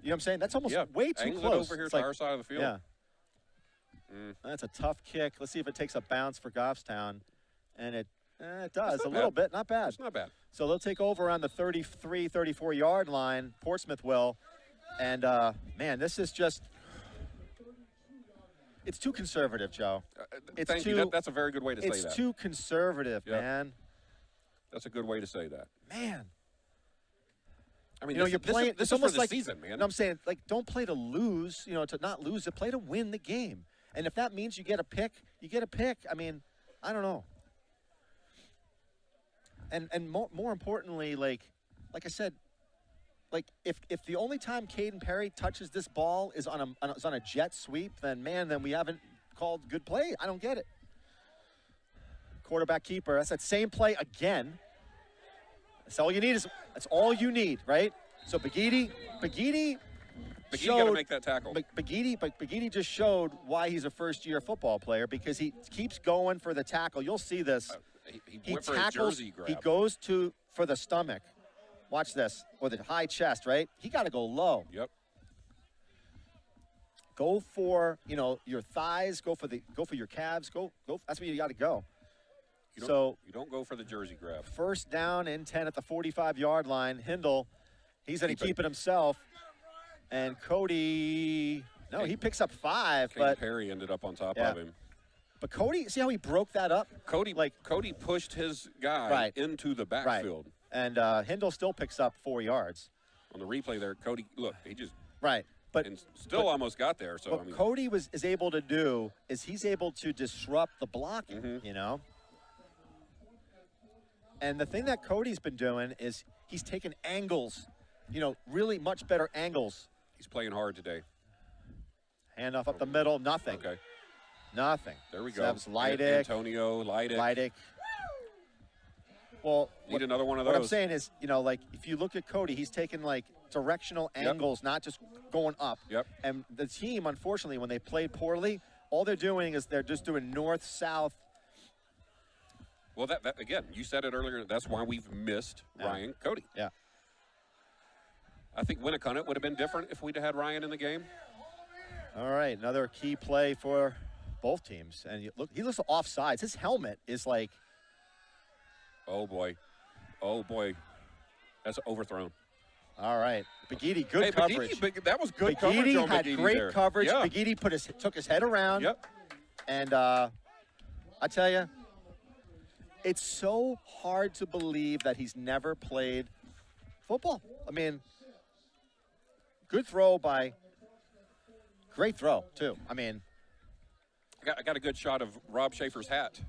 S2: You know what I'm saying? That's almost way too
S3: Angle
S2: close.
S3: it over here
S2: It's
S3: to
S2: like,
S3: our side of the field.
S2: Yeah. That's a tough kick. Let's see if it takes a bounce for Goffstown, and it does a little bit. Not bad.
S3: It's not bad.
S2: So they'll take over on the 33, 34-yard line. Portsmouth will. And, man, this is just – it's too conservative, Joe.
S3: Thank you. That's a very good way to say that.
S2: It's too conservative, man.
S3: That's a good way to say that.
S2: Man.
S3: I mean,
S2: you know, you're playing –
S3: this
S2: it's
S3: is
S2: almost
S3: for the
S2: like –
S3: season, man.
S2: No, I'm saying, like, don't play to lose, you know, to not lose it. Play to win the game. And if that means you get a pick, you get a pick. I mean, I don't know. And more importantly, like I said, like if the only time Caden Perry touches this ball is on a jet sweep, then we haven't called good play. I don't get it. Quarterback keeper. That's that same play again. That's all you need. That's all you need, right? So Baghetti got
S3: to make that tackle.
S2: Baghetti just showed why he's a first-year football player because he keeps going for the tackle. You'll see this.
S3: He went for a jersey grab.
S2: He goes for the stomach. Watch this, or the high chest, right? He got to go low.
S3: Yep.
S2: Go for your thighs. Go for your calves. Go. That's where you got to go.
S3: You don't go for the jersey grab.
S2: First down and 10 at the 45-yard line. Hindle, he's going to keep it himself. And Cody, he picks up 5. But
S3: Perry ended up on top of him.
S2: But Cody, see how he broke that up?
S3: Cody pushed his guy into the backfield.
S2: And Hindle still picks up 4 yards.
S3: On the replay there, Cody, look, he just
S2: but
S3: still almost got there. So
S2: what Cody is able to do is he's able to disrupt the blocking, you know. And the thing that Cody's been doing is he's taken angles, really much better angles.
S3: He's playing hard today.
S2: Handoff up the middle, nothing.
S3: Okay.
S2: Nothing.
S3: There we go.
S2: Sebs Leidick.
S3: Antonio Leidick.
S2: Leidick. Well,
S3: need another one of those.
S2: What I'm saying is, like if you look at Cody, he's taken like directional angles, not just going up.
S3: Yep.
S2: And the team, unfortunately, when they played poorly, all they're doing is they're just doing north, south.
S3: Well, that again, you said it earlier. That's why we've missed Ryan Cody.
S2: Yeah.
S3: I think Winnicott would have been different if we'd had Ryan in the game.
S2: All right, another key play for both teams. And look, he looks offsides. His helmet is like.
S3: Oh, boy. Oh, boy. That's overthrown.
S2: All right. Begidi, good coverage.
S3: That was good coverage
S2: Begidi
S3: on
S2: had
S3: Begidi
S2: great
S3: there.
S2: coverage.
S3: Yeah.
S2: Begidi took his head around.
S3: Yep.
S2: And I tell you, it's so hard to believe that he's never played football. I mean, good throw by, great throw, too. I mean.
S3: I got a good shot of Rob Schaefer's hat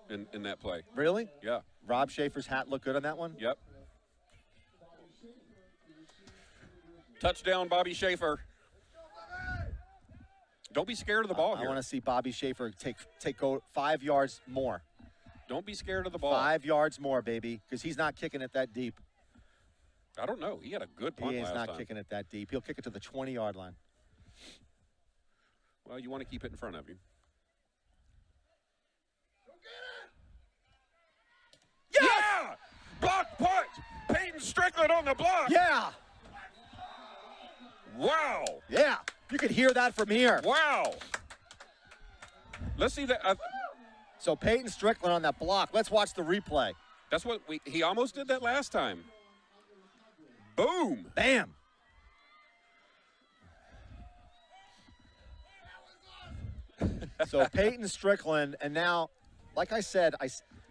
S3: in that play.
S2: Really?
S3: Yeah.
S2: Rob Schaefer's hat looked good on that one?
S3: Yep. Touchdown, Bobby Schaefer. Don't be scared of the ball here.
S2: I want to see Bobby Schaefer go 5 yards more.
S3: Don't be scared of the ball.
S2: 5 yards more, baby, because he's not kicking it that deep.
S3: I don't know. He had a good punt last time.
S2: He is not kicking it that deep. He'll kick it to the 20-yard line.
S3: Well, you want to keep it in front of you. Yeah! Block punt! Peyton Strickland on the block!
S2: Yeah!
S3: Wow!
S2: Yeah! You could hear that from here.
S3: Wow! Let's see that.
S2: So Peyton Strickland on that block. Let's watch the replay.
S3: That's what he almost did that last time. Boom!
S2: Bam! So Peyton Strickland, and now, like I said,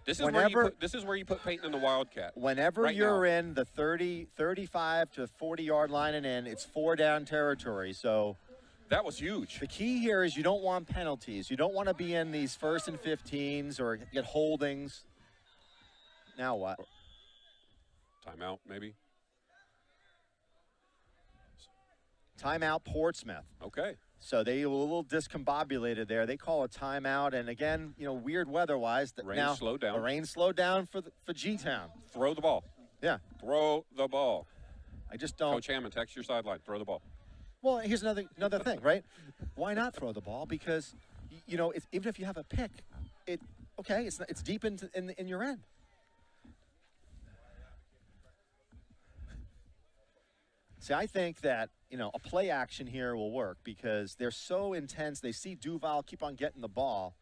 S3: this is where you put Peyton in the Wildcat.
S2: Whenever
S3: right
S2: you're
S3: now.
S2: in the 35 to 40-yard line and in, it's 4-down territory. So
S3: that was huge.
S2: the key here is you don't want penalties. You don't want to be in these 1st and 15s or get holdings. Now what?
S3: Timeout, maybe.
S2: Timeout, Portsmouth.
S3: Okay.
S2: So they were a little discombobulated there. They call a timeout, and again, weird weather-wise.
S3: Rain slowed down.
S2: The rain slowed down for G-Town.
S3: Throw the ball.
S2: Yeah.
S3: Throw the ball.
S2: I just don't.
S3: Coach Hammond, text your sideline. Throw the ball.
S2: Well, here's another thing, right? Why not throw the ball? Because, even if you have a pick, it's deep in your end. See, I think that, a play action here will work because they're so intense. They see Duval keep on getting the ball.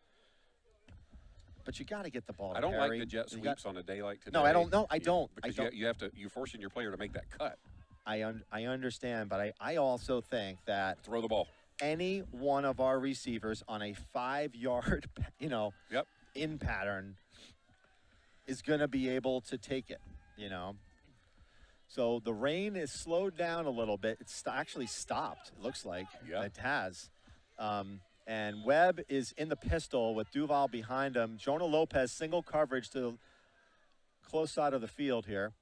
S2: But you got to get the ball to
S3: I don't
S2: Perry.
S3: like the jet sweeps on a day like today.
S2: No, I don't. No, I don't.
S3: Because you're forcing your player to make that cut.
S2: I understand, but I also think that
S3: throw the ball.
S2: Any one of our receivers on a 5-yard, in pattern is going to be able to take it, So the rain is slowed down a little bit. It's actually stopped, it looks like.
S3: Yeah.
S2: It has. And Webb is in the pistol with Duval behind him. Jonah Lopez, single coverage to the close side of the field here.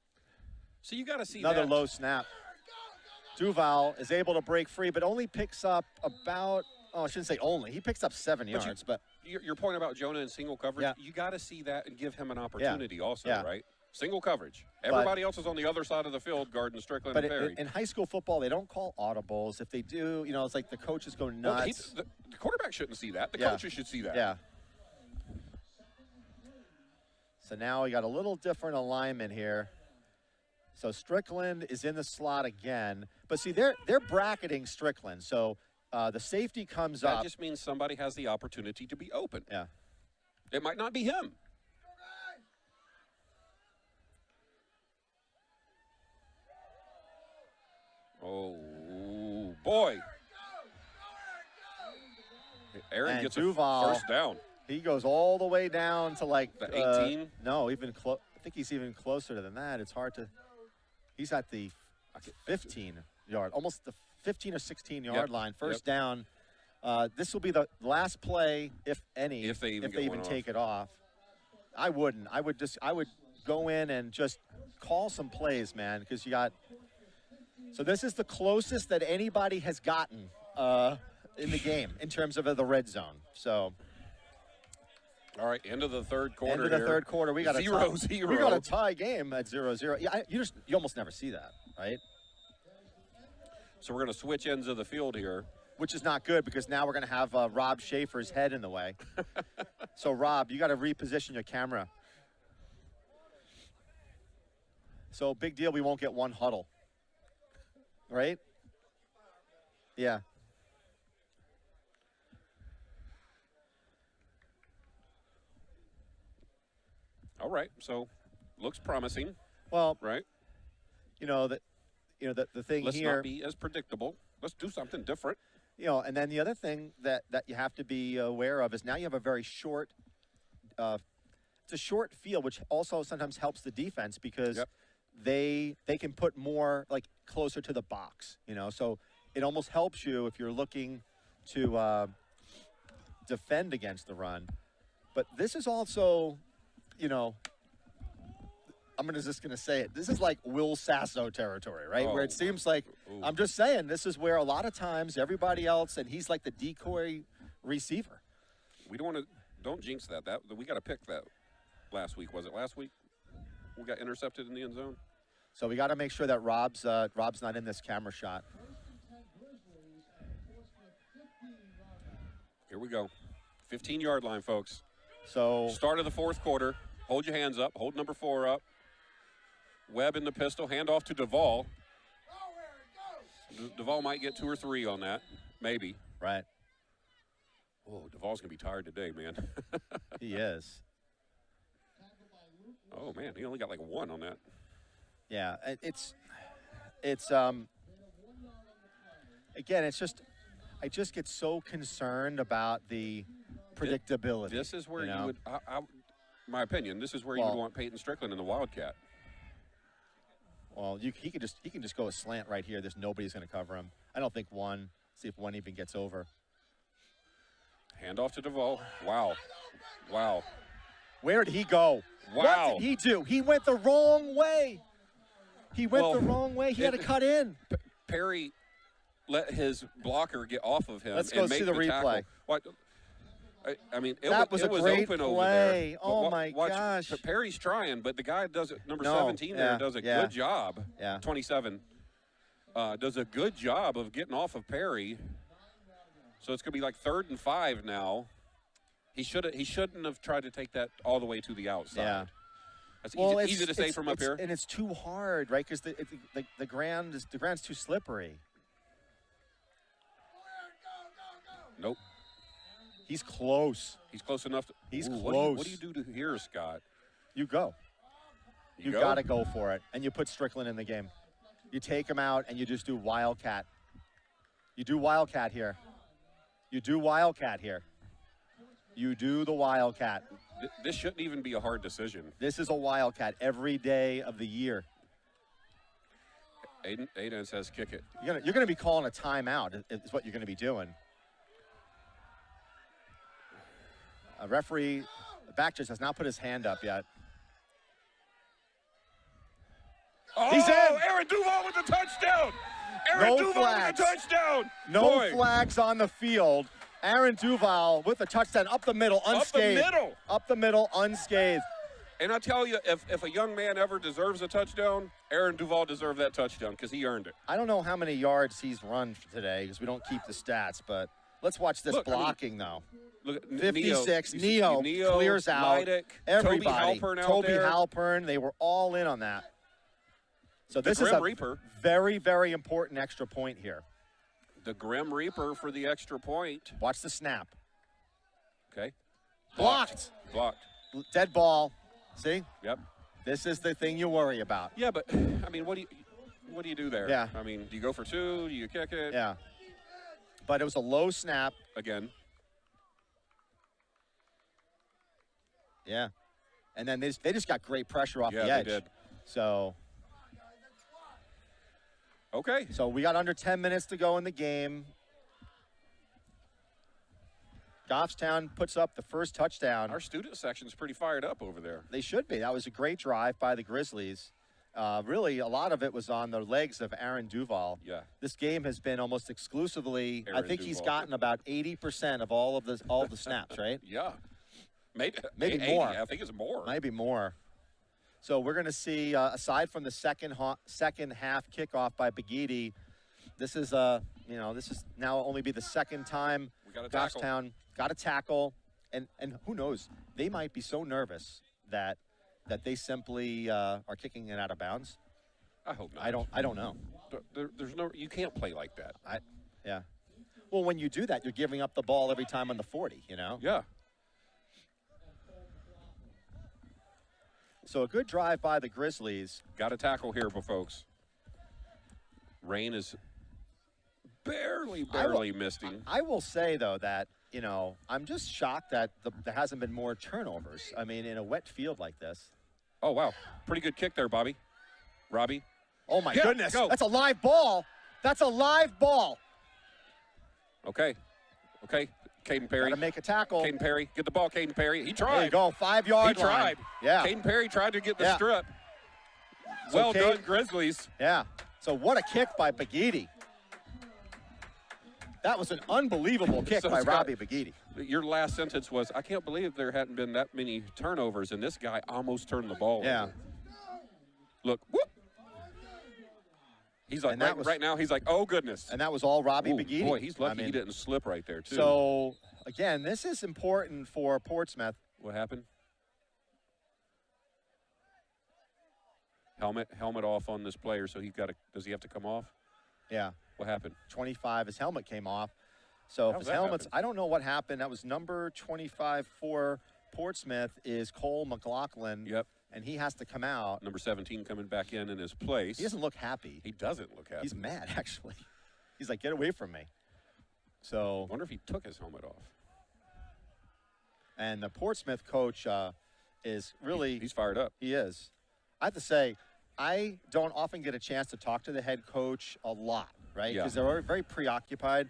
S3: So you got to see
S2: another low snap. Duval is able to break free, but only picks up about, I shouldn't say only. He picks up 7 yards. But
S3: your point about Jonah in single coverage, you got to see that and give him an opportunity also, right? Single coverage. Everybody else is on the other side of the field guarding Strickland and Perry.
S2: In high school football, they don't call audibles. If they do, it's like the coaches go nuts.
S3: Well, the quarterback shouldn't see that. The coaches should see that.
S2: Yeah. So now we got a little different alignment here. So Strickland is in the slot again. But see, they're bracketing Strickland. So the safety comes up.
S3: That just means somebody has the opportunity to be open.
S2: Yeah.
S3: It might not be him. Oh, boy. Aaron gets
S2: Duval,
S3: a first down.
S2: He goes all the way down to like
S3: the 18?
S2: No, even close. I think he's even closer than that. It's hard to. He's at the 15-yard, almost the 15 or 16-yard line. First down. This will be the last play, if any,
S3: if they even
S2: take it off. I wouldn't. I would go in and just call some plays, man, because you got. So this is the closest that anybody has gotten in the game in terms of the red zone. So.
S3: All right, end of the third quarter.
S2: End of the third quarter, we got
S3: 0-0.
S2: We got a tie game at 0-0. Yeah, you almost never see that, right?
S3: So we're going to switch ends of the field here,
S2: which is not good because now we're going to have Rob Schaefer's head in the way. So Rob, you got to reposition your camera. So big deal, we won't get one huddle. Right? Yeah.
S3: All right, so looks promising.
S2: Well,
S3: right?
S2: The thing
S3: Let's
S2: here.
S3: not be as predictable. Let's do something different.
S2: And then the other thing that you have to be aware of is now you have a very short, it's a short field, which also sometimes helps the defense because they can put more like closer to the box, so it almost helps you if you're looking to defend against the run. But this is also, I'm just going to say it. This is like Will Sasso territory, right? Where it seems like, I'm just saying, this is where a lot of times everybody else, and he's like the decoy receiver.
S3: We don't jinx that. We got to pick that last week. Was it last week? We got intercepted in the end zone.
S2: So we got to make sure that Rob's not in this camera shot.
S3: Here we go. 15-yard line, folks.
S2: So
S3: start of the fourth quarter. Hold your hands up. Hold number 4 up. Webb in the pistol. Hand off to Duvall. Duvall might get 2 or 3 on that. Maybe.
S2: Right.
S3: Oh, Duvall's going to be tired today, man.
S2: He is.
S3: Oh, man, he only got like 1 on that.
S2: Yeah, it's again, it's just, I just get so concerned about the predictability.
S3: This is where you would, my opinion, this is where you would want Peyton Strickland in the Wildcat.
S2: Well, he can just go a slant right here. There's nobody's going to cover him. I don't think one. See if one even gets over.
S3: Hand off to Duvall. Wow. Wow.
S2: Where did he go?
S3: Wow.
S2: What did he do? He went the wrong way. He went the wrong way. He had to cut in.
S3: Perry let his blocker get off of him.
S2: Let's go see the replay.
S3: What? I mean, it was
S2: a great
S3: open
S2: play.
S3: over there.
S2: Oh, my gosh.
S3: Perry's trying, but the guy does it. Number 17 there does a good job.
S2: Yeah.
S3: 27 does a good job of getting off of Perry. So it's going to be like 3rd and 5 now. He shouldn't have tried to take that all the way to the outside.
S2: Yeah.
S3: That's easy to say from up here.
S2: And it's too hard, right? Because the ground's too slippery.
S3: Nope.
S2: He's close.
S3: He's close enough.
S2: He's close.
S3: What do you do to here, Scott?
S2: You go. You got to go for it. And you put Strickland in the game. You take him out and you just do Wildcat. You do Wildcat here. You do Wildcat here. You do the Wildcat.
S3: This shouldn't even be a hard decision.
S2: This is a Wildcat every day of the year.
S3: Aiden says kick it.
S2: You're gonna be calling a timeout is what you're going to be doing. A referee, the back judge has not put his hand up yet.
S3: Oh,
S2: he's in!
S3: Aaron Duvall with the touchdown! Aaron Duvall with the touchdown!
S2: No flags on the field. Aaron Duvall with a touchdown up the middle, unscathed. Up the middle, unscathed.
S3: And I tell you, if a young man ever deserves a touchdown, Aaron Duvall deserved that touchdown because he earned it.
S2: I don't know how many yards he's run today because we don't keep the stats, but let's watch this blocking, though.
S3: Look,
S2: 56, Neo clears out.
S3: Leidick,
S2: everybody.
S3: Toby
S2: Halpern, they were all in on that. So this is a very, very important extra point here.
S3: The Grim Reaper for the extra point.
S2: Watch the snap.
S3: Okay.
S2: Blocked. Dead ball. See?
S3: Yep.
S2: This is the thing you worry about.
S3: Yeah, but I mean, what do you do there?
S2: Yeah.
S3: I mean, do you go for 2? Do you kick it?
S2: Yeah. But it was a low snap.
S3: Again.
S2: Yeah. And then they just got great pressure off the edge.
S3: They did.
S2: So.
S3: Okay.
S2: So we got under 10 minutes to go in the game. Goffstown puts up the first touchdown.
S3: Our student section's pretty fired up over there.
S2: They should be. That was a great drive by the Grizzlies. Really, a lot of it was on the legs of Aaron Duvall.
S3: Yeah.
S2: This game has been almost exclusively.
S3: Aaron
S2: I think
S3: Duvall.
S2: He's gotten about 80% of all of the snaps, right?
S3: Yeah. Maybe
S2: 80,
S3: more. I think it's more.
S2: Maybe more. So we're going to see, aside from the second half kickoff by Bagidi, this is now only be the second time Goffstown got a tackle, and who knows, they might be so nervous that that they simply are kicking it out of bounds?
S3: I hope not.
S2: I don't know.
S3: There's no. You can't play like that.
S2: Yeah. Well, when you do that, you're giving up the ball every time on the 40. You know.
S3: Yeah.
S2: So a good drive by the Grizzlies.
S3: Got a tackle here, folks. Rain is barely missed him.
S2: I will say, though, that, you know, I'm just shocked that there hasn't been more turnovers. I mean, in a wet field like this.
S3: Oh, wow. Pretty good kick there, Robbie.
S2: Oh, my goodness.
S3: Go.
S2: That's a live ball. That's a live ball.
S3: Okay. Caden Perry.
S2: Got to make a tackle.
S3: Caden Perry. Get the ball, Caden Perry. He tried.
S2: There you go. 5-yard line.
S3: He tried.
S2: Yeah.
S3: Caden Perry tried to get the strip.
S2: So
S3: Well done, Grizzlies.
S2: Yeah. So what a kick by Bagidi. That was an unbelievable kick by Robbie Bagidi.
S3: Your last sentence was, I can't believe there hadn't been that many turnovers, and this guy almost turned the ball over. Look, whoop. He's like, right now, he's like, oh, goodness.
S2: And that was all Robbie Bagidi.
S3: Boy, he's lucky he didn't slip right there, too.
S2: So, again, this is important for Portsmouth.
S3: What happened? Helmet off on this player, so does he have to come off?
S2: Yeah.
S3: What happened?
S2: 25, his helmet came off. So if his helmet's, I don't know what happened. That was number 25 for Portsmouth is Cole McLaughlin.
S3: Yep.
S2: And he has to come out.
S3: Number 17 coming back in his place.
S2: He doesn't look happy.
S3: He doesn't look happy.
S2: He's mad, actually. He's like, get away from me. So.
S3: I wonder if he took his helmet off.
S2: And the Portsmouth coach is really.
S3: He's fired up.
S2: He is. I have to say, I don't often get a chance to talk to the head coach a lot, right? Because they're very preoccupied.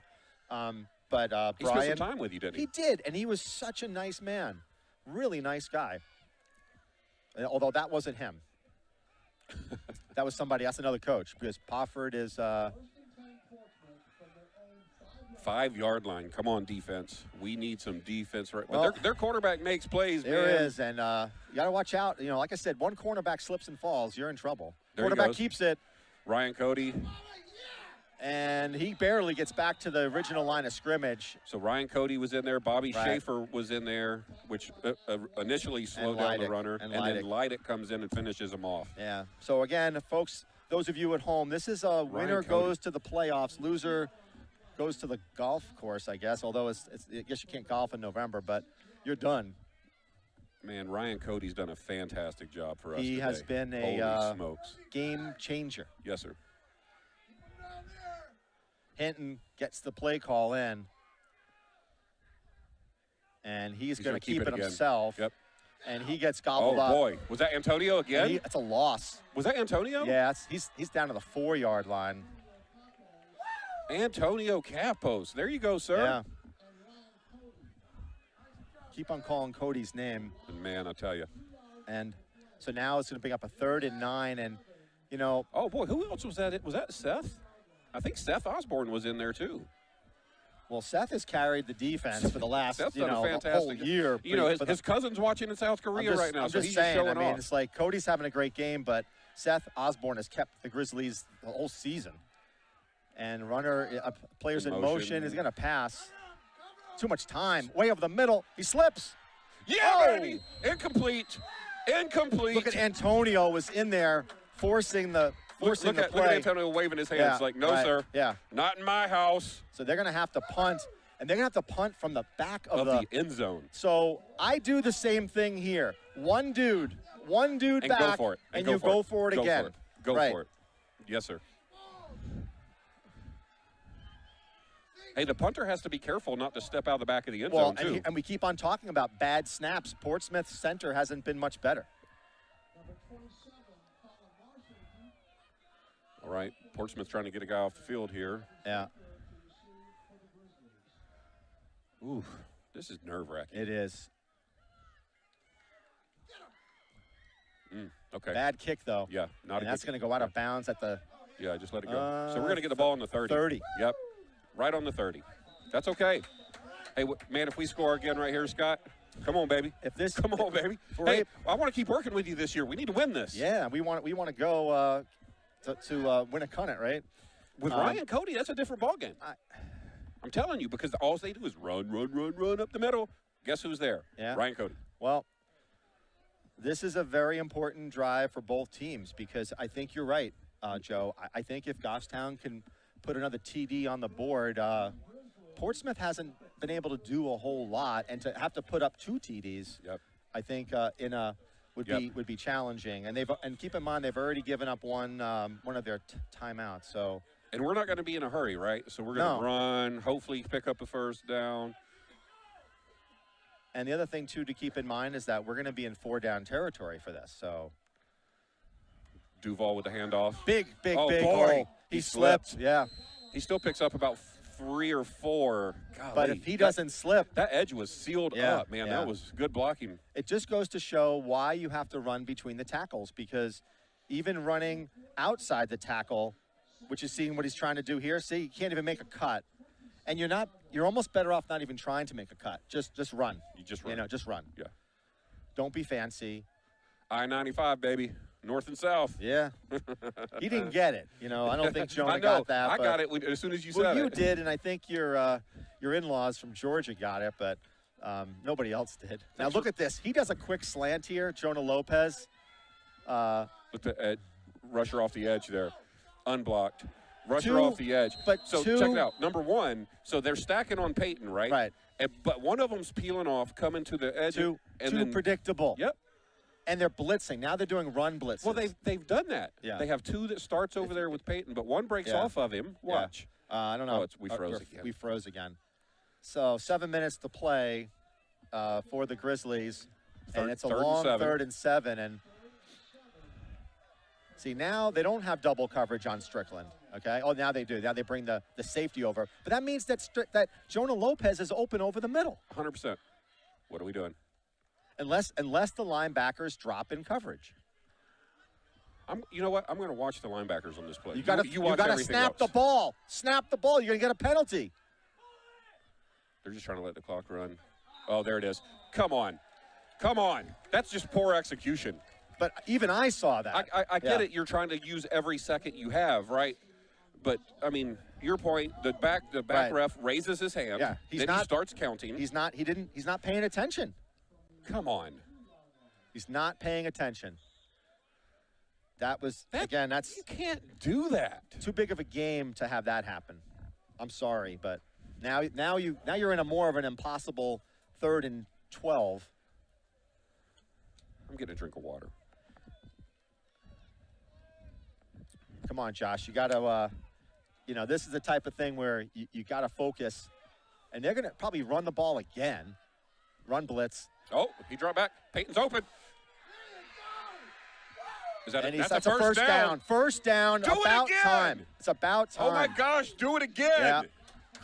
S2: But Brian.
S3: He spent some time with you, didn't he?
S2: He did, and he was such a nice man. Really nice guy. Although that wasn't him. That was somebody. That's another coach, because Pofford is
S3: 5-yard line. Come on, defense. We need some defense. Right.
S2: Well,
S3: their quarterback makes plays,
S2: there
S3: man.
S2: is, and you got to watch out. You know, like I said, one cornerback slips and falls, you're in trouble.
S3: There
S2: Quarterback keeps it.
S3: Ryan Cody.
S2: And he barely gets back to the original line of scrimmage.
S3: So Ryan Cody was in there. Bobby Schaefer was in there, which initially slowed down the runner. And then Leidick comes in and finishes him off.
S2: Yeah. So, again, folks, those of you at home, this is a winner goes to the playoffs. Loser goes to the golf course, I guess, although I guess you can't golf in November, but you're done.
S3: Man, Ryan Cody's done a fantastic job for us
S2: He
S3: today.
S2: has been
S3: a
S2: game changer.
S3: Yes, sir.
S2: Hinton gets the play call in, and he's going to keep it himself.
S3: Yep.
S2: And he gets gobbled up.
S3: Oh, boy. Was that Antonio again?
S2: That's a loss.
S3: Was that Antonio?
S2: Yeah, he's down to the 4-yard line.
S3: Antonio Capos. There you go, sir.
S2: Yeah. Keep on calling Cody's name.
S3: And man, I tell you.
S2: And so now it's going to pick up a 3rd and 9, and, you know.
S3: Oh, boy, who else was that? Was that Seth? I think Seth Osborne was in there, too.
S2: Well, Seth has carried the defense for the last,
S3: whole
S2: year.
S3: You know, his cousin's watching in South Korea right now, so he's
S2: saying,
S3: showing off.
S2: It's like Cody's having a great game, but Seth Osborne has kept the Grizzlies the whole season. And players in motion is going to pass. Too much time. Way over the middle. He slips.
S3: Yeah, baby. Incomplete.
S2: Look at Antonio was in there forcing the play.
S3: Look at Antonio waving his hands like, no, sir.
S2: Yeah.
S3: Not in my house.
S2: So they're going to have to punt, and they're going to have to punt from the back of the
S3: end zone.
S2: So I do the same thing here. One dude back,
S3: go for it.
S2: And you go for it again.
S3: Go for it. Yes, sir. Hey, the punter has to be careful not to step out of the back of the end zone, too.
S2: And we keep on talking about bad snaps. Portsmouth center hasn't been much better.
S3: All right, Portsmouth trying to get a guy off the field here.
S2: Yeah.
S3: Ooh, this is nerve-wracking.
S2: It is.
S3: Okay.
S2: Bad kick, though.
S3: Yeah,
S2: and that's going to go out of bounds at the.
S3: Yeah, just let it go. So we're going to get the ball on the 30.
S2: 30.
S3: Yep, right on the 30. That's okay. Hey, man, if we score again right here, Scott, come on, baby. Come on, baby. Hey, I want to keep working with you this year. We need to win this.
S2: Yeah, we want to go to win a Cunnet, right?
S3: With Ryan Cody, that's a different ballgame. I'm telling you, because all they do is run up the middle. Guess who's there?
S2: Yeah.
S3: Ryan Cody.
S2: Well, This is a very important drive for both teams because I think you're right, Joe. I think if Goffstown can put another TD on the board, Portsmouth hasn't been able to do a whole lot, and to have to put up 2 TDs, I think would be challenging. And keep in mind they've already given up one of their timeouts. So.
S3: And we're not going to be in a hurry, right? So we're going to run, hopefully pick up a first down.
S2: And the other thing, too, to keep in mind is that we're going to be in 4-down territory for this. So
S3: Duval with the handoff.
S2: Big
S3: boy.
S2: hole. He slipped. Yeah.
S3: He still picks up about 3 or 4. Golly,
S2: but if he doesn't slip.
S3: That edge was sealed up, man.
S2: Yeah.
S3: That was good blocking.
S2: It just goes to show why you have to run between the tackles, because even running outside the tackle, which is seeing what he's trying to do here, see, you can't even make a cut. And you're almost better off not even trying to make a cut. Just run.
S3: You just run.
S2: You know, just run.
S3: Yeah.
S2: Don't be fancy.
S3: I-95, baby. North and south.
S2: Yeah. He didn't get it. You know, I don't think Jonah
S3: I know.
S2: got that.
S3: I got it as soon as you said
S2: well,
S3: it.
S2: you did, and I think your in-laws from Georgia got it, but nobody else did. Now look at this. He does a quick slant here, Jonah Lopez.
S3: Look at rusher off the edge there. Unblocked. Rusher off the edge. So check it out. Number 1, so they're stacking on Peyton, right?
S2: Right.
S3: But one of them's peeling off, coming to the edge.
S2: Too predictable.
S3: Yep.
S2: And they're blitzing. Now they're doing run blitzes.
S3: Well, they've done that.
S2: Yeah.
S3: They have 2 that starts over there with Peyton, but one breaks off of him. Watch.
S2: I don't know.
S3: Oh, we froze again.
S2: We froze again. So 7 minutes to play for the Grizzlies. And it's a long 3rd and 7. And see, now they don't have double coverage on Strickland. Okay. Oh, now they do. Now they bring the safety over. But that means that Jonah Lopez is open over the middle.
S3: 100%. What are we doing?
S2: Unless the linebackers drop in coverage.
S3: You know what? I'm going to watch the linebackers on this play.
S2: You got to snap the ball. Snap the ball. You're going to get a penalty.
S3: They're just trying to let the clock run. Oh, there it is. Come on. Come on. That's just poor execution.
S2: But even I saw that.
S3: I get it. You're trying to use every second you have, right? But, I mean, your point, the back ref raises his hand.
S2: Yeah.
S3: He starts counting.
S2: He's not paying attention.
S3: Come on.
S2: He's not paying attention. That's
S3: you can't do that.
S2: Too big of a game to have that happen. I'm sorry, but now you're in a more of an impossible 3rd and 12.
S3: I'm getting a drink of water.
S2: Come on, Josh. You got to, this is the type of thing where you got to focus. And they're going to probably run the ball again. Run blitz.
S3: Oh, he dropped back. Peyton's open.
S2: That's a first down. First down.
S3: Do
S2: about
S3: it again.
S2: Time. It's about time.
S3: Oh, my gosh. Do it again.
S2: Yeah.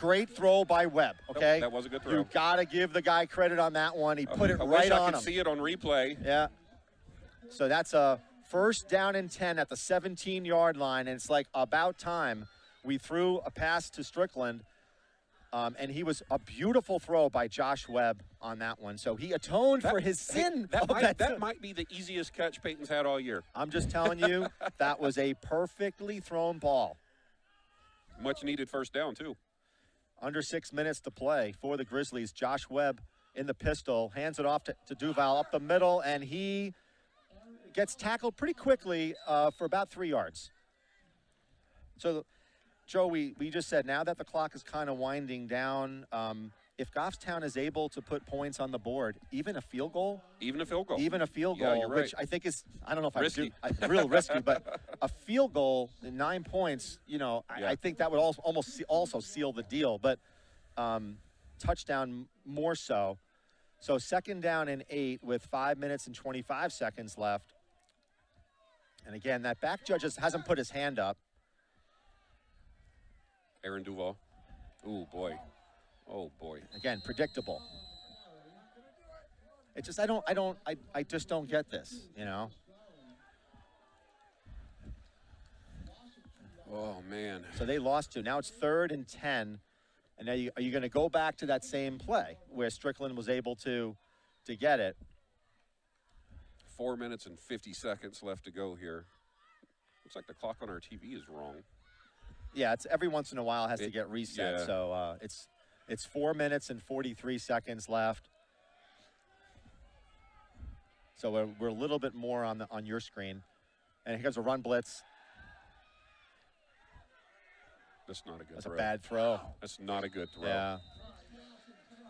S2: Great throw by Webb, okay?
S3: That was a good throw.
S2: You got to give the guy credit on that one. He put it right on him.
S3: I could see it on replay.
S2: Yeah. So that's a first down and 10 at the 17-yard line, and it's like about time. We threw a pass to Strickland, and he was a beautiful throw by Josh Webb on that one. So he atoned for his sin.
S3: That might be the easiest catch Peyton's had all year.
S2: I'm just telling you, that was a perfectly thrown ball.
S3: Much needed first down, too.
S2: Under 6 minutes to play for the Grizzlies. Josh Webb in the pistol, hands it off to Duval up the middle, and he gets tackled pretty quickly for about 3 yards. So, Joe, we just said now that the clock is kind of winding down, if Goffstown is able to put points on the board, even a field goal.
S3: Even a field goal.
S2: Even a field
S3: Yeah,
S2: goal,
S3: you're right.
S2: which I think is, I don't know if
S3: Risky.
S2: real risky, but a field goal, 9 points, I think that would also seal the deal. But touchdown more so. So 2nd down and 8 with 5 minutes and 25 seconds left. And again, that back judge hasn't put his hand up.
S3: Aaron Duval. Ooh, boy. Oh, boy.
S2: Again, predictable. It just, I just don't get this,
S3: Oh, man.
S2: So they lost 2. Now it's 3rd and 10. And now are you going to go back to that same play where Strickland was able to get it?
S3: 4 minutes and 50 seconds left to go here. Looks like the clock on our TV is wrong.
S2: Yeah, it's every once in a while it has to get reset.
S3: Yeah.
S2: So it's 4 minutes and 43 seconds left. So we're a little bit more on your screen. And here comes a run blitz.
S3: That's not a good
S2: That's
S3: throw.
S2: a bad throw.
S3: That's not a good throw.
S2: Yeah.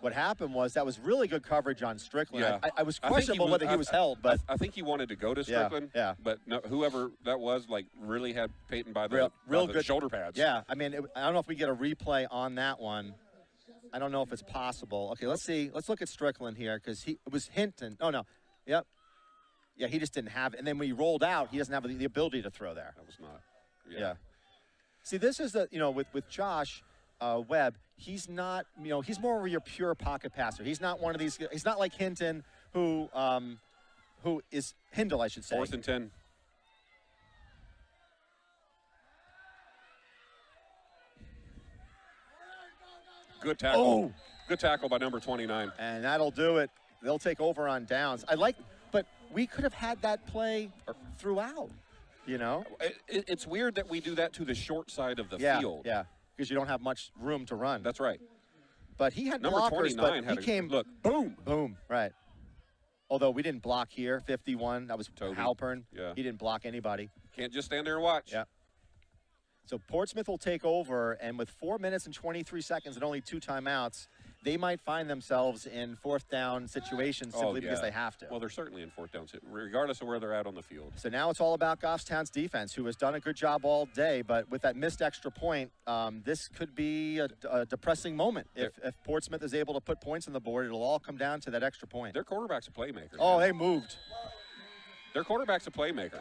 S2: What happened was that was really good coverage on Strickland.
S3: Yeah.
S2: I was questionable whether he was held, but
S3: I think he wanted to go to Strickland.
S2: Yeah.
S3: But no, whoever that was, like, really had Peyton by the,
S2: real
S3: by the
S2: good
S3: shoulder pads.
S2: Yeah. I mean, I don't know if we get a replay on that one. I don't know if it's possible. Okay, let's see. Let's look at Strickland here because it was Hinton. Oh no. Yep. Yeah, he just didn't have it. And then when he rolled out, he doesn't have the ability to throw there.
S3: That was not.
S2: Yeah. See, this is with Josh Webb, he's not, he's more of your pure pocket passer. He's not one of these. He's not like Hinton, who is Hindle, I should say.
S3: 4th and 10. Good tackle.
S2: Oh.
S3: Good tackle by number 29.
S2: And that'll do it. They'll take over on downs. But we could have had that play throughout.
S3: It's weird that we do that to the short side of the field.
S2: Yeah, because you don't have much room to run.
S3: That's right.
S2: But he had
S3: Number
S2: blockers,
S3: 29
S2: but he came.
S3: Look, boom.
S2: Boom, right. Although we didn't block here, 51. That was
S3: Toby.
S2: Halpern.
S3: Yeah.
S2: He didn't block anybody.
S3: Can't just stand there and watch.
S2: Yeah. So Portsmouth will take over, and with 4 minutes and 23 seconds and only 2 timeouts, they might find themselves in 4th down situations simply because they have to.
S3: Well, they're certainly in 4th down, regardless of where they're at on the field.
S2: So now it's all about Goffstown's defense, who has done a good job all day, but with that missed extra point, this could be a depressing moment. If Portsmouth is able to put points on the board, it'll all come down to that extra point.
S3: Their quarterback's a playmaker.
S2: Oh, they moved.
S3: Their quarterback's a playmaker,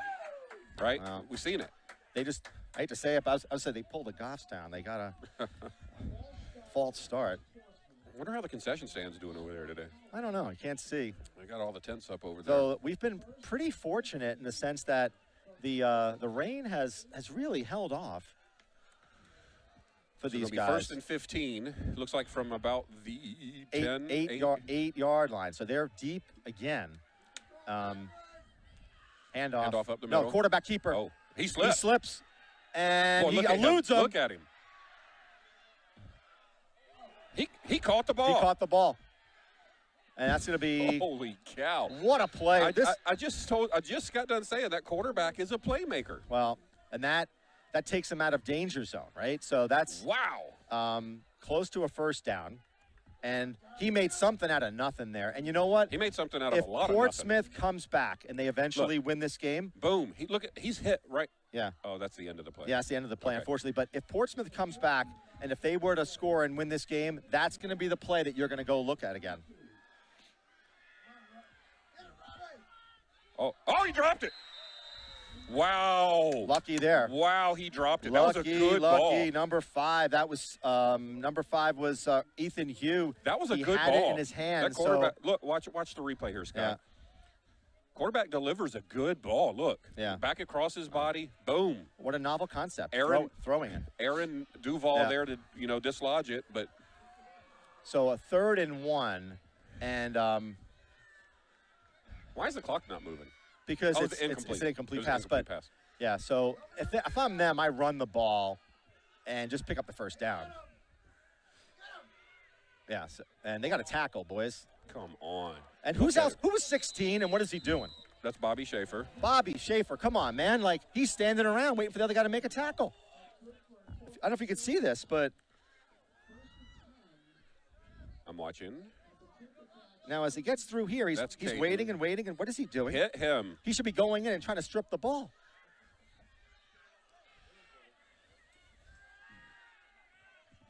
S3: right? We've seen it.
S2: They just, I hate to say it, but I was saying they pulled the Goffstown. They got a false start.
S3: I wonder how the concession stand's doing over there today.
S2: I don't know. I can't see.
S3: They got all the tents up over there.
S2: So we've been pretty fortunate in the sense that the rain has really held off for these guys.
S3: 1st and 15. Looks like from about the
S2: 8-yard line. So they're deep again. Handoff
S3: up the middle.
S2: No, quarterback keeper.
S3: Oh, he slipped.
S2: He slips, and he
S3: look
S2: eludes him.
S3: Look at him. He caught the ball.
S2: He caught the ball. And that's going to be
S3: holy cow!
S2: What a play!
S3: I just got done saying that quarterback is a playmaker.
S2: Well, and that takes him out of danger zone, right? So that's close to a 1st down, and he made something out of nothing there. And you know what?
S3: He made something out of a lot of nothing.
S2: If Portsmouth comes back and they eventually win this game,
S3: boom! He's hit right.
S2: Yeah.
S3: Oh, that's the end of the play.
S2: Yeah, that's the end of the play, unfortunately. But if Portsmouth comes back and if they were to score and win this game, that's going to be the play that you're going to go look at again.
S3: Oh, he dropped it. Wow.
S2: Lucky there.
S3: Wow, he dropped it. That was a good ball.
S2: Number 5. That was number 5 was Ethan Hugh.
S3: That was a good ball.
S2: He had it in his hand.
S3: That quarterback. Look, watch the replay here, Scott.
S2: Yeah.
S3: Quarterback delivers a good ball. Look.
S2: Yeah.
S3: Back across his body. Boom.
S2: What a novel concept. Throwing it.
S3: Aaron Duval there to dislodge it, but.
S2: So a 3rd and 1, and
S3: why is the clock not moving?
S2: Because it's an incomplete pass. Yeah, so if I'm them, I run the ball and just pick up the 1st down. Yeah, and they got a tackle, boys.
S3: Come on.
S2: And who's else? Who was 16, and what is he doing?
S3: That's Bobby Schaefer.
S2: Bobby Schaefer, come on, man. Like, he's standing around waiting for the other guy to make a tackle. I don't know if you can see this, but.
S3: I'm watching.
S2: Now, as he gets through here, he's waiting and waiting, and what is he doing?
S3: Hit him.
S2: He should be going in and trying to strip the ball.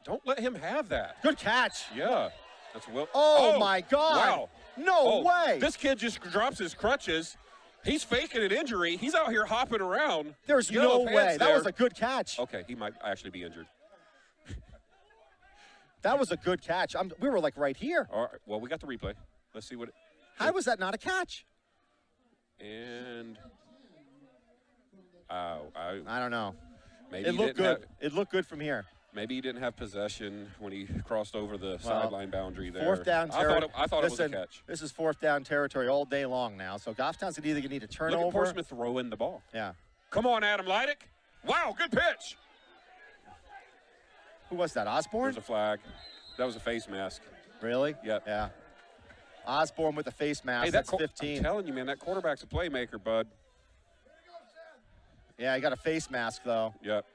S3: Don't let him have that.
S2: Good catch.
S3: Yeah. That's Will.
S2: Oh, my God.
S3: Wow.
S2: No way.
S3: This kid just drops his crutches. He's faking an injury. He's out here hopping around.
S2: There's no way. That was a good catch.
S3: Okay, he might actually be injured.
S2: That was a good catch. We were like right here.
S3: All right. Well, we got the replay. Let's see what.
S2: How was that not a catch?
S3: And
S2: I don't know.
S3: Maybe
S2: it looked good. It looked good from here.
S3: Maybe he didn't have possession when he crossed over the sideline boundary there.
S2: 4th down territory.
S3: I thought it was a catch.
S2: This is 4th down territory all day long now. So Goffstown's either going to need a turnover.
S3: Look at Portsmouth throwing the ball.
S2: Yeah.
S3: Come on, Adam Leidick. Wow, good pitch.
S2: Who was that, Osborne?
S3: There's a flag. That was a face mask.
S2: Really?
S3: Yep.
S2: Yeah. Osborne with the face mask.
S3: Hey,
S2: That's 15.
S3: I'm telling you, man, that quarterback's a playmaker, bud.
S2: Yeah, he got a face mask, though.
S3: Yep.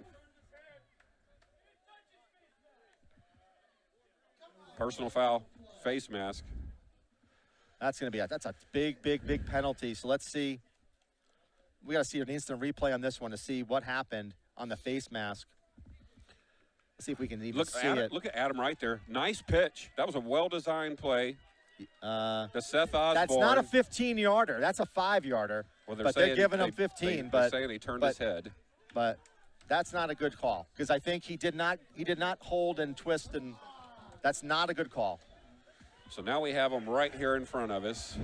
S3: Personal foul, face mask.
S2: That's going to be that's a big penalty. So let's see. We got to see an instant replay on this one to see what happened on the face mask. Let's see if we can even see it.
S3: Look at Adam right there. Nice pitch. That was a well-designed play. To Seth Osborne.
S2: That's not a 15-yarder. That's a 5-yarder.
S3: Well,
S2: they're giving him 15.
S3: They're saying he turned his head.
S2: But that's not a good call because I think he did not hold and twist, and that's not a good call.
S3: So now we have him right here in front of us.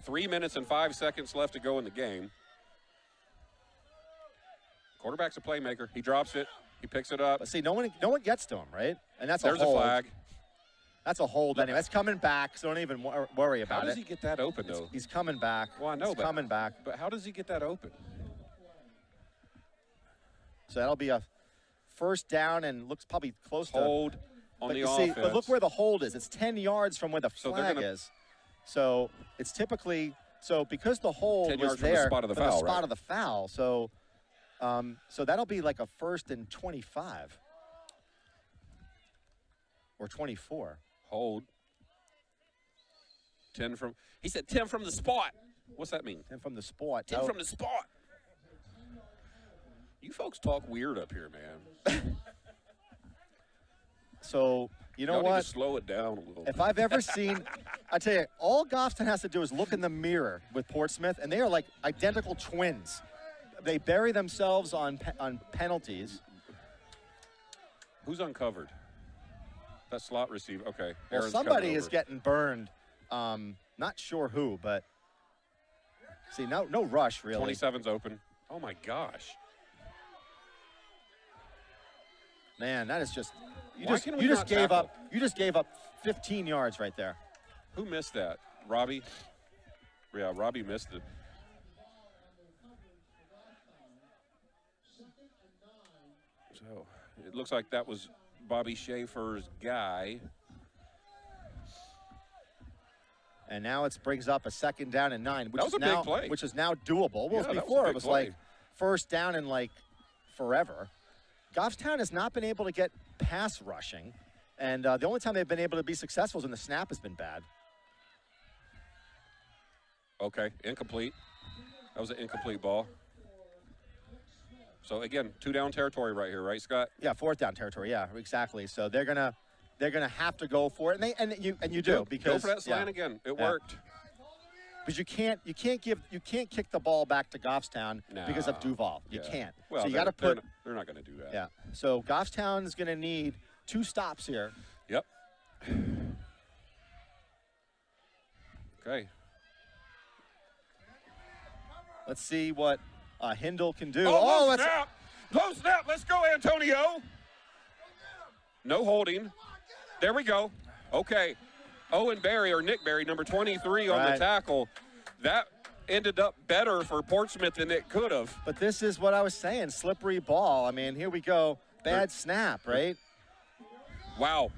S3: 3 minutes and 5 seconds left to go in the game. Quarterback's a playmaker. He drops it. He picks it up.
S2: But see, no one gets to him, right? And that's
S3: There's
S2: a hold.
S3: a flag.
S2: That's a hold anyway. That's coming back, so don't even worry about it.
S3: How does he get that open, though?
S2: He's coming back.
S3: Well, I know,
S2: He's coming back.
S3: But how does he get that open?
S2: So that'll be a first down and looks probably close to
S3: hold on the offense.
S2: But look where the hold is. It's 10 yards from where the flag is. So it's typically because the hold was there
S3: from the spot of the foul.
S2: So so that'll be like a 1st and 25 or 24.
S3: Hold. 10 from. He said 10 from the spot. What's that mean?
S2: 10 from the spot.
S3: 10 from the spot. You folks talk weird up here, man.
S2: So, you know
S3: Y'all
S2: what?
S3: need to slow it down a little.
S2: If I've ever seen, I tell you, all Goffstown has to do is look in the mirror with Portsmouth, and they are like identical twins. They bury themselves on penalties.
S3: Who's uncovered? That slot receiver. Okay.
S2: Well,
S3: Aaron's
S2: somebody
S3: coming
S2: is
S3: over.
S2: getting burned. Not sure who, but see, no rush really.
S3: 27's open. Oh my gosh.
S2: Man, that is just you
S3: Why
S2: just
S3: can we
S2: you just
S3: not
S2: gave
S3: tackle?
S2: up. You just gave up 15 yards right there.
S3: Who missed that? Robbie? Yeah, Robbie missed it. So it looks like that was Bobby Schaefer's guy.
S2: And now it brings up a 2nd down and 9, which
S3: That was
S2: is
S3: a big
S2: now
S3: play.
S2: which is now doable. Well,
S3: Yeah, that was a
S2: before
S3: big
S2: it was
S3: play.
S2: like 1st down and like forever. Goffstown has not been able to get pass rushing, and the only time they've been able to be successful is when the snap has been bad.
S3: Okay, incomplete. That was an incomplete ball. So again, 2-down territory right here, right, Scott?
S2: Yeah, 4th down territory. Yeah, exactly. So they're gonna have to go for it, and you do because
S3: go for that slant again. It worked.
S2: Because you can't kick the ball back to Goffstown because of Duval. You can't.
S3: Well,
S2: so you got to put.
S3: They're not going to do that.
S2: Yeah. So Goffstown is going to need 2 stops here.
S3: Yep. Okay.
S2: Let's see what Hindle can do.
S3: Oh, snap! Low snap! Let's go, Antonio. No holding. There we go. Okay. Owen Berry, or Nick Berry, number 23 on the tackle. That ended up better for Portsmouth than it could have.
S2: But this is what I was saying, slippery ball. I mean, here we go. Bad snap, right?
S3: Wow.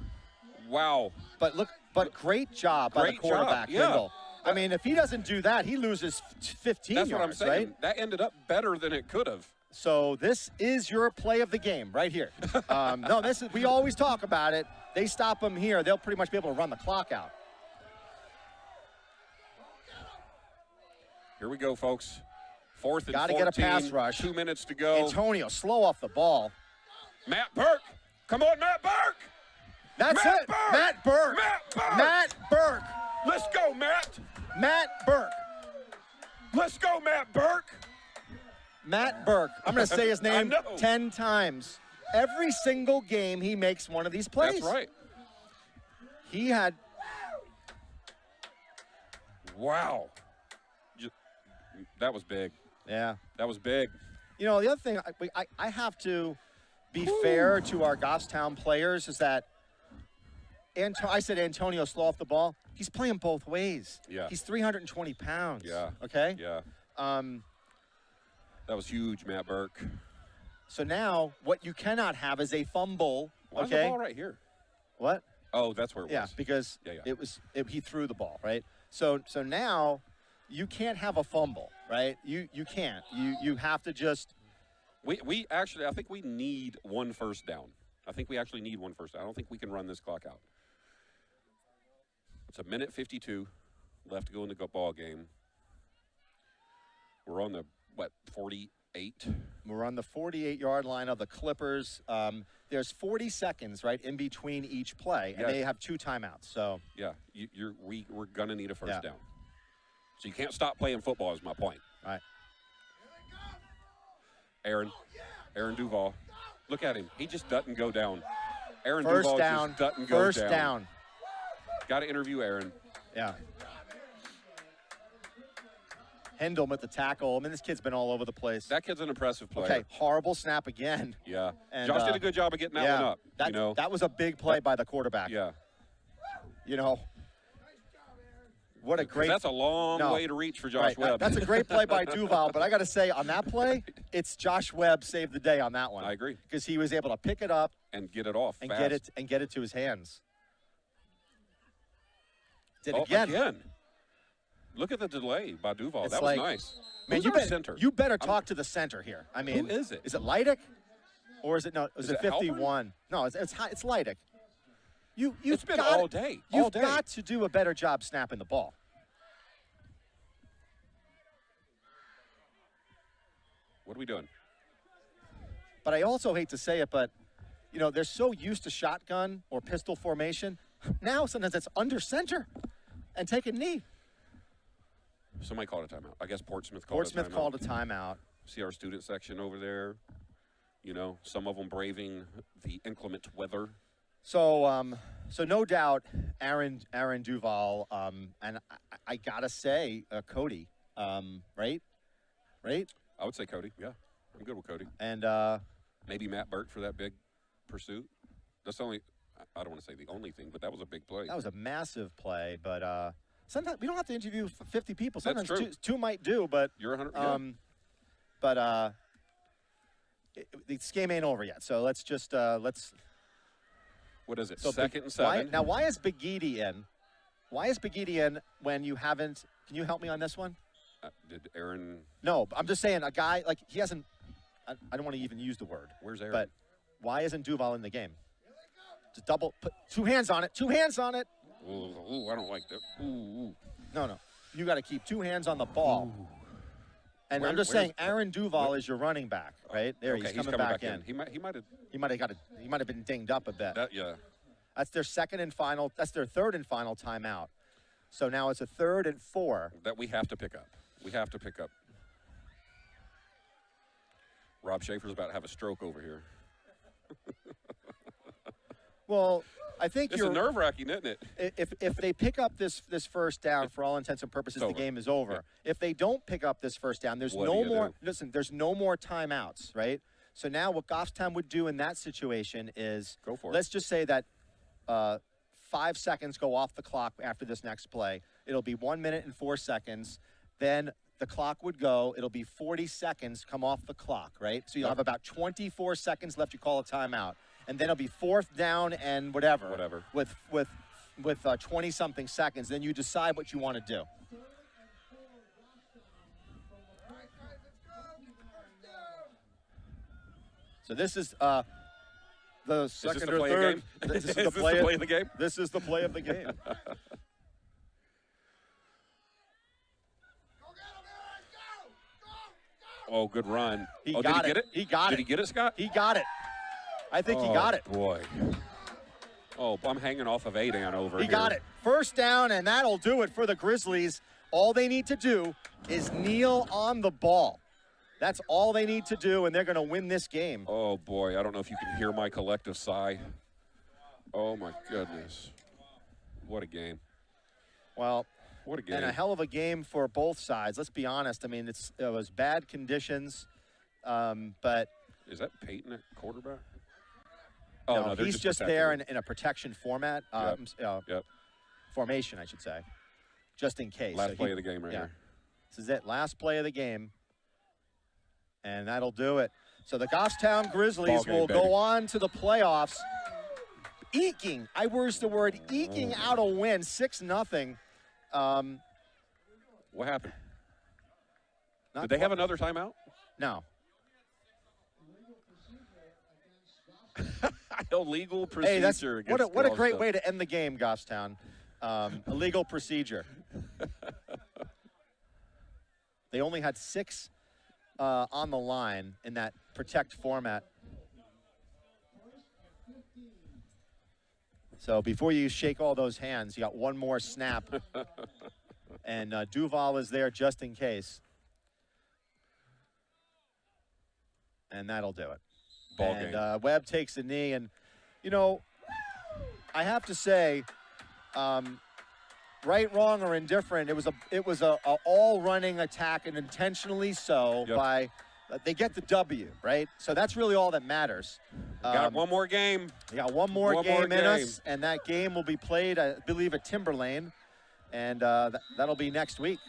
S3: Wow.
S2: But great job by the quarterback, Hindle. I mean, if he doesn't do that, he loses 15
S3: That's
S2: yards,
S3: what I'm saying.
S2: right?
S3: That ended up better than it could have.
S2: So this is your play of the game right here. No, we always talk about it. They stop them here, they'll pretty much be able to run the clock out.
S3: Here we go, folks. 4th and 14.
S2: Got to get a pass rush.
S3: 2 minutes to go.
S2: Antonio, slow off the ball.
S3: Matt Burke. Come on, Matt Burke.
S2: That's
S3: Matt
S2: it.
S3: Burke.
S2: Matt Burke.
S3: Matt Burke.
S2: Matt Burke.
S3: Let's go, Matt.
S2: Matt Burke.
S3: Let's go, Matt Burke.
S2: Matt Burke. I'm going to say his name
S3: I know.
S2: 10 times. Every single game he makes one of these plays.
S3: That's right.
S2: He had.
S3: Wow. That was big.
S2: Yeah.
S3: That was big.
S2: You know, the other thing, I have to be fair to our Goffstown players is that I said Antonio slow off the ball. He's playing both ways.
S3: Yeah.
S2: He's 320 pounds.
S3: Yeah.
S2: Okay?
S3: Yeah. That was huge, Matt Burke.
S2: So now what you cannot have is a fumble.
S3: Why is
S2: okay?
S3: the ball right here?
S2: What?
S3: Oh, that's where it was.
S2: Yeah, because
S3: yeah.
S2: he threw the ball, right? So now you can't have a fumble, right? You can't. You have to just.
S3: We actually, I think we need one first down. I think we actually need one first down. I don't think we can run this clock out. It's 1:52 left to go in the ball game. We're on the, 48?
S2: We're on the 48-yard line of the Clippers. There's 40 seconds, right, in between each play, and they have 2 timeouts. So
S3: yeah, we're going to need a first down. So you can't stop playing football is my point.
S2: All right.
S3: Aaron Duval. Look at him. He just doesn't go down. Aaron
S2: First
S3: Duval
S2: down.
S3: just doesn't go down.
S2: First down.
S3: Got to interview Aaron.
S2: Yeah. Hendel with the tackle. I mean, this kid's been all over the place.
S3: That kid's an impressive player.
S2: Okay, horrible snap again.
S3: Yeah.
S2: And,
S3: Josh did a good job of getting that one up.
S2: That was a big play by the quarterback.
S3: Yeah.
S2: You know, what a great.
S3: That's a long way to reach for Josh Webb.
S2: That's a great play by Duval, but I got to say, on that play, it's Josh Webb saved the day on that one.
S3: I agree.
S2: Because he was able to pick it up
S3: and get it off
S2: and
S3: fast.
S2: get it to his hands. Did
S3: again. Look at the delay by Duval. That was nice.
S2: Man, you better talk to the center here. I mean,
S3: who is it?
S2: Is it Leidick? Or is it is it 51?
S3: Halpern?
S2: No, it's Leidick.
S3: It's been all day.
S2: You've got to do a better job snapping the ball.
S3: What are we doing?
S2: But I also hate to say it, but you know, they're so used to shotgun or pistol formation. Now sometimes it's under center and take a knee.
S3: Somebody called a timeout. I guess Portsmouth called a timeout.
S2: Called a timeout.
S3: See our student section over there. You know, some of them braving the inclement weather.
S2: So, so no doubt, Aaron Duval, and I gotta say, Cody, right?
S3: I would say Cody. Yeah, I'm good with Cody.
S2: And
S3: maybe Matt Burt for that big pursuit. That's the only. I don't want to say the only thing, but that was a big play.
S2: That was a massive play, but sometimes we don't have to interview 50 people. Sometimes
S3: That's true.
S2: Two might do, but
S3: you're 100.
S2: But this game ain't over yet. So let's just let's.
S3: What is it?
S2: So
S3: Second and 7.
S2: Why is Begidi in? Why is Begidi in when you haven't? Can you help me on this one?
S3: Did Aaron?
S2: No, I'm just saying a guy like he hasn't. I don't want to even use the word.
S3: Where's Aaron?
S2: But why isn't Duval in the game? Just put 2 hands on it. 2 hands on it.
S3: Ooh, I don't like that. Ooh.
S2: No. You got to keep 2 hands on the ball. Ooh. And I'm just saying, Aaron Duval is your running back, right? There, he's coming back in.
S3: He might have
S2: been dinged up a bit.
S3: Yeah.
S2: That's their third and final timeout. So now it's a 3rd and 4
S3: that we have to pick up. Rob Schaefer's about to have a stroke over here.
S2: Well, I think
S3: it's nerve-wracking, isn't it?
S2: If they pick up this first down, for all intents and purposes, the game is over. Yeah. If they don't pick up this first down, there's no more. Listen, there's no more timeouts, right? So now what Goffstown would do in that situation is
S3: go for it.
S2: Let's just say that 5 seconds go off the clock after this next play. It'll be 1 minute and 4 seconds. Then the clock would go. It'll be 40 seconds come off the clock, right? So you'll have about 24 seconds left. You call a timeout. And then it'll be 4th down and whatever. With 20-something seconds. Then you decide what you want to do. So this is the second or third. This is the play of the game. This is the play of the game.
S3: Oh, good run.
S2: Did he get it? He got it.
S3: Did he get it, Scott?
S2: He got it. I think he got it.
S3: Boy. Oh, I'm hanging off of Adan over here.
S2: He got it. First down, and that'll do it for the Grizzlies. All they need to do is kneel on the ball. That's all they need to do, and they're going to win this game.
S3: Oh, boy. I don't know if you can hear my collective sigh. Oh, my goodness. What a game.
S2: Well,
S3: what a game.
S2: And a hell of a game for both sides. Let's be honest. I mean, it was bad conditions, but.
S3: Is that Peyton at quarterback?
S2: Oh, no, he's just there in a protection format.
S3: Yep.
S2: Formation, I should say, just in case.
S3: Last play of the game right here.
S2: This is it. Last play of the game. And that'll do it. So the Goffstown Grizzlies will go on to the playoffs. eking. I used the word eking out a win, 6-0.
S3: What happened? Did they have another timeout?
S2: No.
S3: Illegal
S2: Hey,
S3: procedure.
S2: what a great way to end the game, Goffstown. Illegal procedure. They only had 6 on the line in that protect format. So before you shake all those hands, you got one more snap. And Duval is there just in case. And that'll do it.
S3: Ball game.
S2: Webb takes a knee. And, you know, I have to say, right, wrong, or indifferent, it was a all running attack, and intentionally so.
S3: Yep.
S2: By they get the W, right? So that's really all that matters.
S3: Got one more game.
S2: We got one more game in us, and that game will be played, I believe, at Timberlane, and that'll be next week.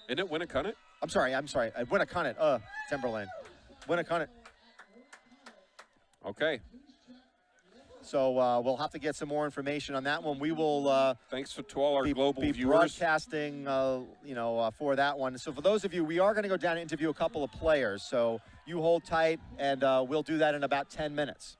S3: Isn't it Winnicott?
S2: I'm sorry. Winnicott, Timberlane. Winnicott.
S3: Okay.
S2: So we'll have to get some more information on that one. We will
S3: thanks to all our global
S2: be
S3: viewers.
S2: broadcasting, for that one. So for those of you, we are going to go down and interview a couple of players. So you hold tight, and we'll do that in about 10 minutes.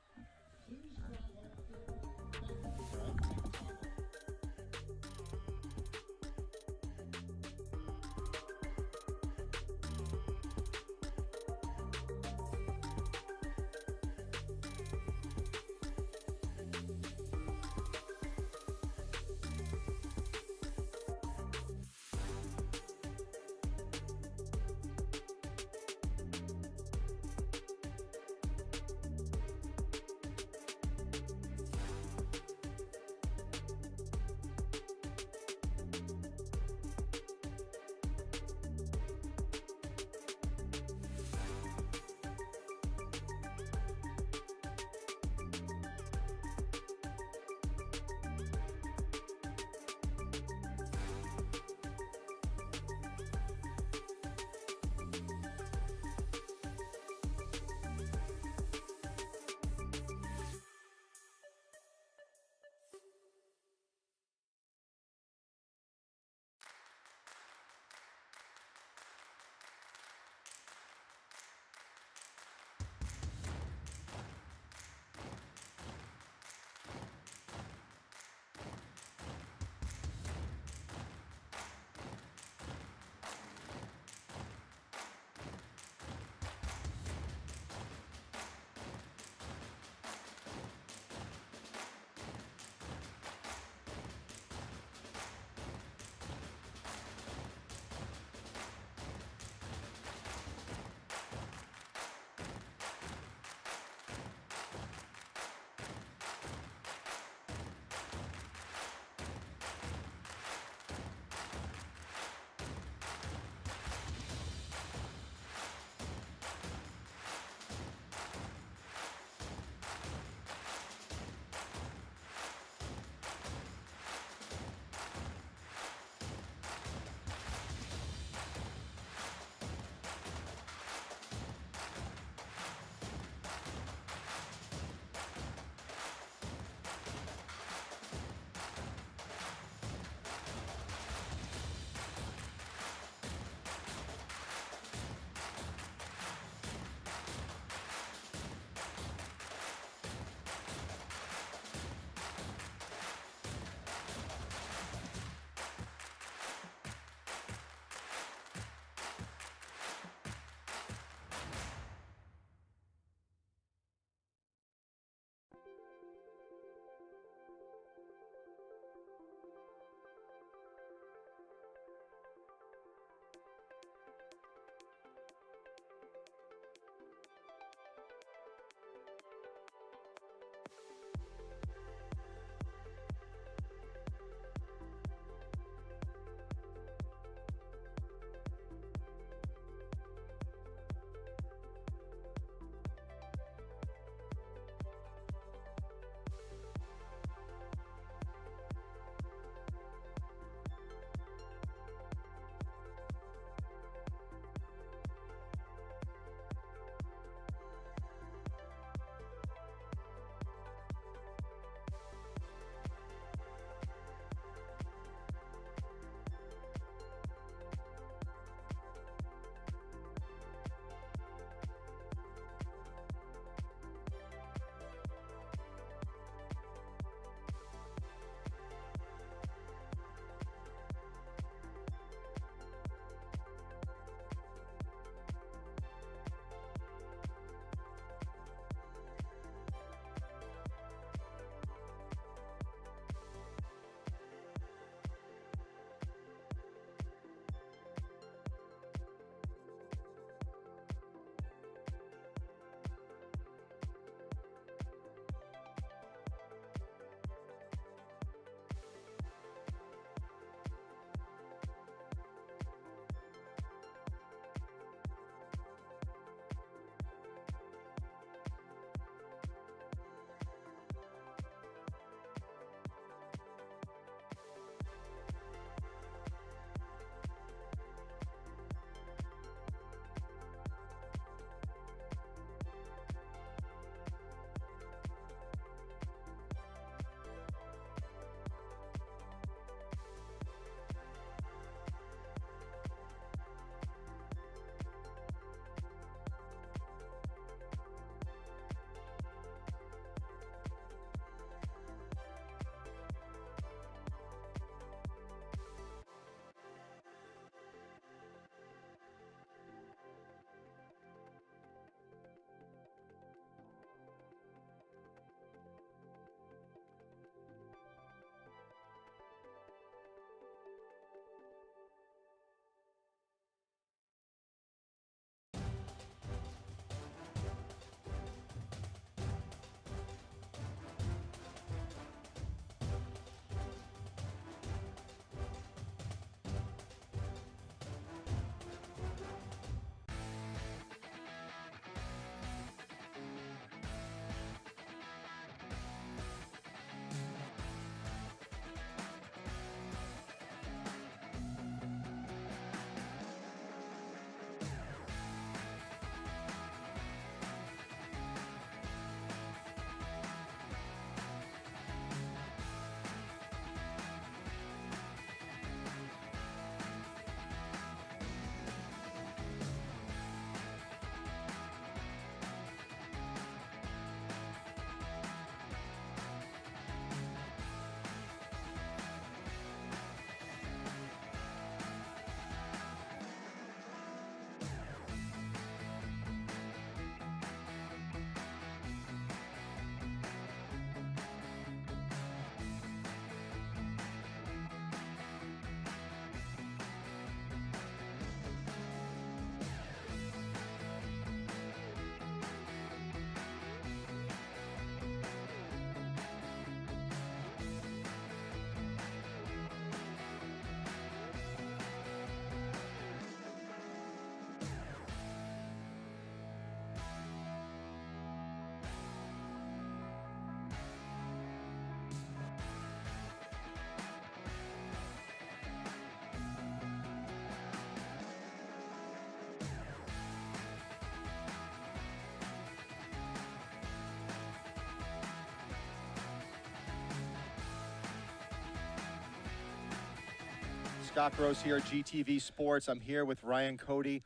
S2: Scott Gross here, GTV Sports. I'm here with Ryan Cody.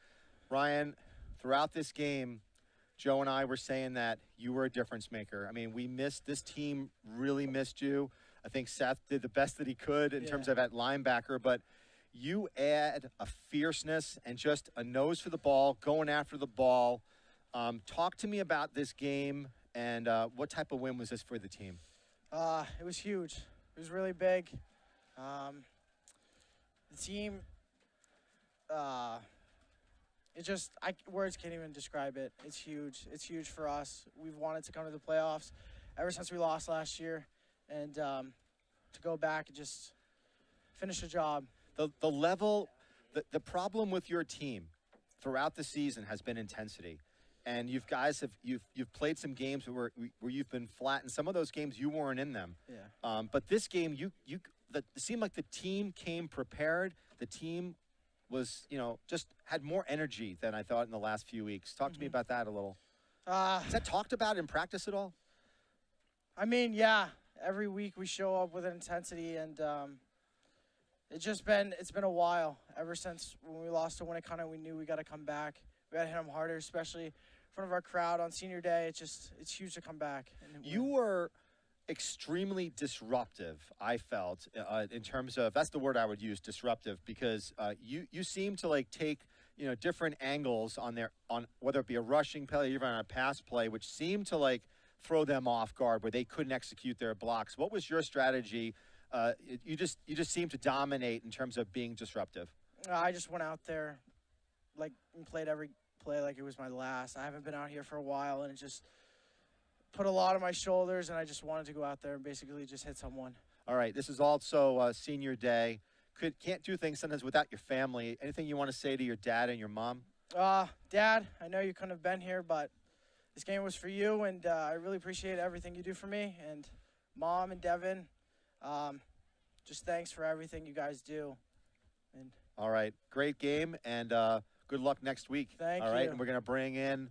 S2: Ryan, throughout this game, Joe and I were saying that you were a difference maker. I mean, this team really missed you. I think Seth did the best that he could in terms of at linebacker, but you add a fierceness and just a nose for the ball, going after the ball. Talk to me about this game and what type of win was this for the team?
S5: It was huge. It was really big. The team, words can't even describe it. It's huge. It's huge for us. We've wanted to come to the playoffs ever since we lost last year, and to go back and just finish the job.
S2: The level, the problem with your team throughout the season has been intensity. And you've played some games where you've been flat, and some of those games you weren't in them.
S5: Yeah.
S2: But this game, it seemed like the team came prepared. The team was, just had more energy than I thought in the last few weeks. Talk to me about that a little. Is that talked about in practice at all?
S5: I mean, yeah. Every week we show up with an intensity, and it's been a while. Ever since when we lost to Winnicott, we knew we got to come back. We got to hit them harder, especially in front of our crowd on senior day. It's huge to come back.
S2: You were extremely disruptive, I felt, in terms of, that's the word I would use, disruptive, because you seem to take different angles on whether it be a rushing play or even on a pass play, which seemed to throw them off guard where they couldn't execute their blocks. What was your strategy? You just seemed to dominate in terms of being disruptive.
S5: I just went out there and played every play like it was my last. I haven't been out here for a while, and it just put a lot on my shoulders, and I just wanted to go out there and basically just hit someone.
S2: All right, this is also senior day. Can't do things sometimes without your family. Anything you want to say to your dad and your mom?
S5: Dad, I know you couldn't have been here, but this game was for you, and I really appreciate everything you do for me. And Mom and Devin, just thanks for everything you guys do. And
S2: all right, great game, and good luck next week.
S5: Thank you.
S2: All right, and we're going to bring in,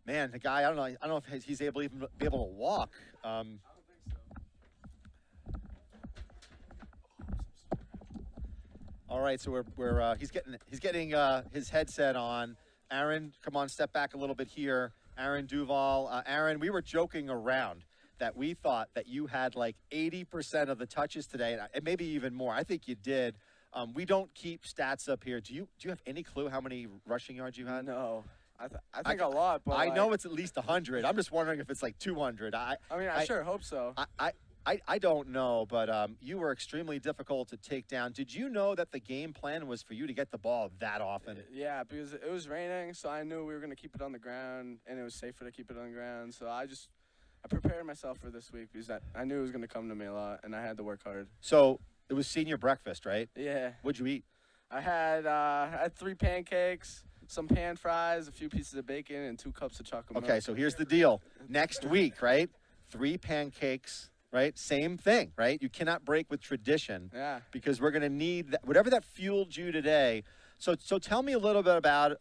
S2: man, the guy, I don't know if he's able to even be able to walk.
S6: I don't think so.
S2: All right, so he's getting his headset on. Aaron, come on, step back a little bit here. Aaron Duval. Aaron, we were joking around that we thought that you had 80% of the touches today, and maybe even more. I think you did. We don't keep stats up here. Do you have any clue how many rushing yards you had?
S6: No. I think a lot, but
S2: I know it's at least 100. I'm just wondering if it's 200.
S6: I mean, I sure hope so.
S2: I don't know, but you were extremely difficult to take down. Did you know that the game plan was for you to get the ball that often?
S6: Yeah, because it was raining, so I knew we were going to keep it on the ground, and it was safer to keep it on the ground. So I prepared myself for this week because I knew it was going to come to me a lot, and I had to work hard.
S2: So it was senior breakfast, right?
S6: Yeah.
S2: What'd you eat?
S6: I had 3 pancakes, some pan fries, a few pieces of bacon, and 2 cups of chocolate milk.
S2: Okay, so here's the deal. Next week, right? 3 pancakes, right? Same thing, right? You cannot break with tradition.
S6: Yeah.
S2: Because we're going to need whatever that fueled you today. So tell me a little bit about,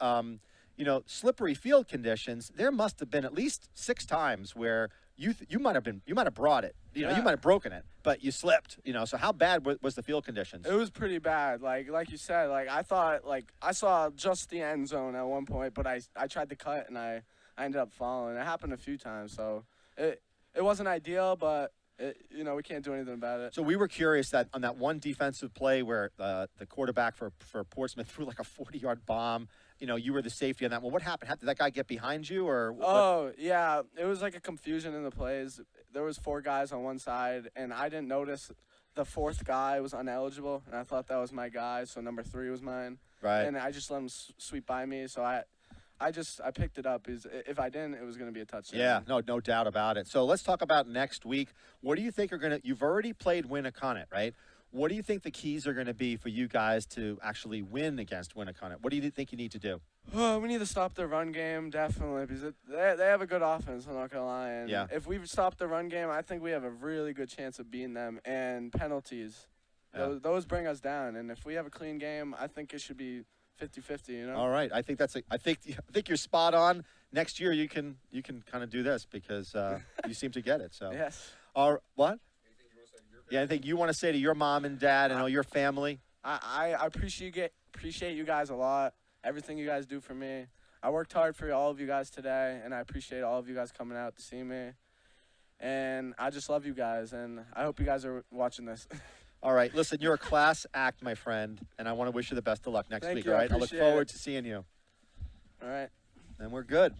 S2: slippery field conditions. There must have been at least 6 times where you might have brought it. You might have broken it, but you slipped. So how bad was the field conditions?
S6: It was pretty bad. Like you said, I thought I saw just the end zone at one point, but I tried to cut and I ended up falling. It happened a few times, so it wasn't ideal, but we can't do anything about it.
S2: So we were curious that on that one defensive play where the quarterback for Portsmouth threw a 40-yard bomb. You were the safety on that one. What happened? Did that guy get behind you, or?
S6: Oh, yeah. It was a confusion in the plays. There was 4 guys on one side, and I didn't notice the 4th guy was ineligible, and I thought that was my guy, so number 3 was mine.
S2: Right.
S6: And I just let him sweep by me, so I picked it up. If I didn't, it was going to be a touchdown.
S2: Yeah, no doubt about it. So let's talk about next week. What do you think you've already played Winnicott, right? What do you think the keys are going to be for you guys to actually win against Winnicott? What do you think you need to do?
S6: Oh, we need to stop the run game, definitely, because they have a good offense, I'm not going to lie. And
S2: yeah.
S6: If we stop the run game, I think we have a really good chance of beating them. And penalties, those bring us down. And if we have a clean game, I think it should be 50-50,
S2: All right. I think I think you're spot on. Next year you can kind of do this because you seem to get it. So
S6: yes.
S2: What? Yeah, I think you want to say to your mom and dad and all your family.
S6: I appreciate you guys a lot. Everything you guys do for me. I worked hard for all of you guys today, and I appreciate all of you guys coming out to see me. And I just love you guys, and I hope you guys are watching this.
S2: All right, listen, you're a class act, my friend, and I want to wish you the best of luck next
S6: Thank
S2: week.
S6: you,
S2: All
S6: I
S2: right, I look
S6: appreciate
S2: forward
S6: it.
S2: to seeing you.
S6: All right.
S2: And we're good.